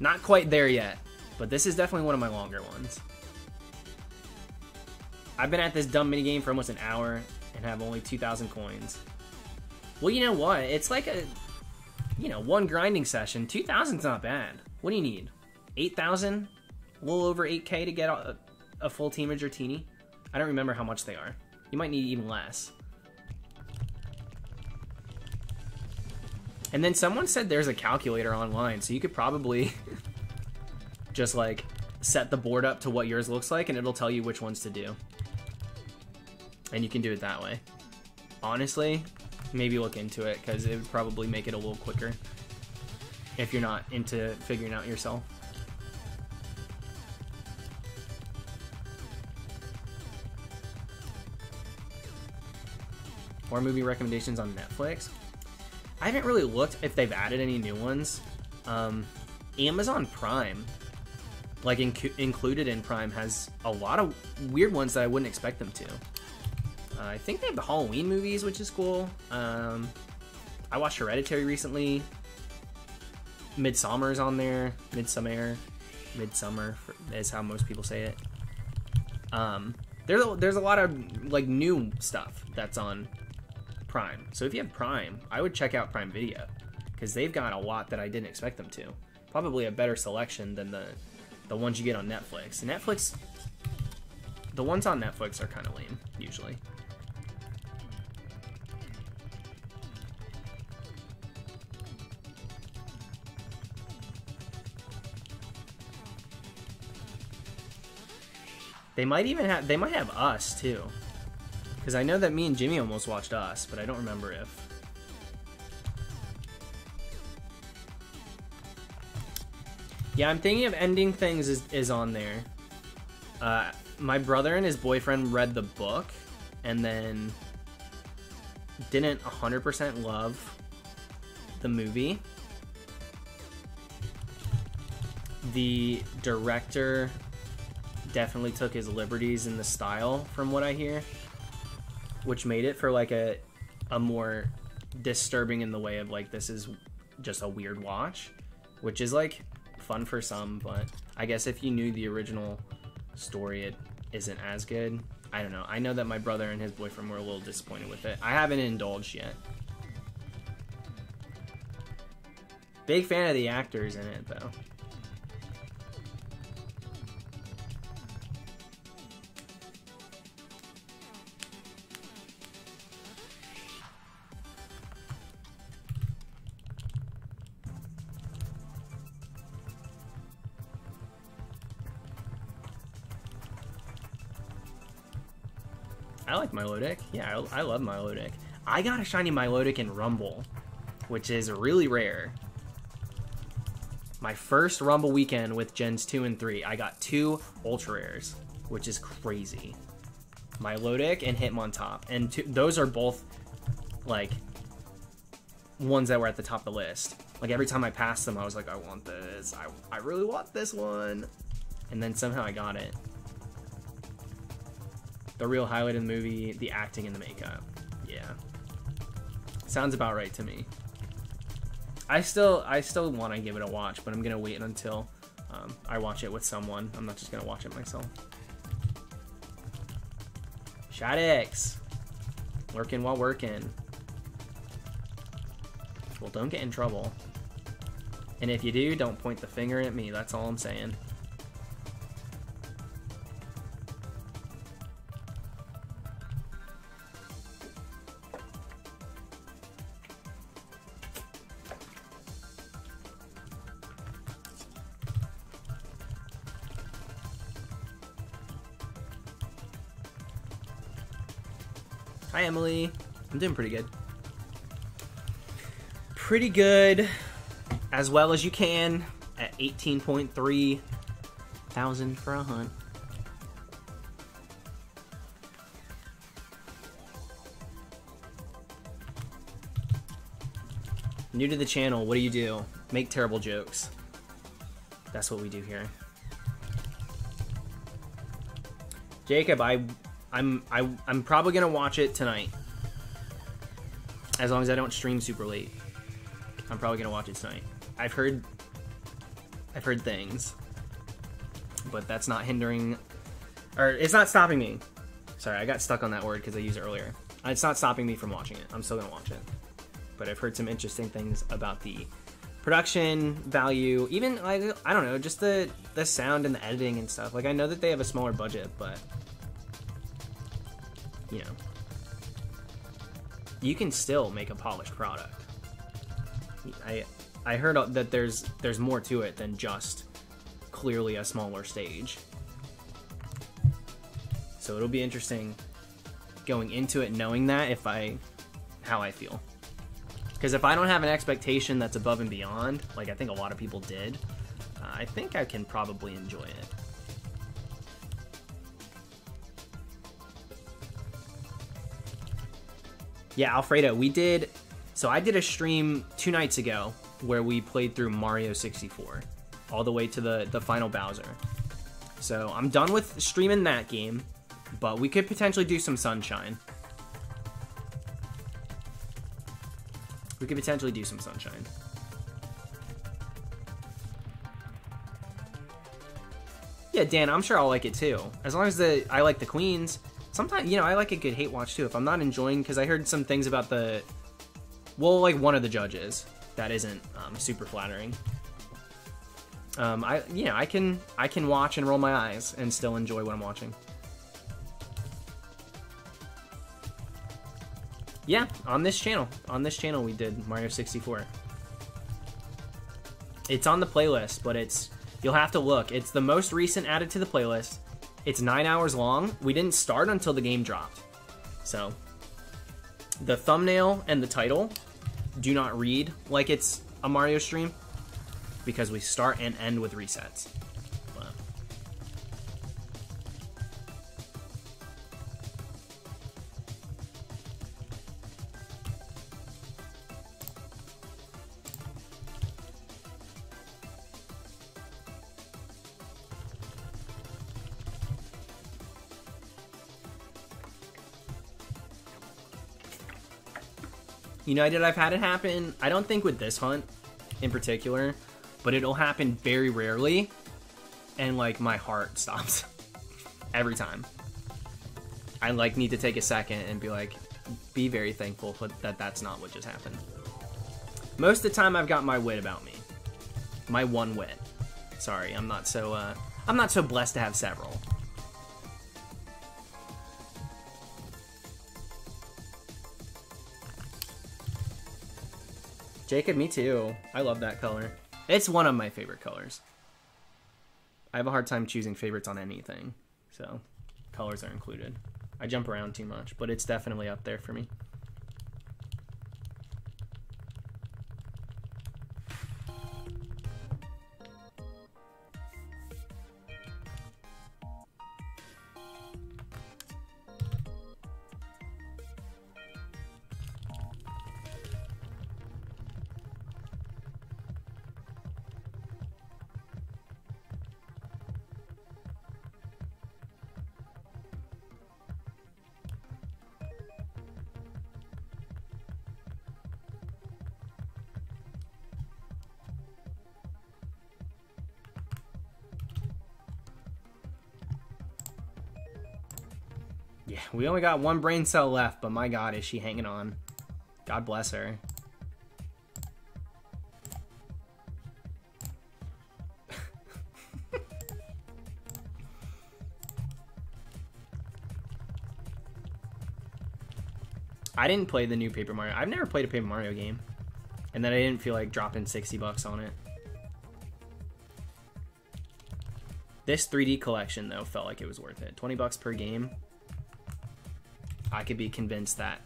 A: not quite there yet, but this is definitely one of my longer ones. I've been at this dumb minigame for almost an hour and have only 2,000 coins. Well, you know what? It's like a, one grinding session. 2,000's not bad. What do you need? 8,000? A little over 8K to get a full team of Dratini? I don't remember how much they are. You might need even less. And then someone said there's a calculator online, so you could probably just like set the board up to what yours looks like and it'll tell you which ones to do. And you can do it that way. Honestly, maybe look into it because it would probably make it a little quicker if you're not into figuring out yourself. Horror movie recommendations on Netflix? I haven't really looked if they've added any new ones. Amazon Prime like included in Prime, has a lot of weird ones that I wouldn't expect them to. I think they have the Halloween movies, which is cool. I watched Hereditary recently. Midsommar's on there. Midsummer is how most people say it. There's a lot of like new stuff that's on Prime. So if you have Prime, I would check out Prime Video because they've got a lot that I didn't expect them to. Probably a better selection than the ones you get on Netflix. Netflix, the ones on Netflix are kind of lame usually. They might have Us too, because I know that me and Jimmy almost watched Us, but I don't remember if. Yeah, I'm thinking of Ending Things is on there. My brother and his boyfriend read the book, and then didn't 100% love the movie. The director definitely took his liberties in the style, from what I hear, which made it for like a more disturbing in the way of like, this is just a weird watch, which is like fun for some, but I guess if you knew the original story, it isn't as good. I don't know. I know that my brother and his boyfriend were a little disappointed with it. I haven't indulged yet. Big fan of the actors in it though. I like Milotic. Yeah, I love Milotic. I got a shiny Milotic in Rumble, which is really rare. My first Rumble weekend with Gens 2 and 3, I got 2 Ultra Rares, which is crazy. Milotic and Hitmontop. And those are both, like, ones that were at the top of the list. Like, every time I passed them, I was like, I want this. I really want this one. And then somehow I got it. The real highlight of the movie, the acting and the makeup. Yeah. Sounds about right to me. I still want to give it a watch, but I'm going to wait until I watch it with someone. I'm not just going to watch it myself. Shaddix. Lurking while working. Well, don't get in trouble. And if you do, don't point the finger at me. That's all I'm saying. Hi, Emily. I'm doing pretty good. Pretty good. As well as you can at 18.3 thousand for a hunt. New to the channel, what do you do? Make terrible jokes. That's what we do here. Jacob, I'm probably gonna watch it tonight. As long as I don't stream super late. I'm probably gonna watch it tonight. I've heard things, but that's not hindering, or it's not stopping me. Sorry, I got stuck on that word because I used it earlier. It's not stopping me from watching it. I'm still gonna watch it. But I've heard some interesting things about the production value, even like, I don't know, just the sound and the editing and stuff. Like, I know that they have a smaller budget, but you know, you can still make a polished product. I heard that there's more to it than just clearly a smaller stage. So it'll be interesting going into it knowing that how I feel. Because if I don't have an expectation that's above and beyond, like I think a lot of people did, I think I can probably enjoy it. Yeah, Alfredo, I did a stream 2 nights ago where we played through Mario 64. all the way to the final Bowser. So I'm done with streaming that game, but we could potentially do some Sunshine. We could potentially do some Sunshine. Yeah, Dan, I'm sure I'll like it too. As long as I like the queens. Sometimes, you know, I like a good hate watch too. If I'm not enjoying, because I heard some things about like one of the judges that isn't super flattering. I can watch and roll my eyes and still enjoy what I'm watching. Yeah, on this channel we did Mario 64. It's on the playlist, but you'll have to look. It's the most recent added to the playlist. It's 9 hours long. We didn't start until the game dropped. So, the thumbnail and the title do not read like it's a Mario stream because we start and end with resets. But United, I've had it happen, I don't think with this hunt in particular, but it'll happen very rarely, and like my heart stops every time. I like need to take a second and be very thankful that that's not what just happened. Most of the time I've got my wit about me. My one wit. Sorry, I'm not so blessed to have several. Jacob, me too. I love that color. It's one of my favorite colors. I have a hard time choosing favorites on anything, so colors are included. I jump around too much, but it's definitely up there for me. Yeah, we only got one brain cell left, but my god, is she hanging on. God bless her. I didn't play the new Paper Mario. I've never played a Paper Mario game. And then I didn't feel like dropping 60 bucks on it. This 3D collection, though, felt like it was worth it. 20 bucks per game. I could be convinced that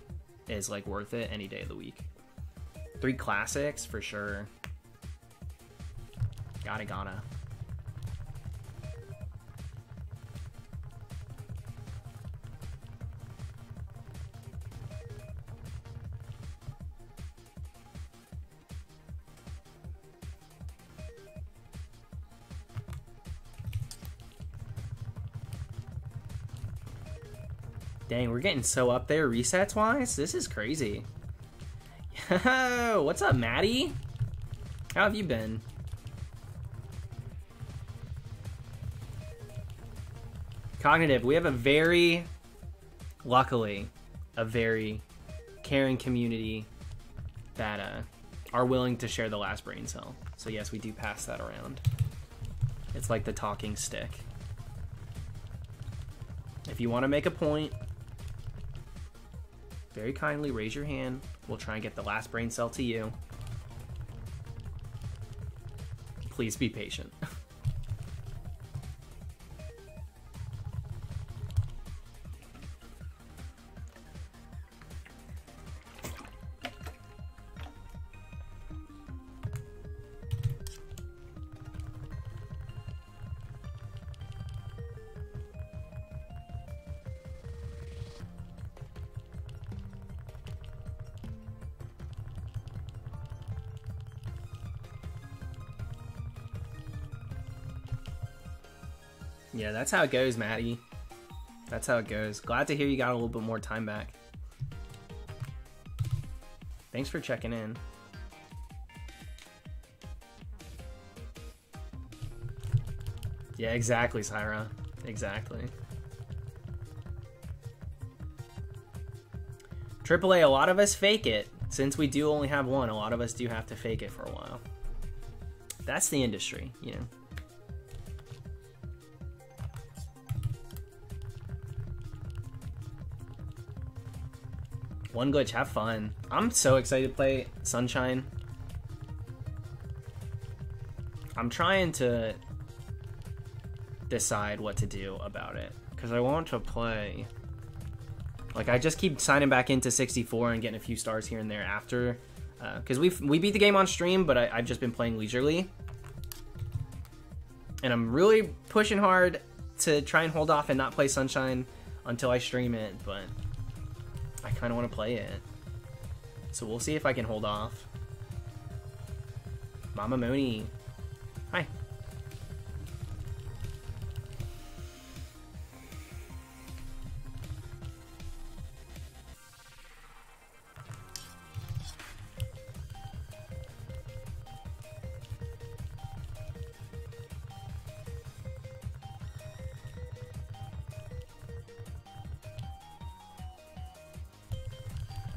A: is like worth it any day of the week. 3 classics for sure. Gotta. Dang, we're getting so up there resets-wise. This is crazy. Yo, what's up, Maddie? How have you been? Cognitive, we have luckily, a very caring community that are willing to share the last brain cell. So yes, we do pass that around. It's like the talking stick. If you want to make a point, very kindly raise your hand. We'll try and get the last brain cell to you. Please be patient. Yeah, that's how it goes, Maddie. That's how it goes. Glad to hear you got a little bit more time back. Thanks for checking in. Yeah, exactly, Syra. Exactly. AAA, a lot of us fake it. Since we do only have one, a lot of us do have to fake it for a while. That's the industry, you know. One glitch, have fun. I'm so excited to play Sunshine. I'm trying to decide what to do about it, because I want to play. Like, I just keep signing back into 64 and getting a few stars here and there after, because we beat the game on stream, but I've just been playing leisurely, and I'm really pushing hard to try and hold off and not play Sunshine until I stream it, but I kind of want to play it, so we'll see if I can hold off. Mama Moni, hi.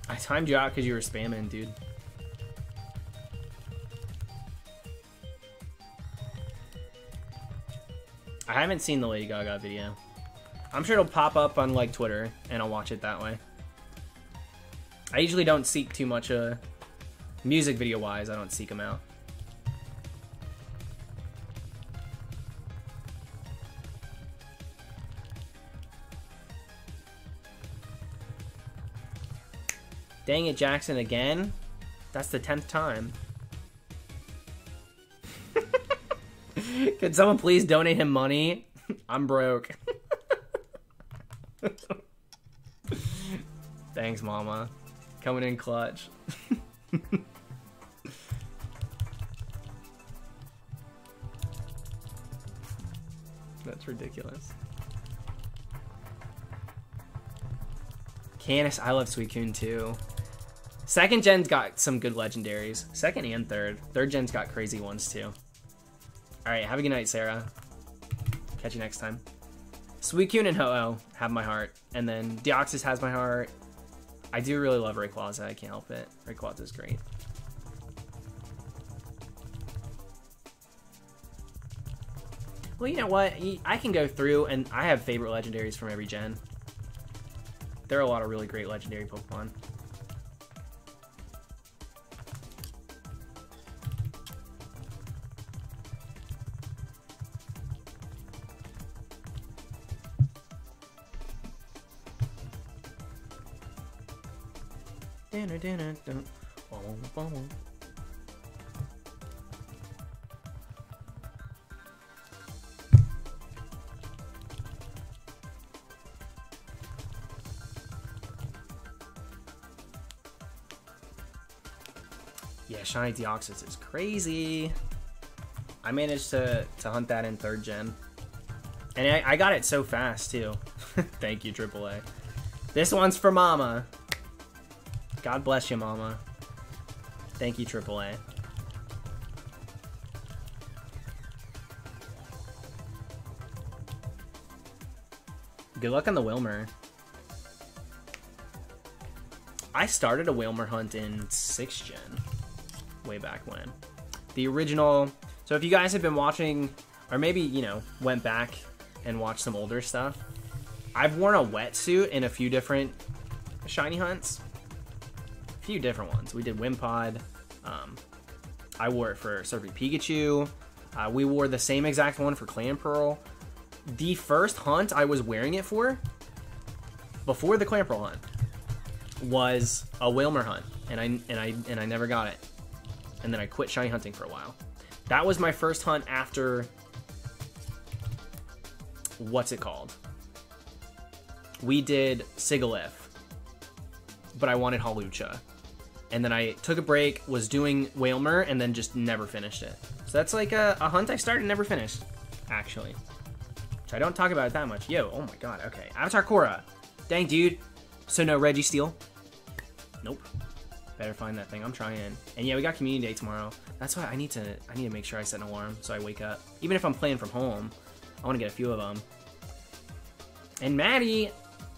A: I timed you out because you were spamming, dude. I haven't seen the Lady Gaga video. I'm sure it'll pop up on like Twitter and I'll watch it that way. I usually don't seek too much music video wise. I don't seek them out. Dang it, Jackson, again? That's the 10th time. Could someone please donate him money? I'm broke. Thanks, Mama. Coming in clutch. That's ridiculous. Canis, I love Suicune too. Second gen's got some good legendaries. Second and third. Third gen's got crazy ones too. Alright, have a good night, Sarah. Catch you next time. Suicune and Ho-Oh have my heart. And then Deoxys has my heart. I do really love Rayquaza, I can't help it. Rayquaza's great. Well, you know what? I can go through and I have favorite legendaries from every gen. There are a lot of really great legendary Pokemon. Yeah, Shiny Deoxys is crazy. I managed to hunt that in 3rd gen. And I got it so fast, too. Thank you, AAA. This one's for Mama. God bless you, Mama. Thank you, AAA. Good luck on the Wilmer. I started a Wilmer hunt in 6th gen. Way back when. The original... So if you guys have been watching, or maybe, you know, went back and watched some older stuff, I've worn a wetsuit in a few different shiny hunts. A few different ones. We did Wimpod. I wore it for Surfing Pikachu. We wore the same exact one for Clamperl. The first hunt I was wearing it for, before the Clamperl hunt, was a Wilmer hunt, and I never got it. And then I quit shiny hunting for a while. That was my first hunt after... What's it called? We did Sigilyph, but I wanted Hawlucha. And then I took a break, was doing Wilmer, and then just never finished it. So that's like a hunt I started and never finished, actually. which I don't talk about it that much. Yo, oh my god, okay. Avatar Korra. Dang, dude. So no Registeel? Nope. Better find that thing. I'm trying. And yeah, we got community day tomorrow. That's why I need to make sure I set an alarm so I wake up. Even if I'm playing from home, I want to get a few of them. And Maddie,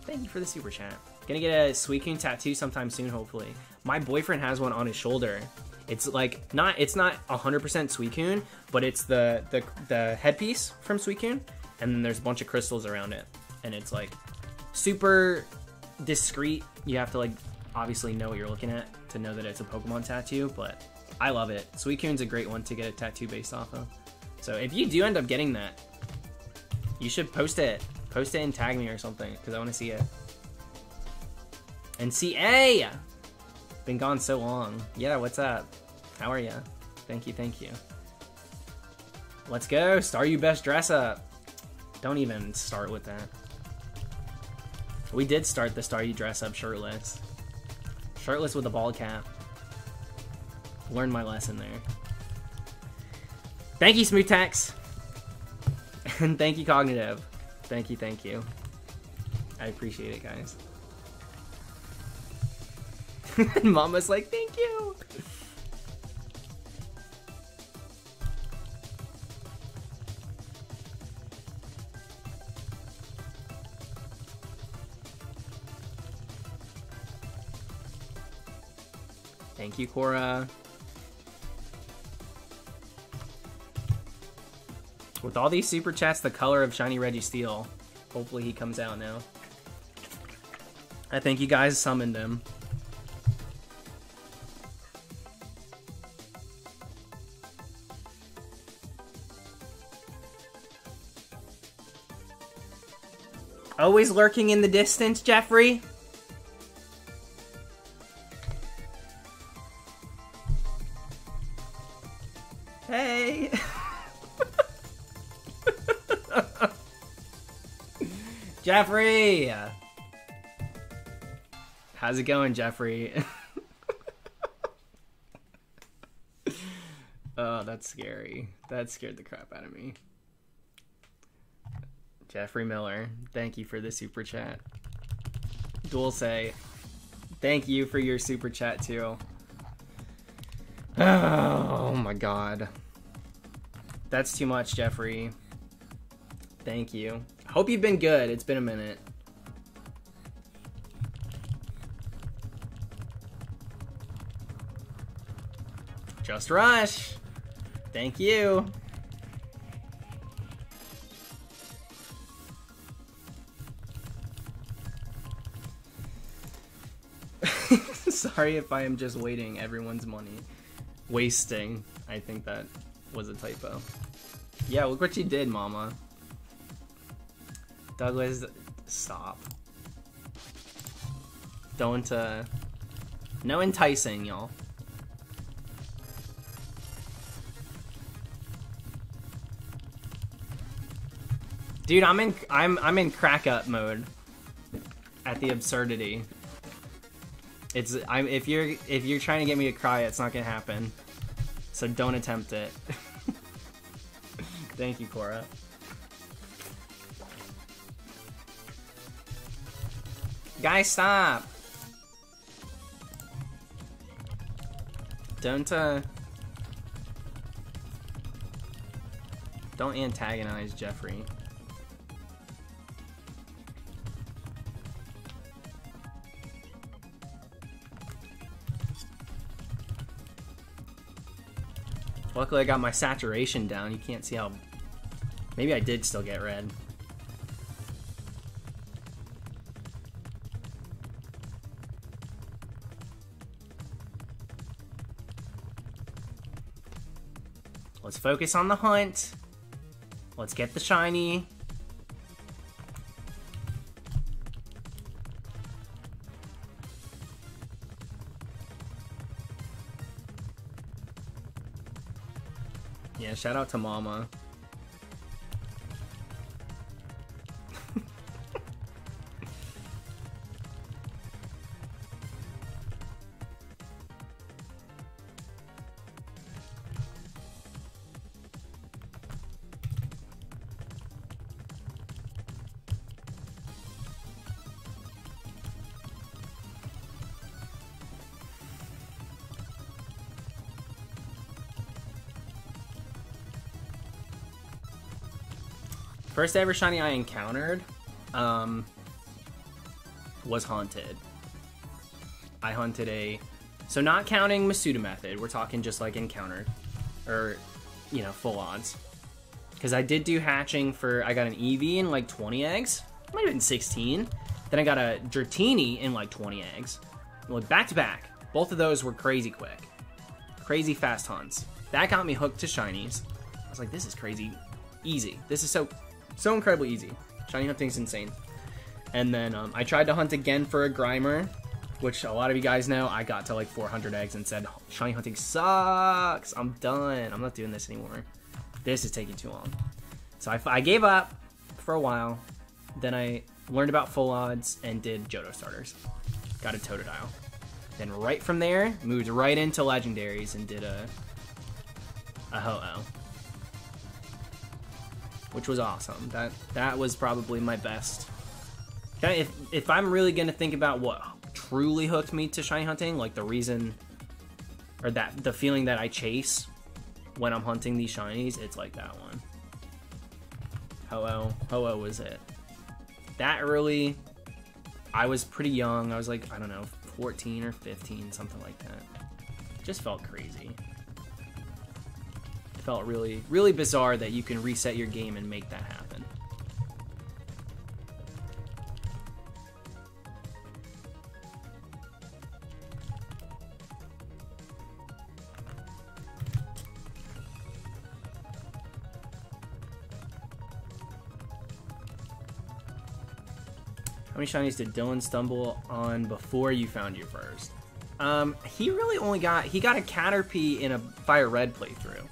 A: thank you for the super chat. Gonna get a Suicune tattoo sometime soon, hopefully. My boyfriend has one on his shoulder. It's like it's not 100% Suicune, but it's the headpiece from Suicune, and then there's a bunch of crystals around it, and it's like super discreet. You have to like obviously know what you're looking at to know that it's a Pokemon tattoo, but I love it. Suicune's a great one to get a tattoo based off of. So if you do end up getting that, you should post it and tag me or something, because I want to see it. And CA! Been gone so long. Yeah, what's up? How are ya? Thank you. Let's go. Staryu best dress up. Don't even start with that. We did start the Staryu dress up shirtless. Shirtless with a bald cap. Learned my lesson there. Thank you, Smooth and thank you, Cognitive. Thank you. I appreciate it, guys. Mama's like, thank you. Thank you, Cora. With all these super chats, the color of shiny Registeel. Hopefully he comes out now. I think you guys summoned him. Always lurking in the distance, Jeffrey. Hey. Jeffrey. How's it going, Jeffrey? Oh, that's scary. That scared the crap out of me. Jeffrey Miller, thank you for the super chat. Dulce, thank you for your super chat too. Oh my god. That's too much, Jeffrey. Thank you. Hope you've been good. It's been a minute. Just Rush. Thank you. Sorry if I am just waiting everyone's money. Wasting. I think that was a typo. Yeah, look what you did, mama. Douglas, stop. Don't, no enticing, y'all. Dude, I'm in crack up mode at the absurdity. If you're trying to get me to cry, it's not gonna happen. So don't attempt it. Thank you, Cora. Guys, stop. Don't antagonize Jeffrey. Luckily I got my saturation down. You can't see how... Maybe I did still get red. Let's focus on the hunt. Let's get the shiny. Yeah, shout out to Mama. First ever shiny I encountered was Haunted. I hunted a... So not counting Masuda method, we're talking just like encountered. Or, you know, full odds. Because I did do hatching for... I got an Eevee in like 20 eggs. Might have been 16. Then I got a Dratini in like 20 eggs. Like back to back. Both of those were crazy quick. Crazy fast hunts. That got me hooked to shinies. I was like, this is crazy easy. This is so incredibly easy. Shiny hunting's insane. And then I tried to hunt again for a Grimer, which a lot of you guys know. I got to like 400 eggs and said, shiny hunting sucks. I'm done. I'm not doing this anymore. This is taking too long. So I gave up for a while. Then I learned about full odds and did Johto starters. Got a Totodile. Then right from there, moved right into legendaries and did a Ho-Oh, which was awesome. That was probably my best. If I'm really gonna think about what truly hooked me to shiny hunting, like the reason or the feeling that I chase when I'm hunting these shinies, it's like that one. Ho-Oh was it. That early, I was pretty young. I was like, I don't know, 14 or 15, something like that. Just felt crazy. It felt really, really bizarre that you can reset your game and make that happen. How many shinies did Dylan stumble on before you found your first? He really only got a Caterpie in a Fire Red playthrough.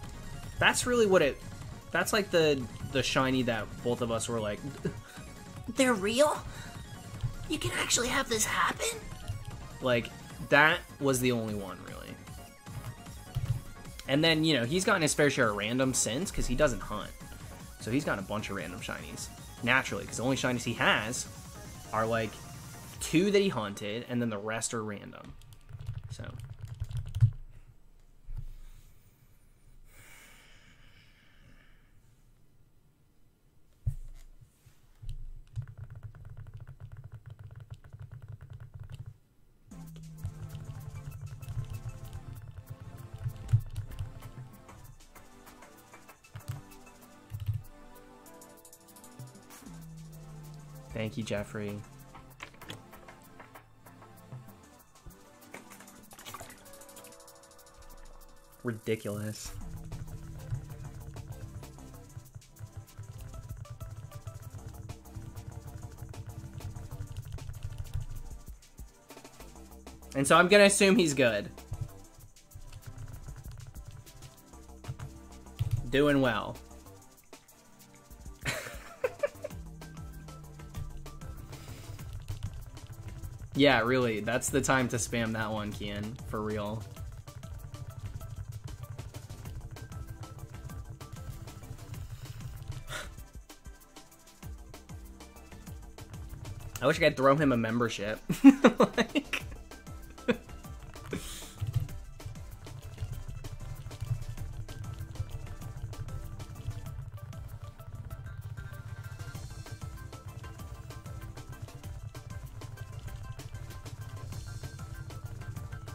A: That's really what it... That's like the shiny that both of us were like, they're real? You can actually have this happen? Like, that was the only one, really. And then, you know, he's gotten his fair share of random since, because he doesn't hunt. So he's gotten a bunch of random shinies. Naturally, because the only shinies he has are like 2 that he hunted, and then the rest are random. So... Thank you, Jeffrey. Ridiculous. And so I'm gonna assume he's good. Doing well. Yeah, really, that's the time to spam that one, Kian, for real. I wish I could throw him a membership. Like...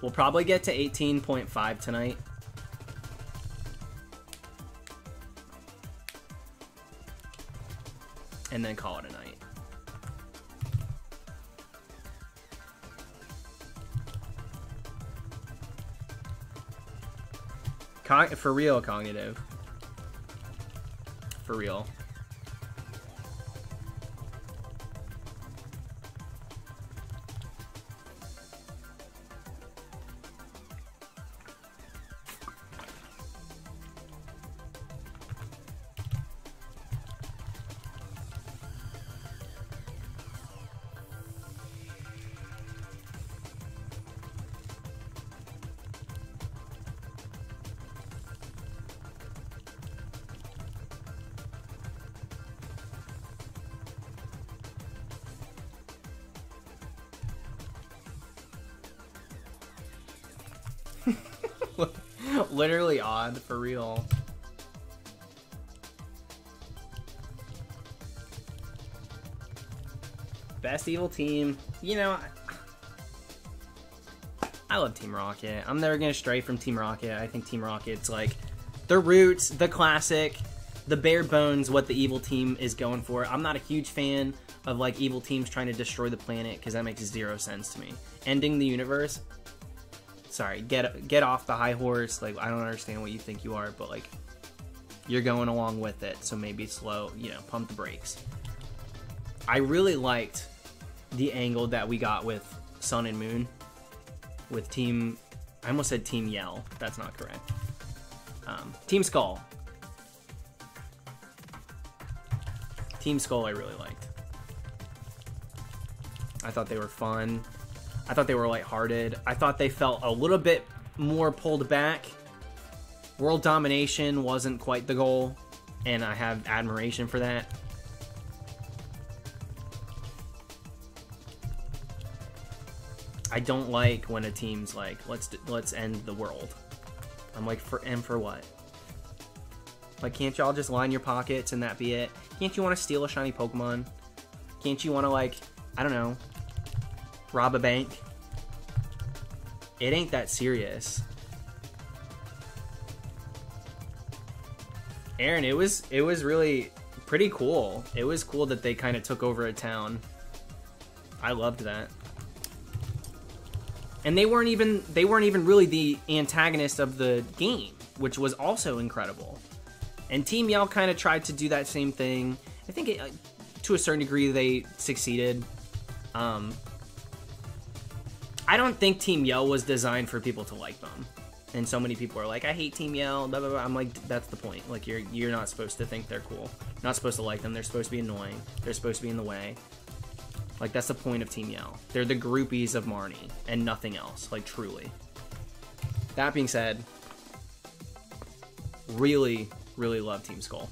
A: We'll probably get to 18.5 tonight. And then call it a night. For real, Cognitive. For real. Literally odd, for real. Best evil team. You know, I love Team Rocket. I'm never going to stray from Team Rocket. I think Team Rocket's like the roots, the classic, the bare bones, what the evil team is going for. I'm not a huge fan of like evil teams trying to destroy the planet because that makes zero sense to me. Ending the universe. Sorry, get off the high horse. Like, I don't understand what you think you are, but like, you're going along with it, so maybe slow, you know, pump the brakes. I really liked the angle that we got with Sun and Moon, with Team, I almost said Team Yell, that's not correct. Team Skull. Team Skull I really liked. I thought they were fun. I thought they were lighthearted. I thought they felt a little bit more pulled back. World domination wasn't quite the goal, and I have admiration for that. I don't like when a team's like, let's end the world. I'm like, for what? Like, can't y'all just line your pockets and that be it? Can't you want to steal a shiny Pokemon? Can't you want to, like, I don't know, rob a bank? It ain't that serious. Aaron, it was really pretty cool. It was cool that they kind of took over a town. I loved that. And they weren't even really the antagonist of the game, which was also incredible. And Team Yell kind of tried to do that same thing. I think to a certain degree they succeeded. I don't think Team Yell was designed for people to like them. And so many people are like, I hate Team Yell, blah, blah, blah. I'm like, that's the point. Like, you're not supposed to think they're cool. You're not supposed to like them. They're supposed to be annoying. They're supposed to be in the way. Like, that's the point of Team Yell. They're the groupies of Marnie and nothing else. Like, truly. That being said, really, really love Team Skull.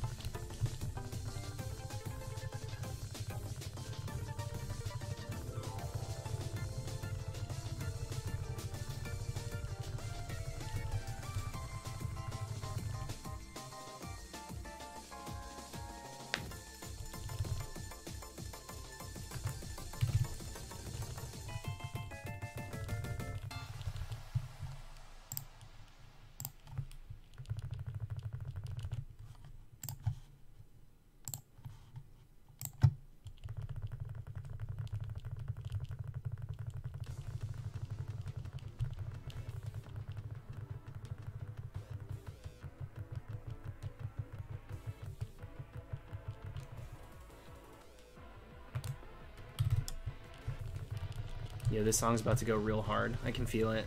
A: Yeah, this song's about to go real hard. I can feel it.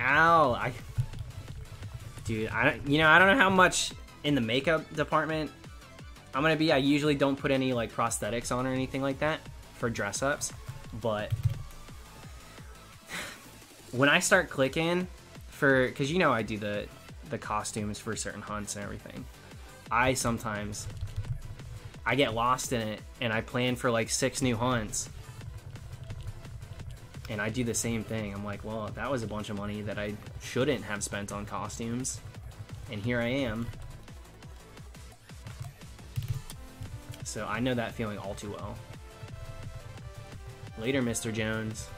A: Ow, dude, I don't know how much in the makeup department I'm gonna be. I usually don't put any like prosthetics on or anything like that for dress ups, but when I start clicking for, because you know I do the costumes for certain hunts and everything, I get lost in it and I plan for like 6 new hunts. And I do the same thing. I'm like, well, that was a bunch of money that I shouldn't have spent on costumes. And here I am. So I know that feeling all too well. Later, Mr. Jones.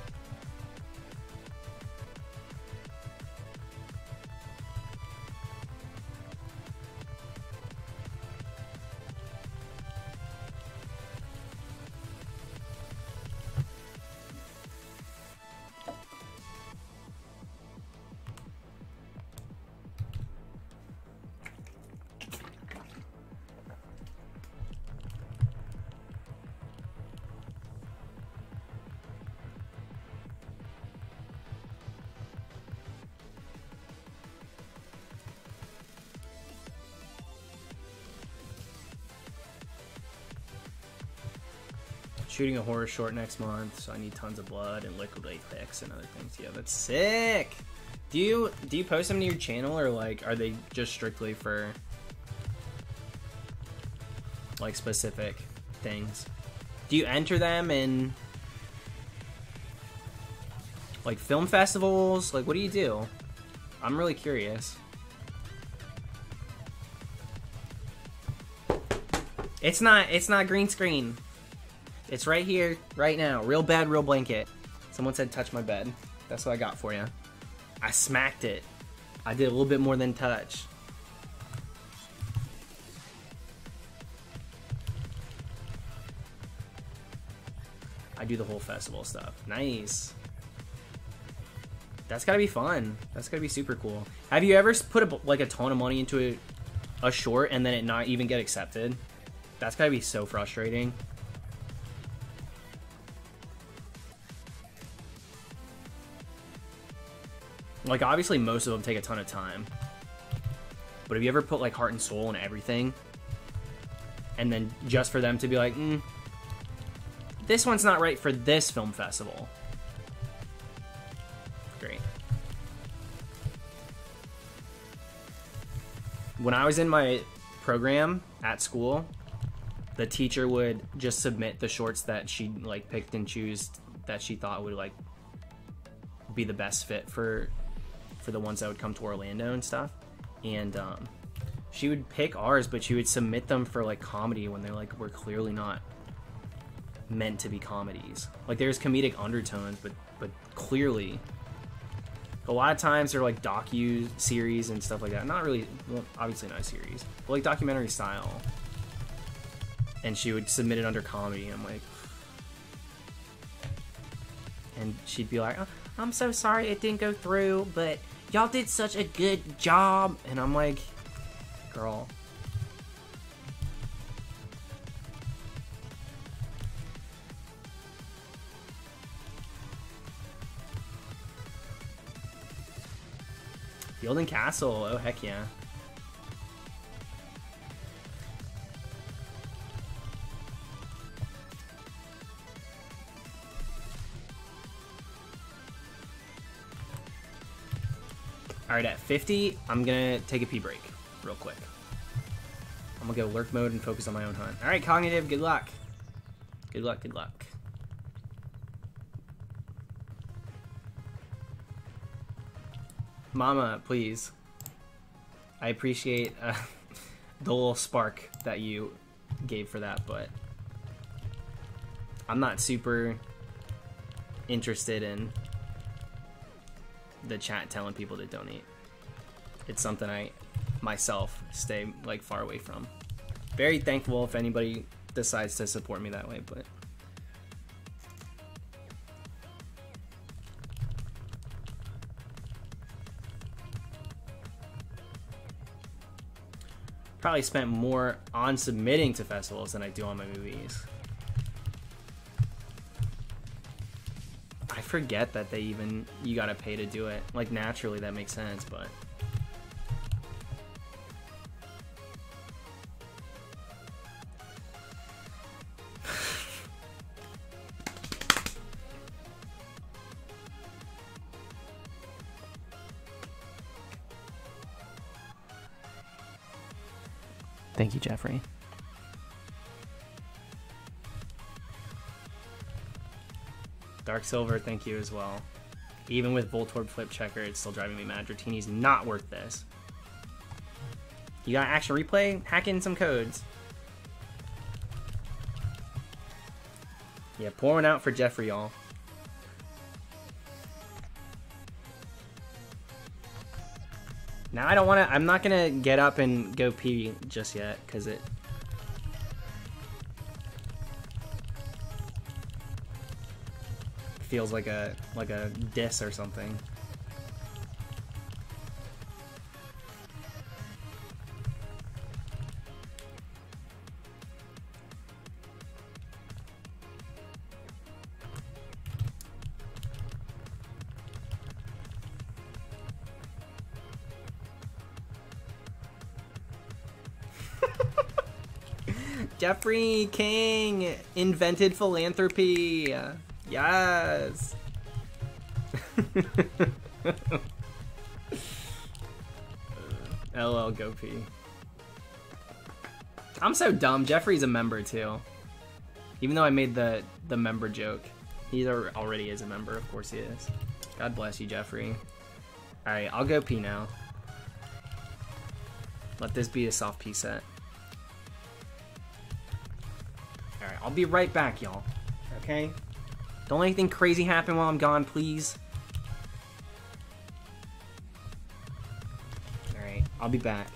A: shooting a horror short next month, so I need tons of blood and liquid latex and other things. Yeah, that's sick. Do you post them to your channel, or like are they just strictly for like specific things? Do you enter them in like film festivals? Like, what do you do? I'm really curious. It's not green screen. It's right here, right now. Real bed, real blanket. Someone said touch my bed. That's what I got for you. I smacked it. I did a little bit more than touch. I do the whole festival stuff. Nice. That's gotta be fun. That's gotta be super cool. Have you ever put like a ton of money into a short and then it not even get accepted? That's gotta be so frustrating. Like, obviously most of them take a ton of time, but have you ever put like heart and soul in everything and then just for them to be like, this one's not right for this film festival? Great. When I was in my program at school, the teacher would just submit the shorts that she like picked and choose that she thought would like be the best fit for the ones that would come to Orlando and stuff. And she would pick ours, but she would submit them for like comedy when they like were clearly not meant to be comedies. Like, there's comedic undertones, but clearly a lot of times they're like docu series and stuff like that. Not really, well, obviously not a series, but like documentary style. And she would submit it under comedy, and I'm like, and she'd be like, oh, I'm so sorry it didn't go through, but y'all did such a good job. And I'm like, girl. Building Castle, oh heck yeah. Alright, at 50, I'm gonna take a pee break real quick. I'm gonna go lurk mode and focus on my own hunt. Alright, Cognitive, good luck. Good luck, good luck. Mama, please. I appreciate the little spark that you gave for that, but I'm not super interested in the chat telling people to donate. It's something I myself stay like far away from. Very thankful if anybody decides to support me that way, but probably spent more on submitting to festivals than I do on my movies. I forget that they even, you gotta pay to do it. Like, naturally that makes sense, but thank you, Jeffrey. Dark Silver, thank you as well. Even with Voltorb Flip Checker, it's still driving me mad. Dratini's not worth this. You got Action Replay? Hack in some codes. Yeah, pour one out for Jeffrey, y'all. Now I don't want to, I'm not going to get up and go pee just yet, because it feels like a diss or something. Jeffrey King invented philanthropy. Yes. LL go P. I'm so dumb. Jeffrey's a member too. Even though I made the member joke. He already is a member. Of course he is. God bless you, Jeffrey. Alright, I'll go P now. Let this be a soft P set. Alright, I'll be right back, y'all. Okay? Don't let anything crazy happen while I'm gone, please. Alright, I'll be back.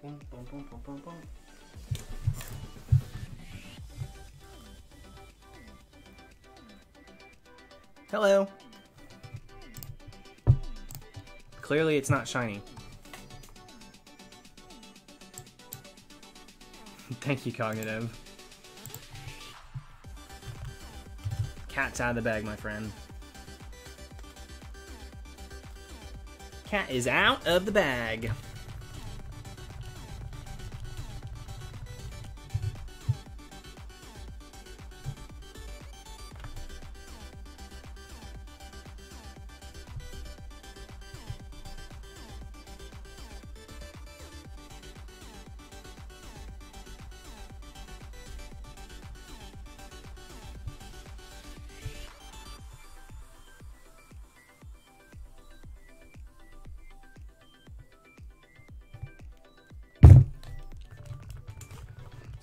A: Boom, boom, boom, boom, boom, boom. Hello. Clearly it's not shiny. Thank you, Cognitive. Cat's out of the bag, my friend. Cat is out of the bag.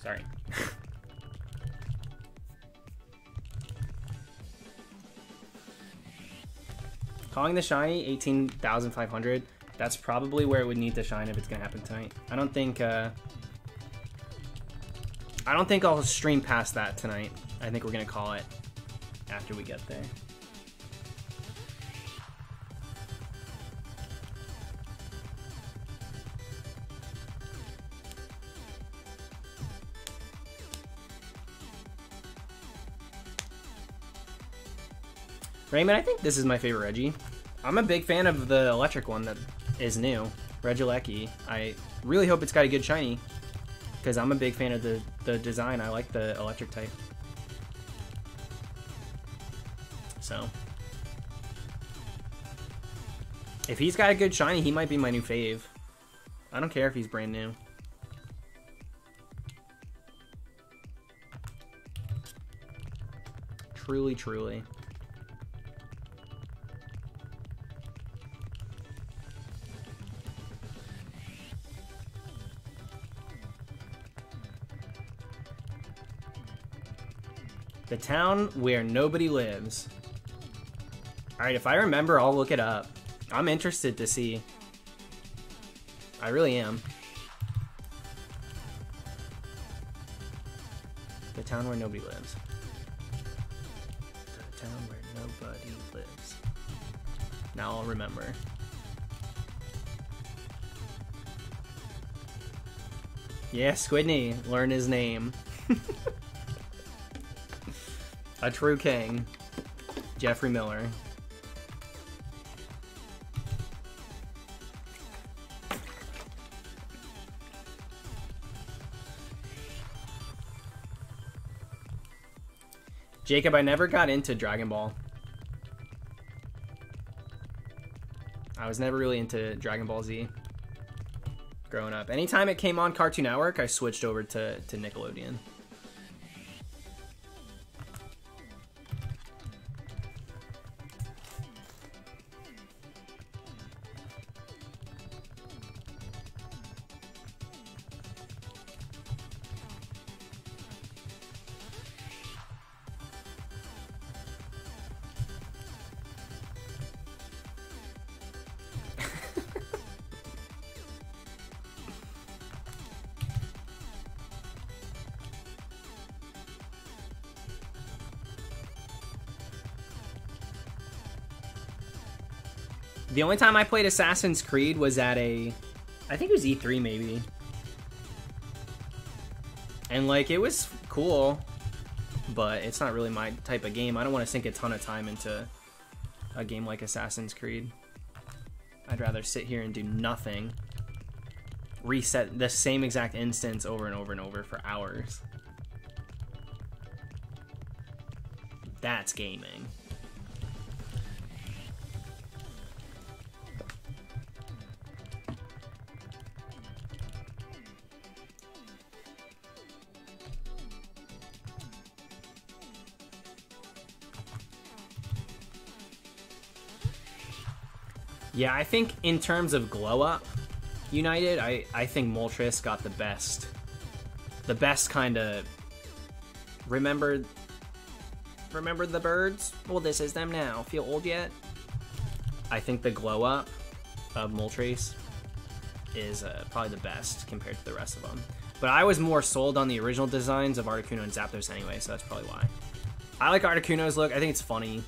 A: Sorry. Calling the shiny 18,500. That's probably where it would need to shine if it's gonna happen tonight. I don't think I'll stream past that tonight. I think we're gonna call it after we get there. Raymond, I think this is my favorite Reggie. I'm a big fan of the electric one that is new, Regilecki. I really hope it's got a good shiny, because I'm a big fan of the design. I like the electric type. So, if he's got a good shiny, he might be my new fave. I don't care if he's brand new. Truly, truly. The town where nobody lives. Alright, if I remember, I'll look it up. I'm interested to see. I really am. The town where nobody lives. The town where nobody lives. Now I'll remember. Yeah, Squidney, learn his name. A true king. Jeffrey Miller. Jacob, I never got into Dragon Ball. I was never really into Dragon Ball Z growing up. Anytime it came on Cartoon Network, I switched over to Nickelodeon. The only time I played Assassin's Creed was at I think it was E3 maybe. And like, it was cool, but it's not really my type of game. I don't want to sink a ton of time into a game like Assassin's Creed. I'd rather sit here and do nothing. Reset the same exact instance over and over and over for hours. That's gaming. Yeah, I think in terms of glow up United, I think Moltres got the best kind of remember the birds? Well, this is them now. Feel old yet? I think the glow up of Moltres is probably the best compared to the rest of them. But I was more sold on the original designs of Articuno and Zapdos anyway, so that's probably why. I like Articuno's look. I think it's funny.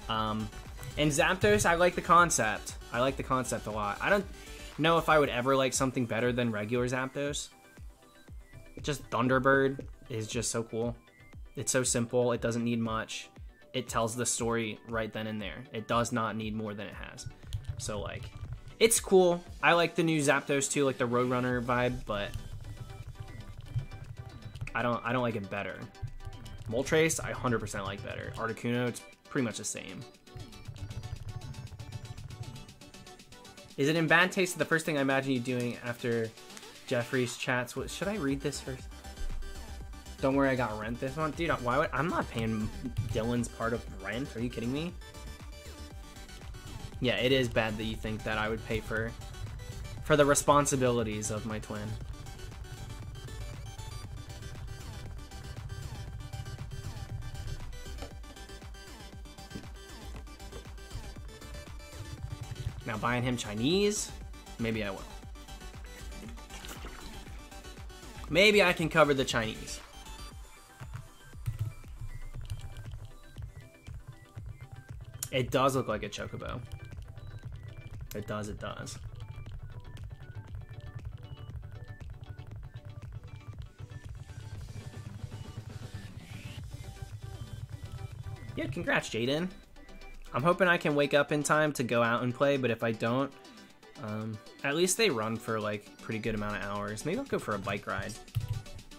A: And Zapdos, I like the concept. I like the concept a lot. I don't know if I would ever like something better than regular Zapdos. Just Thunderbird is just so cool. It's so simple. It doesn't need much. It tells the story right then and there. It does not need more than it has. So like, it's cool. I like the new Zapdos too, like the Roadrunner vibe, but I don't like it better. Moltres, I 100% like better. Articuno, it's pretty much the same. Is it in bad taste? The first thing I imagine you doing after Jeffrey's chats. What, should I read this first? Don't worry, I got rent this month. Dude, why would... I'm not paying Dylan's part of rent. Are you kidding me? Yeah, it is bad that you think that I would pay for the responsibilities of my twin. I'm buying him Chinese. Maybe I will. Maybe I can cover the Chinese. It does look like a chocobo. It does, it does. Yeah, congrats, Jaden. I'm hoping I can wake up in time to go out and play, but if I don't, at least they run for like a pretty good amount of hours. Maybe I'll go for a bike ride.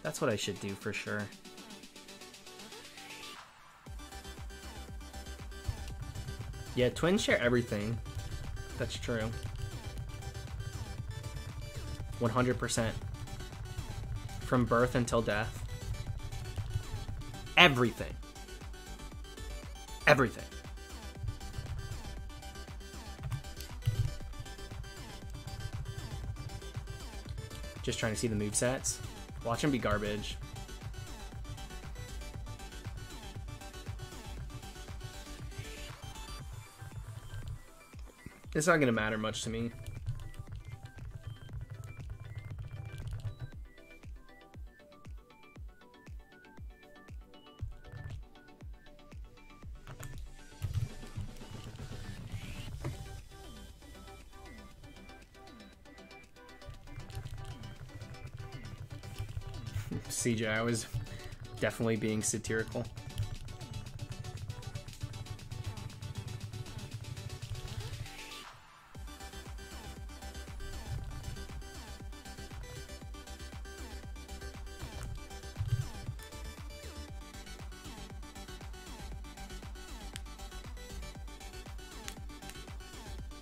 A: That's what I should do for sure. Yeah, twins share everything. That's true. 100%. From birth until death. Everything. Everything. Just trying to see the movesets. Watch them be garbage. It's not going to matter much to me. CJ, I was definitely being satirical.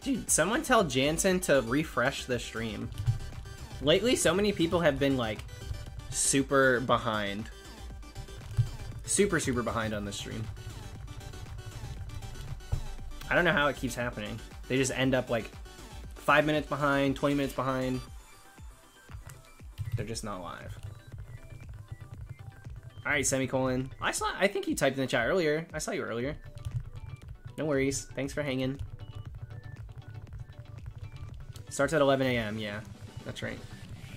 A: Dude, someone tell Jansen to refresh the stream. Lately, so many people have been like super behind. Super behind on the stream. I don't know how it keeps happening. They just end up like 5 minutes behind, 20 minutes behind. They're just not live. Alright, semicolon. I think you typed in the chat earlier. I saw you earlier. No worries. Thanks for hanging. Starts at 11 a.m. Yeah, that's right.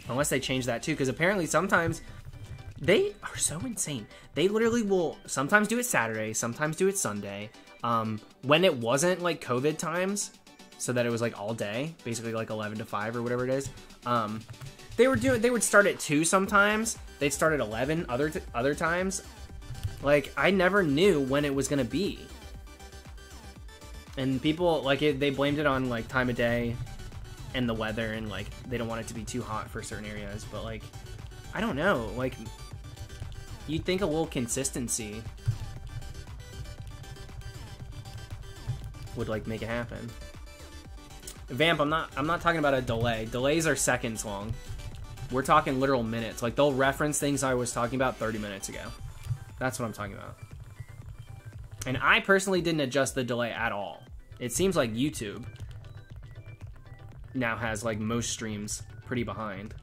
A: Unless they change that too, because apparently sometimes they are so insane. They literally will sometimes do it Saturday, sometimes do it Sunday. When it wasn't like COVID times, so that it was like all day, basically like 11 to 5 or whatever it is. They would start at 2 sometimes. They'd start at 11 other times. Like I never knew when it was gonna be. And people like it, they blamed it on like time of day and the weather, and like they don't want it to be too hot for certain areas, but like I don't know, like you'd think a little consistency would like make it happen. Vamp, I'm not talking about a delay. Delays are seconds long. We're talking literal minutes. Like they'll reference things I was talking about 30 minutes ago. That's what I'm talking about. And I personally didn't adjust the delay at all. It seems like YouTube now has like most streams pretty behind.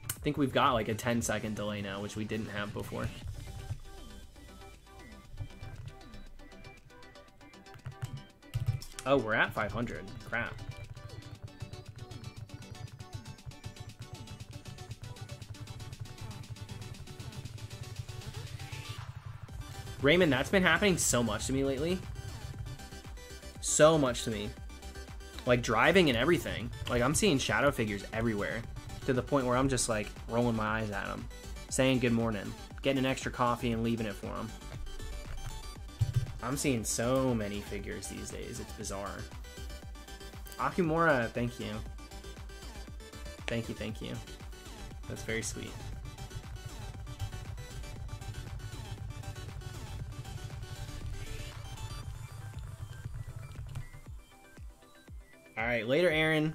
A: I think we've got like a 10-second delay now, which we didn't have before. Oh, we're at 500. Crap. Raymond, that's been happening so much to me lately. So much to me. Like driving and everything. Like I'm seeing shadow figures everywhere. To the point where I'm just like rolling my eyes at them. Saying good morning. Getting an extra coffee and leaving it for them. I'm seeing so many figures these days. It's bizarre. Akimura, thank you. Thank you. That's very sweet. Alright, later, Aaron.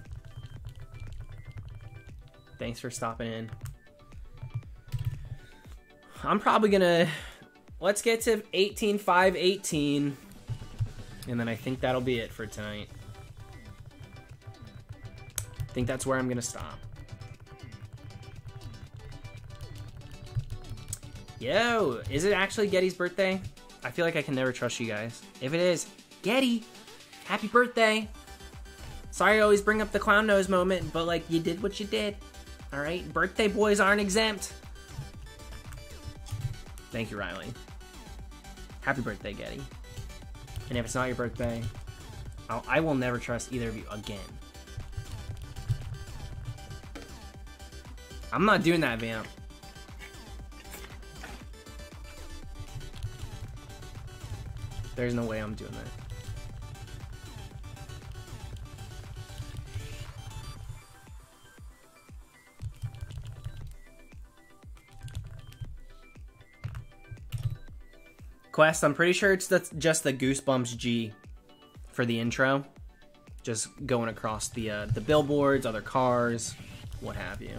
A: Thanks for stopping in. I'm probably gonna... Let's get to 18.518. And then I think that'll be it for tonight. I think that's where I'm gonna stop. Yo, is it actually Getty's birthday? I feel like I can never trust you guys. If it is, Getty, Happy birthday. Sorry I always bring up the clown nose moment, but like, you did what you did. All right, birthday boys aren't exempt. Thank you, Riley. Happy birthday, Getty. And if it's not your birthday, I will never trust either of you again. I'm not doing that, Vamp. There's no way I'm doing that. Quest, I'm pretty sure it's just the Goosebumps G for the intro. Just going across the billboards, other cars, what have you.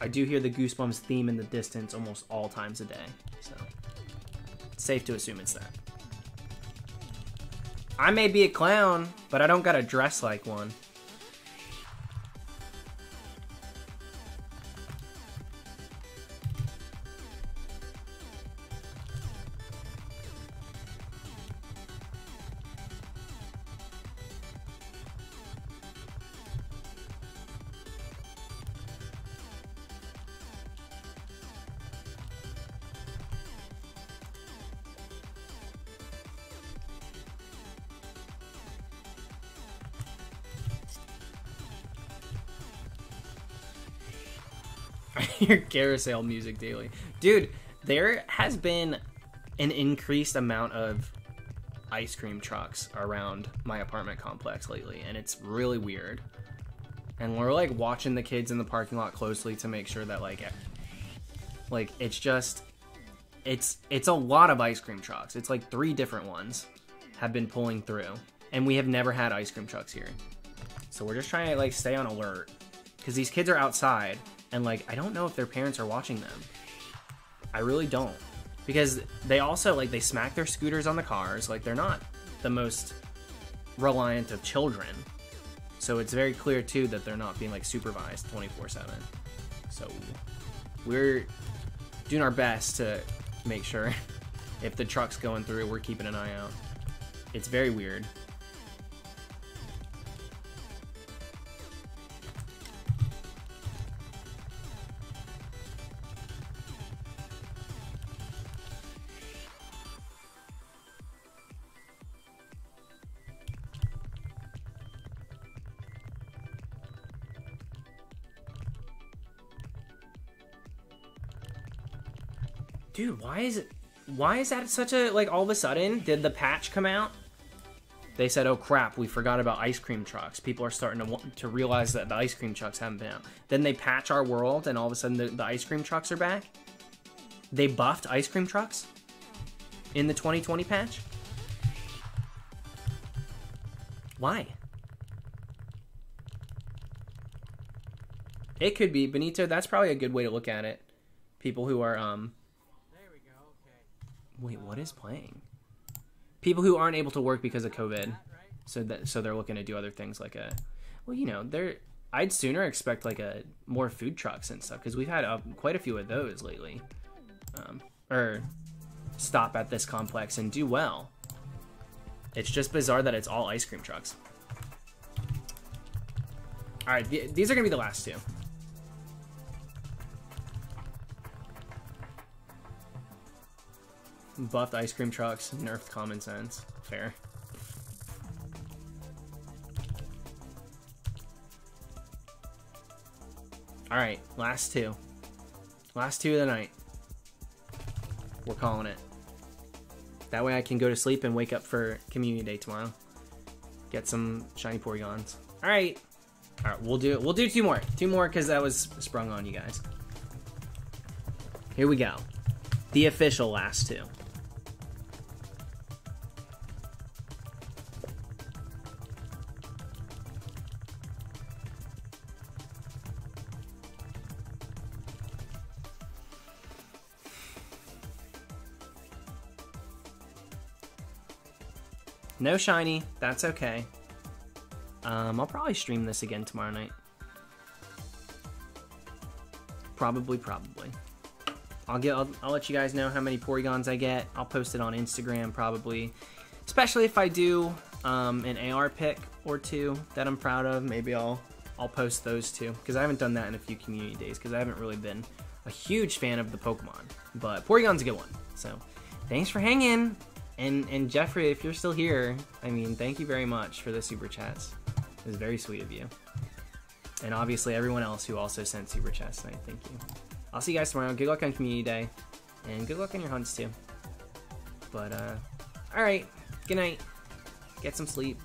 A: I do hear the Goosebumps theme in the distance almost all times a day, so it's safe to assume it's that. I may be a clown, but I don't gotta dress like one. Your carousel music daily. Dude, there has been an increased amount of ice cream trucks around my apartment complex lately, and it's really weird. And we're like watching the kids in the parking lot closely to make sure that like it's just it's a lot of ice cream trucks. It's like 3 different ones have been pulling through, and we have never had ice cream trucks here. So we're just trying to like stay on alert because these kids are outside. And, like, I don't know if their parents are watching them. I really don't. Because they also, like, they smack their scooters on the cars. Like, they're not the most reliant of children. So it's very clear, too, that they're not being, like, supervised 24/7. So we're doing our best to make sure if the truck's going through, we're keeping an eye out. It's very weird. Dude, why is that such a, like, all of a sudden, did the patch come out? They said, oh crap, we forgot about ice cream trucks. People are starting to realize that the ice cream trucks haven't been out. Then they patch our world, and all of a sudden the ice cream trucks are back? They buffed ice cream trucks in the 2020 patch? Why? It could be, Benito, that's probably a good way to look at it. People who are, Wait, what is playing? People who aren't able to work because of COVID, so they're looking to do other things like well, you know, I'd sooner expect like more food trucks and stuff because we've had quite a few of those lately, or stop at this complex and do well. It's just bizarre that it's all ice cream trucks. All right, these are gonna be the last 2. Buffed ice cream trucks, nerfed common sense. Fair. Alright, last 2. Last 2 of the night. We're calling it. That way I can go to sleep and wake up for Community Day tomorrow. Get some shiny Porygons. Alright. Alright, we'll do 2 more. 2 more because that was sprung on you guys. Here we go. The official last 2. No shiny, that's okay. I'll probably stream this again tomorrow night. Probably. I'll let you guys know how many Porygons I get. I'll post it on Instagram probably. especially if I do an AR pick or two that I'm proud of. Maybe I'll post those too, because I haven't done that in a few community days, because I haven't really been a huge fan of the Pokemon. But Porygon's a good one. So thanks for hanging. And Jeffrey, if you're still here, I mean, thank you very much for the super chats. It was very sweet of you. And obviously everyone else who also sent super chats tonight, thank you. I'll see you guys tomorrow. Good luck on community day, and good luck on your hunts too. But alright, good night. Get some sleep.